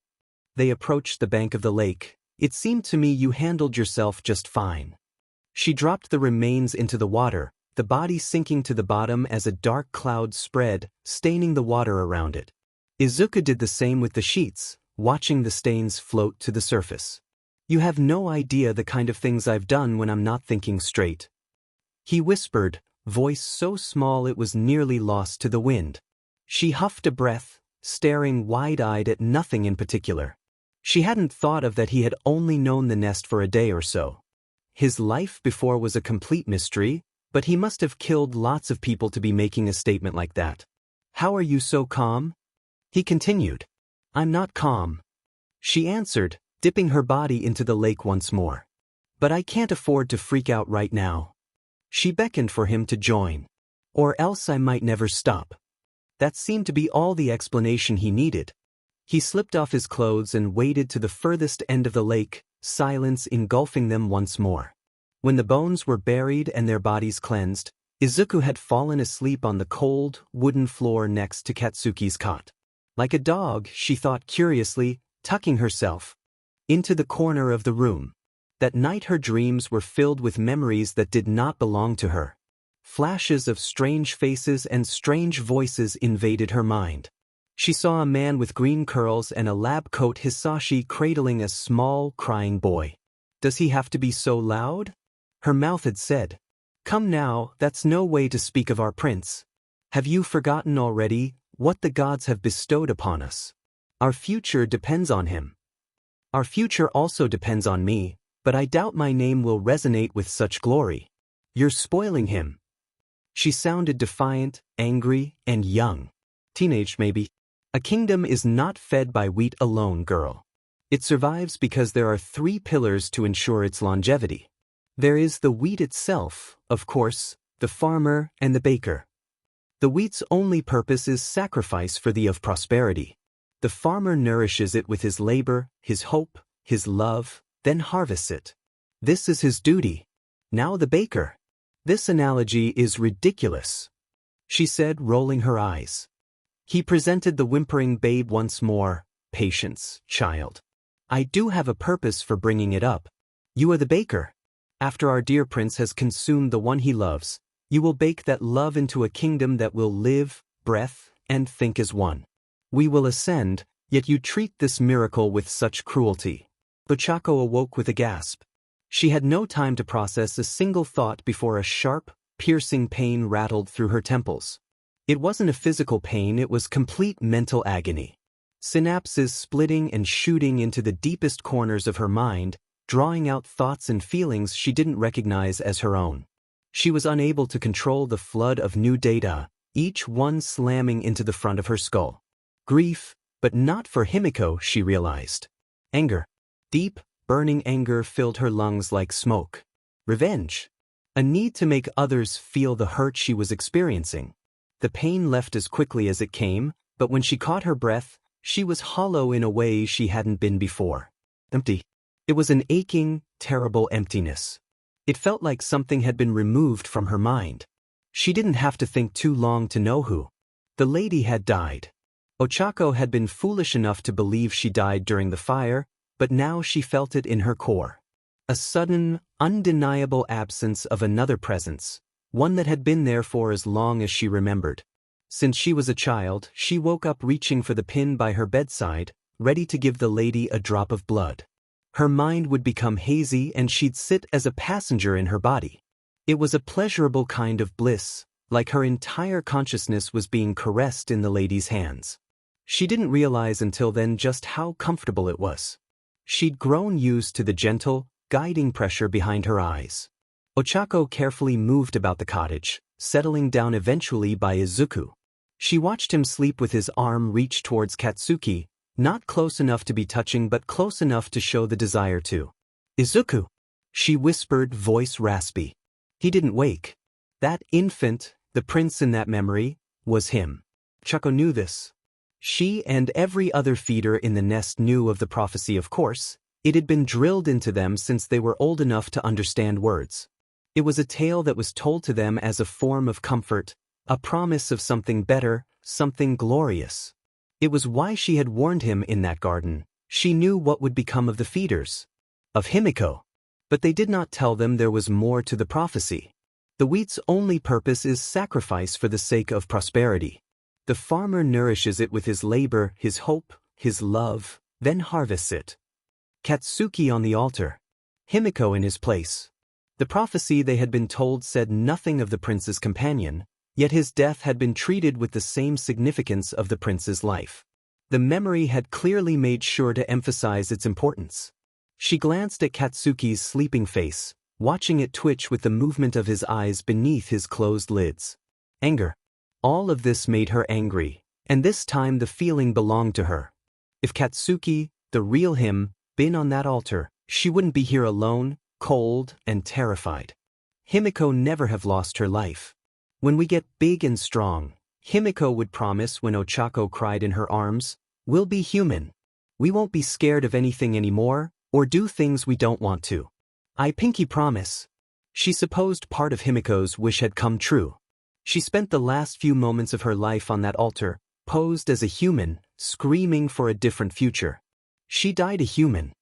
They approached the bank of the lake. It seemed to me you handled yourself just fine. She dropped the remains into the water, the body sinking to the bottom as a dark cloud spread, staining the water around it. Izuku did the same with the sheets, watching the stains float to the surface. You have no idea the kind of things I've done when I'm not thinking straight. He whispered, voice so small it was nearly lost to the wind. She huffed a breath, staring wide-eyed at nothing in particular. She hadn't thought of that he had only known the nest for a day or so. His life before was a complete mystery, But he must have killed lots of people to be making a statement like that. How are you so calm? He continued. I'm not calm. She answered, dipping her body into the lake once more. But I can't afford to freak out right now. She beckoned for him to join. Or else I might never stop. That seemed to be all the explanation he needed. He slipped off his clothes and waded to the furthest end of the lake, silence engulfing them once more. When the bones were buried and their bodies cleansed, Izuku had fallen asleep on the cold, wooden floor next to Katsuki's cot. Like a dog, she thought curiously, tucking herself into the corner of the room. That night her dreams were filled with memories that did not belong to her. Flashes of strange faces and strange voices invaded her mind. She saw a man with green curls and a lab coat Hisashi cradling a small, crying boy. Does he have to be so loud? Her mouth had said. Come now, that's no way to speak of our prince. Have you forgotten already what the gods have bestowed upon us? Our future depends on him. Our future also depends on me, but I doubt my name will resonate with such glory. You're spoiling him. She sounded defiant, angry, and young. Teenage maybe. A kingdom is not fed by wheat alone, girl. It survives because there are 3 pillars to ensure its longevity. There is the wheat itself, of course, the farmer and the baker. The wheat's only purpose is sacrifice for the of prosperity. The farmer nourishes it with his labor, his hope, his love, then harvests it. This is his duty. Now the baker. This analogy is ridiculous, she said, rolling her eyes. He presented the whimpering babe once more. Patience, child. I do have a purpose for bringing it up. You are the baker. After our dear prince has consumed the one he loves, you will bake that love into a kingdom that will live, breath, and think as one. We will ascend, yet you treat this miracle with such cruelty. Ochako awoke with a gasp. She had no time to process a single thought before a sharp, piercing pain rattled through her temples. It wasn't a physical pain, it was complete mental agony. Synapses splitting and shooting into the deepest corners of her mind, drawing out thoughts and feelings she didn't recognize as her own. She was unable to control the flood of new data, each one slamming into the front of her skull. Grief, but not for Himiko, she realized. Anger. Deep, burning anger filled her lungs like smoke. Revenge. A need to make others feel the hurt she was experiencing. The pain left as quickly as it came, but when she caught her breath, she was hollow in a way she hadn't been before. Empty. It was an aching, terrible emptiness. It felt like something had been removed from her mind. She didn't have to think too long to know who. The lady had died. Ochako had been foolish enough to believe she died during the fire, but now she felt it in her core. A sudden, undeniable absence of another presence, one that had been there for as long as she remembered. Since she was a child, she woke up reaching for the pin by her bedside, ready to give the lady a drop of blood. Her mind would become hazy and she'd sit as a passenger in her body. It was a pleasurable kind of bliss, like her entire consciousness was being caressed in the lady's hands. She didn't realize until then just how comfortable it was. She'd grown used to the gentle, guiding pressure behind her eyes. Ochako carefully moved about the cottage, settling down eventually by Izuku. She watched him sleep with his arm reached towards Katsuki, not close enough to be touching but close enough to show the desire to. Izuku, she whispered, voice raspy. He didn't wake. That infant, the prince in that memory, was him. Ochako knew this. She and every other feeder in the nest knew of the prophecy, of course. It had been drilled into them since they were old enough to understand words. It was a tale that was told to them as a form of comfort, a promise of something better, something glorious. It was why she had warned him in that garden. She knew what would become of the feeders. Of Himiko. But they did not tell them there was more to the prophecy. The wheat's only purpose is sacrifice for the sake of prosperity. The farmer nourishes it with his labor, his hope, his love, then harvests it. Katsuki on the altar. Himiko in his place. The prophecy they had been told said nothing of the prince's companion, yet his death had been treated with the same significance of the prince's life. The memory had clearly made sure to emphasize its importance. She glanced at Katsuki's sleeping face, watching it twitch with the movement of his eyes beneath his closed lids. Anger. All of this made her angry, and this time the feeling belonged to her. If Katsuki, the real him, been on that altar, she wouldn't be here alone, cold, and terrified. Himiko never have lost her life. When we get big and strong, Himiko would promise when Ochako cried in her arms, we'll be human. We won't be scared of anything anymore, or do things we don't want to. I pinky promise. She supposed part of Himiko's wish had come true. She spent the last few moments of her life on that altar, posed as a human, screaming for a different future. She died a human.